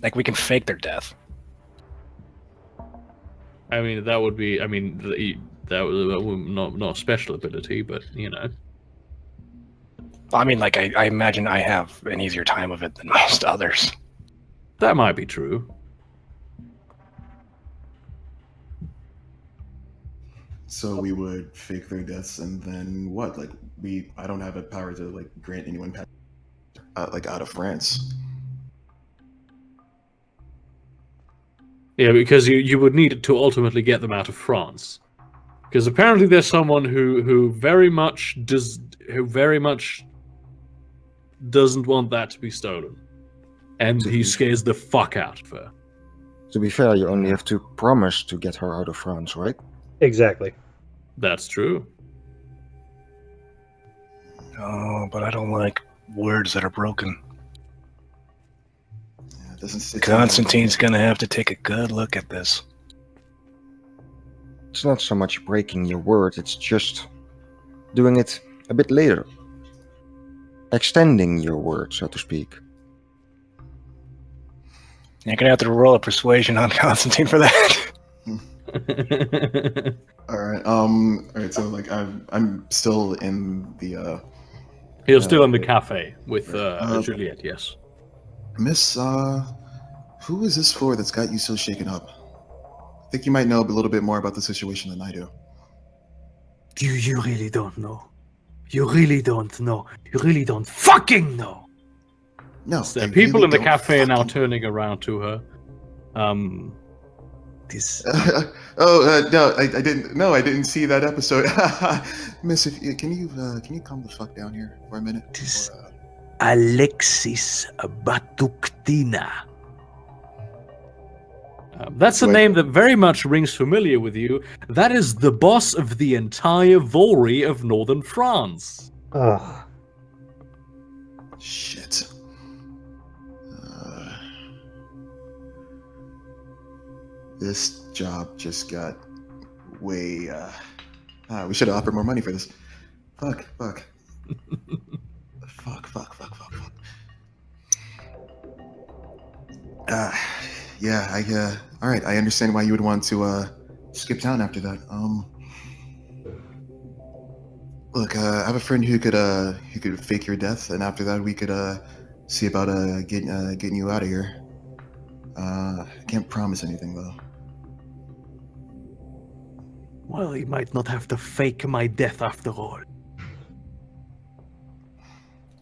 Like, we can fake their death. I mean, that would be. I mean, that would not a special ability, but you know. I mean, like, I imagine I have an easier time of it than most others. That might be true. So we would fake their deaths, and then what? Like, I don't have a power to like grant anyone like out of France. Yeah, because you would need to ultimately get them out of France, because apparently there's someone who very much doesn't want that to be stolen, and he scares the fuck out of her. To be fair, you only have to promise to get her out of France, right? Exactly. That's true. Oh, but I don't like words that are broken. Yeah, it doesn't sit. Constantine's gonna have to take a good look at this. It's not so much breaking your word, it's just doing it a bit later. Extending your word, so to speak. You're gonna have to roll a persuasion on Constantine for that. All right. So like, I'm still in the. You're still in the cafe with Juliet. Yes. Miss, who is this for that's got you so shaken up? I think you might know a little bit more about the situation than I do. You really don't know. You really don't know. You really don't fucking know. No. So I people really in the don't cafe are now fucking- turning around to her. This. No, I didn't. No, I didn't see that episode. Miss, can you come the fuck down here for a minute? This- Or, Alexis Batuktina. That's a name that very much rings familiar with you. That is the boss of the entire Vory of northern France. Ugh. Shit. This job just got way. We should have offered more money for this. Fuck. fuck. Yeah. All right. I understand why you would want to skip town after that. Look, I have a friend who could fake your death, and after that we could see about getting you out of here. I can't promise anything though. Well, he might not have to fake my death after all.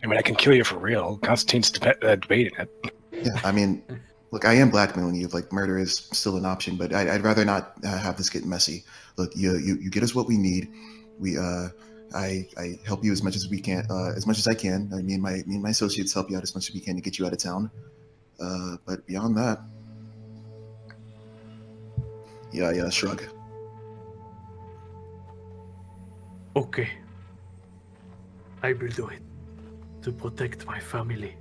I mean, I can kill you for real. Constantine's debating it. Yeah, I mean, look, I am blackmailing you. Like, murder is still an option, but I'd rather not have this get messy. Look, you get us what we need. I help you as much as we can, as much as I can. Me and my associates help you out as much as we can to get you out of town. But beyond that, yeah, shrug. Okay. I will do it. To protect my family.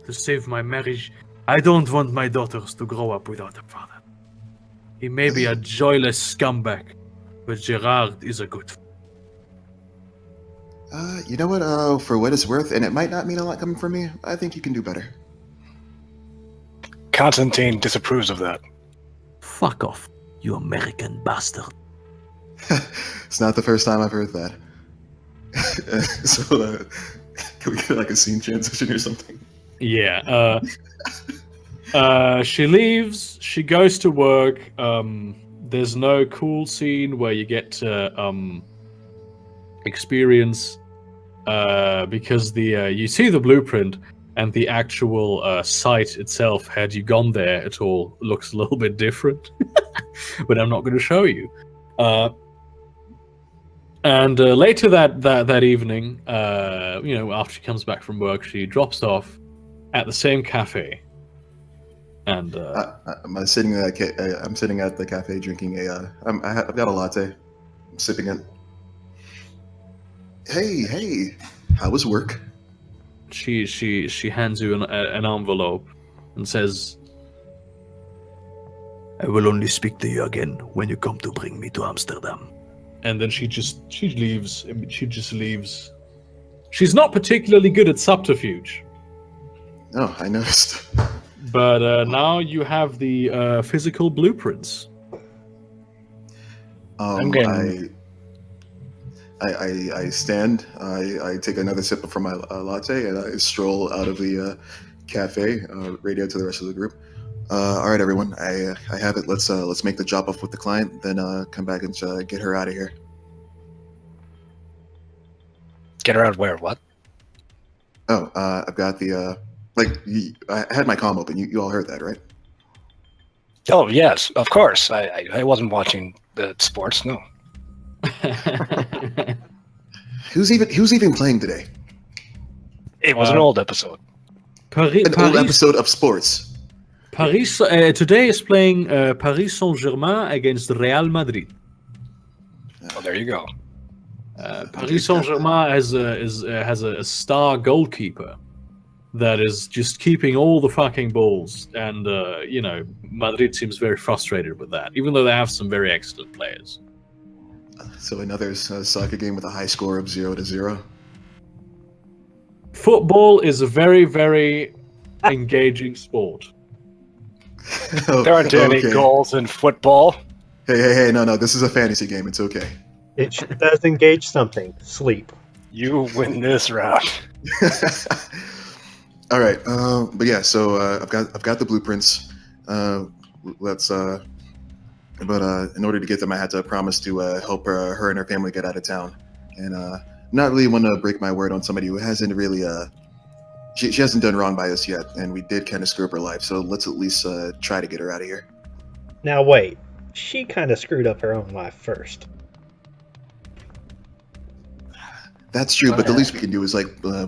To save my marriage. I don't want my daughters to grow up without a father. He may be a joyless scumbag, but Gerard is a good father. You know what? For what it's worth, and it might not mean a lot coming from me, I think you can do better. Constantine disapproves of that. Fuck off, you American bastard. It's not the first time I've heard that. So, can we get like a scene transition or something? Yeah. She leaves. She goes to work. There's no cool scene where you get to experience because you see the blueprint and the actual site itself. Had you gone there at all, looks a little bit different. But I'm not going to show you. And later that evening, after she comes back from work, she drops off at the same cafe. And I'm sitting at the cafe drinking I've got a latte. I'm sipping it. Hey, how was work? She hands you an envelope and says, I will only speak to you again when you come to bring me to Amsterdam. And then she leaves. She just leaves. She's not particularly good at subterfuge. No, I noticed. But now you have the physical blueprints. I'm getting... I stand. I take another sip from my latte, and I stroll out of the cafe. Radio to the rest of the group. All right, everyone. I have it. Let's make the drop off with the client, then come back and get her out of here. Get her out where? What? Oh, I've got the I had my comm open. You all heard that, right? Oh yes, of course. I wasn't watching the sports. No. Who's even playing today? It was an old episode. Old episode of sports. Paris today is playing Paris Saint-Germain against Real Madrid. Oh, there you go. Paris Saint-Germain has a star goalkeeper that is just keeping all the fucking balls, and Madrid seems very frustrated with that, even though they have some very excellent players. So another soccer game with a high score of 0-0. Football is a very, very engaging sport. There aren't any goals in football. Hey, no, this is a fantasy game. It's okay. It does engage something. Sleep. You win this round. All right, but yeah, so I've got the blueprints. But in order to get them, I had to promise to help her and her family get out of town, and not really want to break my word on somebody who hasn't really she hasn't done wrong by us yet, and we did kind of screw up her life. So let's at least try to get her out of here. Now wait, she kind of screwed up her own life first. That's true, but the least we can do is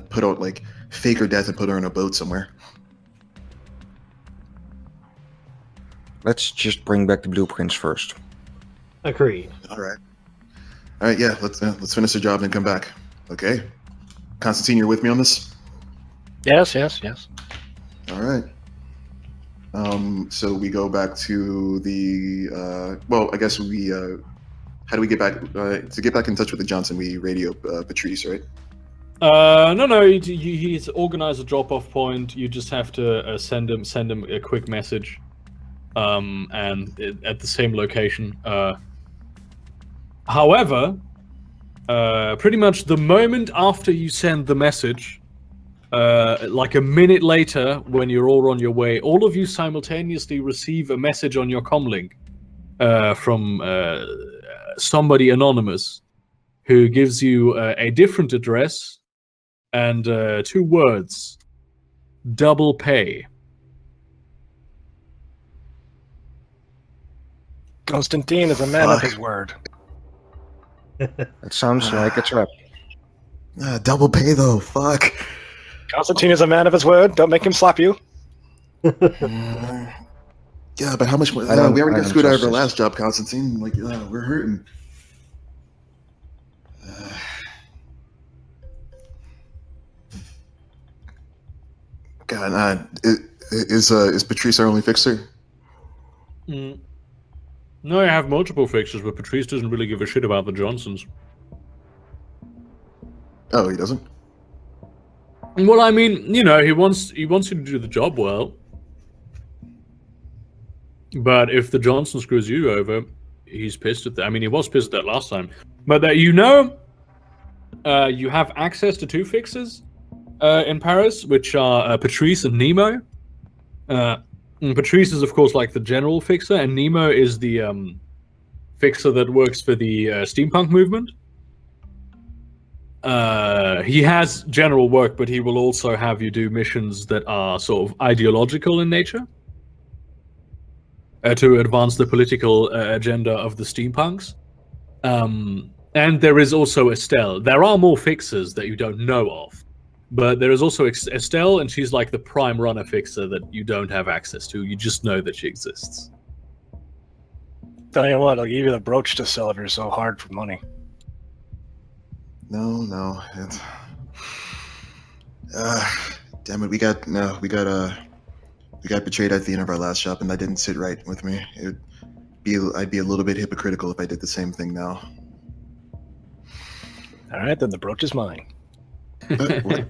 put out fake her death and put her on a boat somewhere. Let's just bring back the blueprints first. Agreed. All right. Yeah. Let's finish the job and come back. Okay. Constantine, you're with me on this. Yes. All right. So we go back to the. Well, I guess we. How do we get back to get back in touch with the Johnson? We radio Patrice, right? No. He's organized a drop-off point. You just have to send him a quick message, and at the same location. However, pretty much the moment after you send the message, like a minute later, when you're all on your way, all of you simultaneously receive a message on your comlink from somebody anonymous who gives you a different address and 2 words: double pay. Constantine is a man of his word. That sounds like a trap. Double pay though. Fuck. Constantine is a man of his word. Don't make him slap you. Yeah, but how much more? I don't- We already I got don't screwed out of trust our this. last job, Constantine. Like, we're hurting. God, is Patrice our only fixer? No, I have multiple fixers, but Patrice doesn't really give a shit about the Johnsons. Oh, he doesn't. Well, I mean, you know, he wants you to do the job well. But if the Johnson screws you over, he's pissed at that. I mean, he was pissed at that last time. But that you have access to 2 fixers in Paris, which are Patrice and Nemo. And Patrice is, of course, like the general fixer, and Nemo is the fixer that works for the steampunk movement. He has general work, but he will also have you do missions that are sort of ideological in nature to advance the political agenda of the steampunks. And there is also Estelle. There are more fixers that you don't know of, but there is also Estelle, and she's like the prime runner fixer that you don't have access to. You just know that she exists. Tell you what, I'll give you the brooch to sell if you're so hard for money. No. Damn it, we got betrayed at the end of our last shop, and that didn't sit right with me. I'd be a little bit hypocritical if I did the same thing now. All right, then the brooch is mine. What?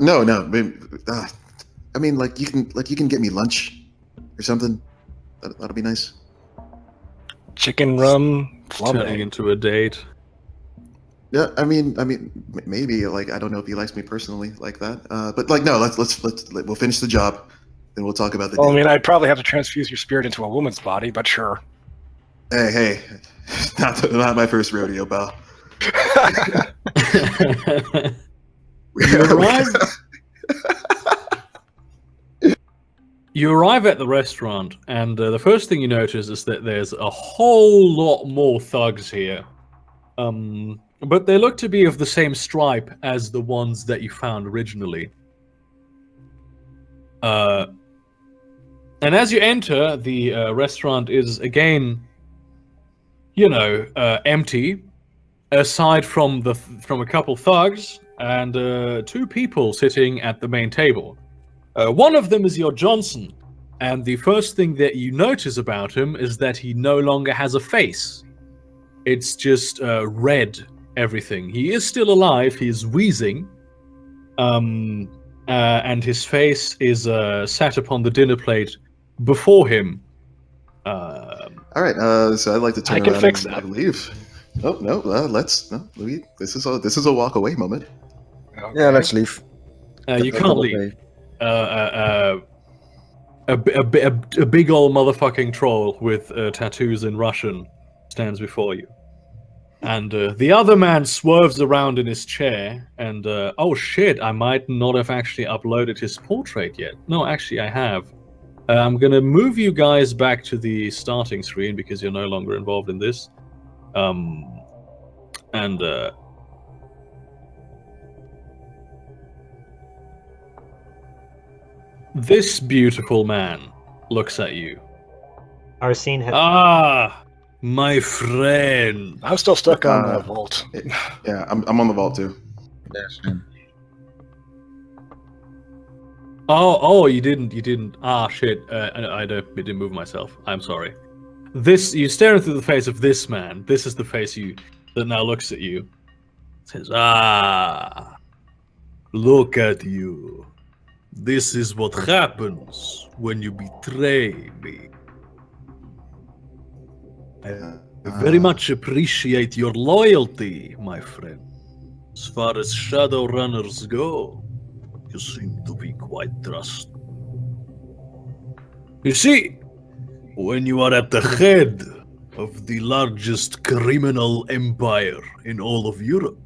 No. I mean, like you can get me lunch or something. That'll be nice. Chicken rum Turning flambe. into a date. Yeah, I mean, maybe like I don't know if he likes me personally like that. But like no, we'll finish the job, then we'll talk about the. Well, I date. mean, I'd probably have to transfuse your spirit into a woman's body, but sure. Hey, not my first rodeo, pal. You arrive at the restaurant, and the first thing you notice is that there's a whole lot more thugs here. But they look to be of the same stripe as the ones that you found originally. And as you enter, the restaurant is again, empty, aside from a couple thugs and 2 people sitting at the main table. One of them is your Johnson, and the first thing that you notice about him is that he no longer has a face. It's just red, everything. He is still alive, he is wheezing, and his face is sat upon the dinner plate before him. All right, so I'd like to turn I can around fix and that. leave. Oh no, Louis. This is a walk away moment. Okay. Yeah, let's leave. You can't leave. A big old motherfucking troll with tattoos in Russian stands before you. And the other man swerves around in his chair, and oh shit, I might not have actually uploaded his portrait yet. No, actually I have. I'm gonna move you guys back to the starting screen because you're no longer involved in this. This beautiful man looks at you. Arsene had Ah, my friend. I'm still stuck on the Uh, vault. Yeah, I'm on the vault too. Yes. Oh, you didn't. Ah, shit. I didn't move myself. I'm sorry. You stare into the face of this man. This is the face that now looks at you. Says, ah, look at you. This is what happens when you betray me. I very much appreciate your loyalty, my friend. As far as Shadowrunners go, you seem to be quite trustworthy. You see, when you are at the head of the largest criminal empire in all of Europe,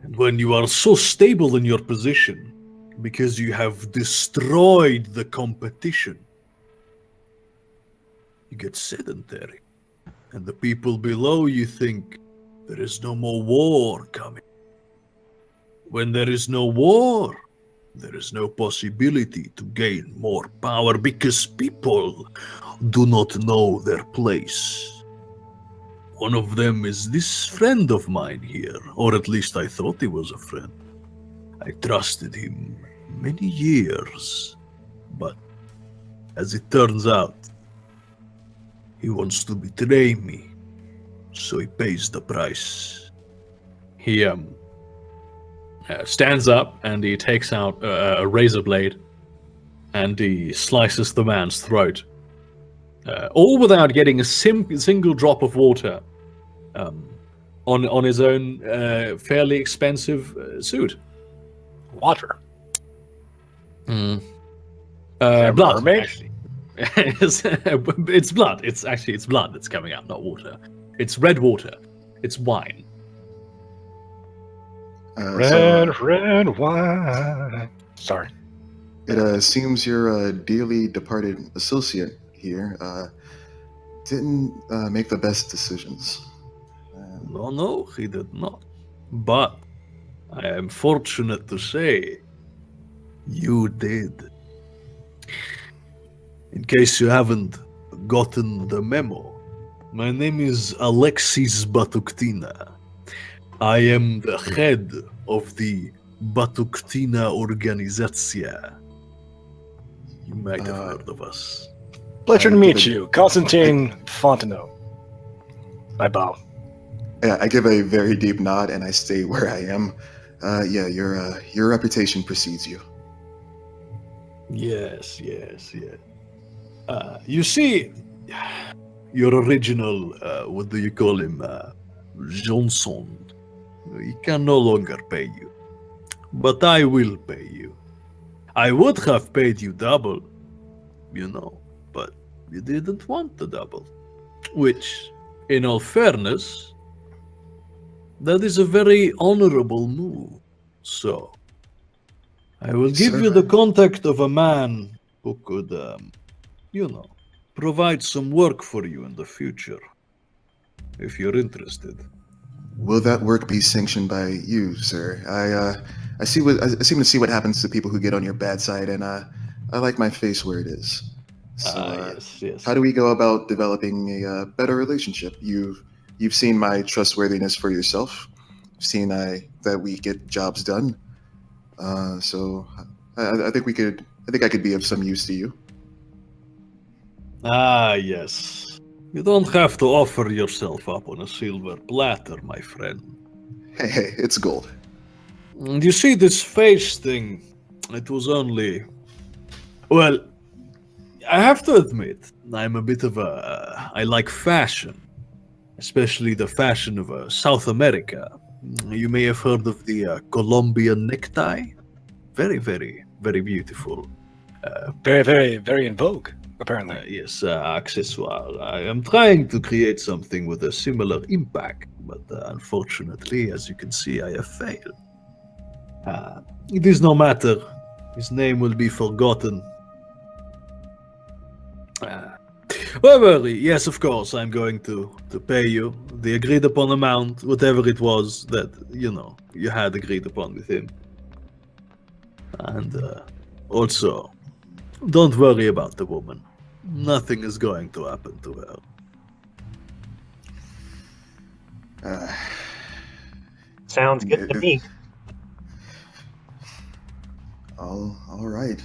and when you are so stable in your position because you have destroyed the competition, you get sedentary, and the people below you think there is no more war coming. When there is no war, there is no possibility to gain more power because people do not know their place. One of them is this friend of mine here, or at least I thought he was a friend. I trusted him many years, but as it turns out, he wants to betray me, so he pays the price. He stands up and he takes out a razor blade and he slices the man's throat, all without getting a single drop of water on his own fairly expensive suit. Water. Blood. mermaid? Actually. It's blood. It's blood that's coming out, not water. It's red water. It's wine. Red wine. Sorry. It seems your dearly departed associate here didn't make the best decisions. No, he did not. But I am fortunate to say you did. In case you haven't gotten the memo, my name is Alexis Batuktina. I am the head of the Batuktina Organizacja. You might have heard of us. Pleasure to meet you, Constantine Fontenot. I bow. Yeah, I give a very deep nod and I stay where I am. Yeah, your reputation precedes you. Yes. You see, your original, what do you call him, Johnson, he can no longer pay you. But I will pay you. I would have paid you double, but you didn't want the double. Which, in all fairness, that is a very honorable move. So, I will give you the contact of a man who could, provide some work for you in the future, if you're interested. Will that work be sanctioned by you, sir? I seem to see what happens to people who get on your bad side, and I like my face where it is. So, yes. how do we go about developing a better relationship? You've seen my trustworthiness for yourself. You've seen that we get jobs done. So I think I could be of some use to you. Yes. You don't have to offer yourself up on a silver platter, my friend. Hey, it's gold. And you see, this face thing, it was only... Well, I have to admit, I'm a bit of I like fashion. Especially the fashion of South America. You may have heard of the Colombian necktie. Very, very, very beautiful. Very, very, very in vogue, apparently. Yes, accessoire. I am trying to create something with a similar impact, but unfortunately, as you can see, I have failed. It is no matter. His name will be forgotten. However, yes, of course, I'm going to pay you the agreed upon amount, whatever it was that, you had agreed upon with him. And also, don't worry about the woman. Nothing is going to happen to her. Sounds good to me. All right.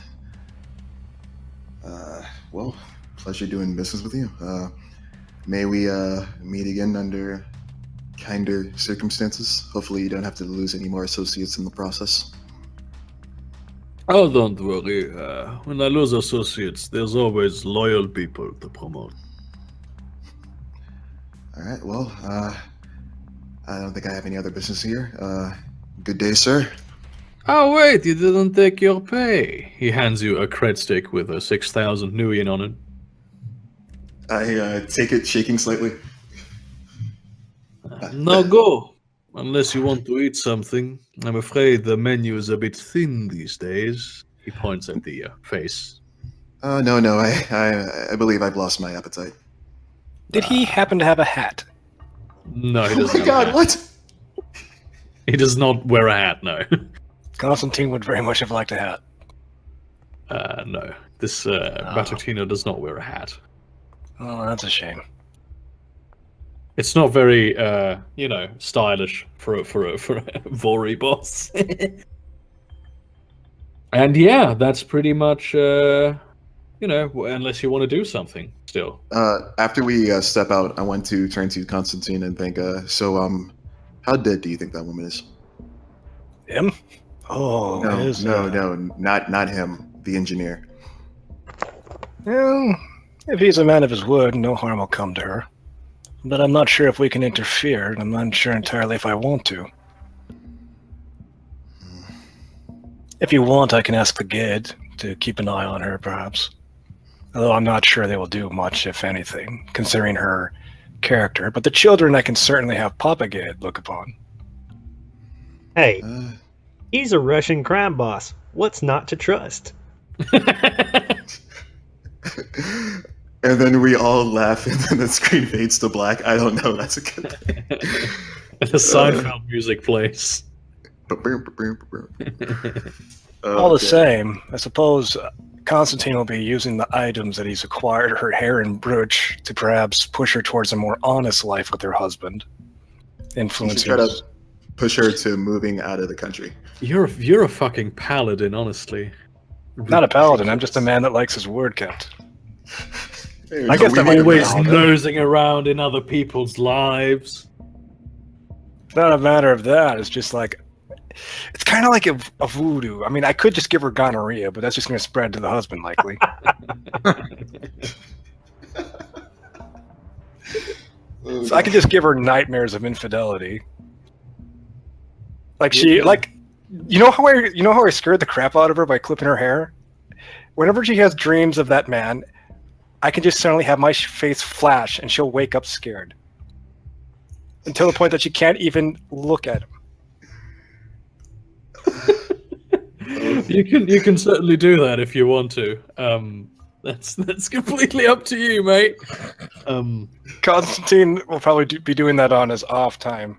Well, pleasure doing business with you. May we meet again under kinder circumstances. Hopefully you don't have to lose any more associates in the process. Oh, don't worry. When I lose associates, there's always loyal people to promote. All right, well, I don't think I have any other business here. Good day, sir. Oh, wait, you didn't take your pay. He hands you a cred stick with a 6,000 nuyen on it. I take it, shaking slightly. Now go. Unless you want to eat something. I'm afraid the menu is a bit thin these days. He points at the face. No, I believe I've lost my appetite. Did he happen to have a hat? No, he Oh doesn't. my god, what? He does not wear a hat, no. Constantine would very much have liked a hat. No. This Battutino does not wear a hat. Oh, that's a shame. It's not very, stylish for a Vori boss. And yeah, that's pretty much, unless you want to do something still. After we step out, I want to turn to Constantine and think, how dead do you think that woman is? Him? Oh, No, not him, the engineer. Well, if he's a man of his word, no harm will come to her. But I'm not sure if we can interfere, and I'm not sure entirely if I want to. If you want, I can ask the Gid to keep an eye on her, perhaps. Although I'm not sure they will do much, if anything, considering her character. But the children I can certainly have Papa Gid look upon. Hey, he's a Russian crime boss. What's not to trust? And then we all laugh, and then the screen fades to black. I don't know. That's a good thing. And the Seinfeld music plays. All the same, I suppose Constantine will be using the items that he's acquired, her hair and brooch, to perhaps push her towards a more honest life with her husband. Influence try to push her to moving out of the country. You're a fucking paladin, honestly. Not a paladin. I'm just a man that likes his word kept. I guess that might Always be nosing around in other people's lives. It's not a matter of that. It's just like, it's kind of like a voodoo. I mean, I could just give her gonorrhea, but that's just going to spread to the husband, likely. So I could just give her nightmares of infidelity. Like you know how I scared the crap out of her by clipping her hair? Whenever she has dreams of that man, I can just suddenly have my face flash, and she'll wake up scared. Until the point that she can't even look at him. You can certainly do that if you want to. That's completely up to you, mate. Constantine will probably be doing that on his off time.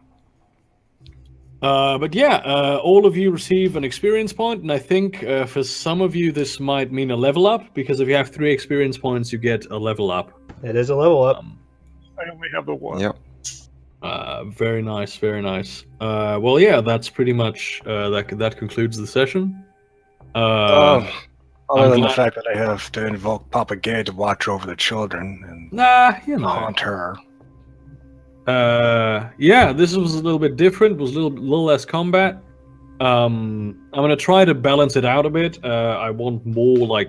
But yeah, all of you receive an experience point, and I think for some of you this might mean a level up, because if you have 3 experience points, you get a level up. It is a level up. I only have the one. Yep. Very nice, very nice. Well, yeah, that's pretty much that concludes the session. Other than the glad- fact that I have to invoke Papa Gay to watch over the children and haunt her. Yeah, this was a little bit different. It was a little less combat. I'm gonna try to balance it out a bit. I want more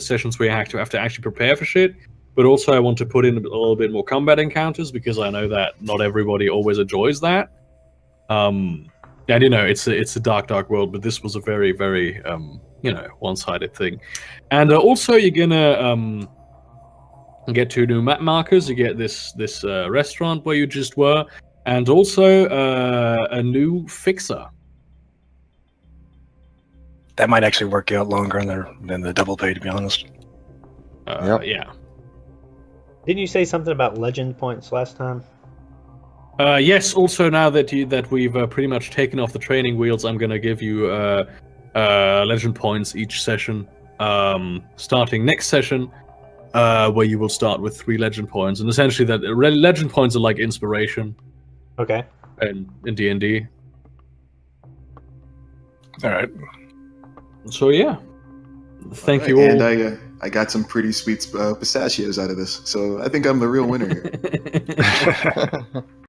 sessions where you have to actually prepare for shit, but also I want to put in a little bit more combat encounters, because I know that not everybody always enjoys that. And it's a dark world, but this was a very, very one-sided thing. And also you're gonna get 2 new map markers. You get this restaurant where you just were, and also a new fixer. That might actually work out longer than the double pay, to be honest. Yeah. Didn't you say something about legend points last time? Yes. Also, now that we've pretty much taken off the training wheels, I'm gonna give you legend points each session. Starting next session, where you will start with 3 legend points, and essentially that legend points are like inspiration Okay. in D&D. All right. So yeah, thank you all. And I got some pretty sweet pistachios out of this, so I think I'm the real winner here.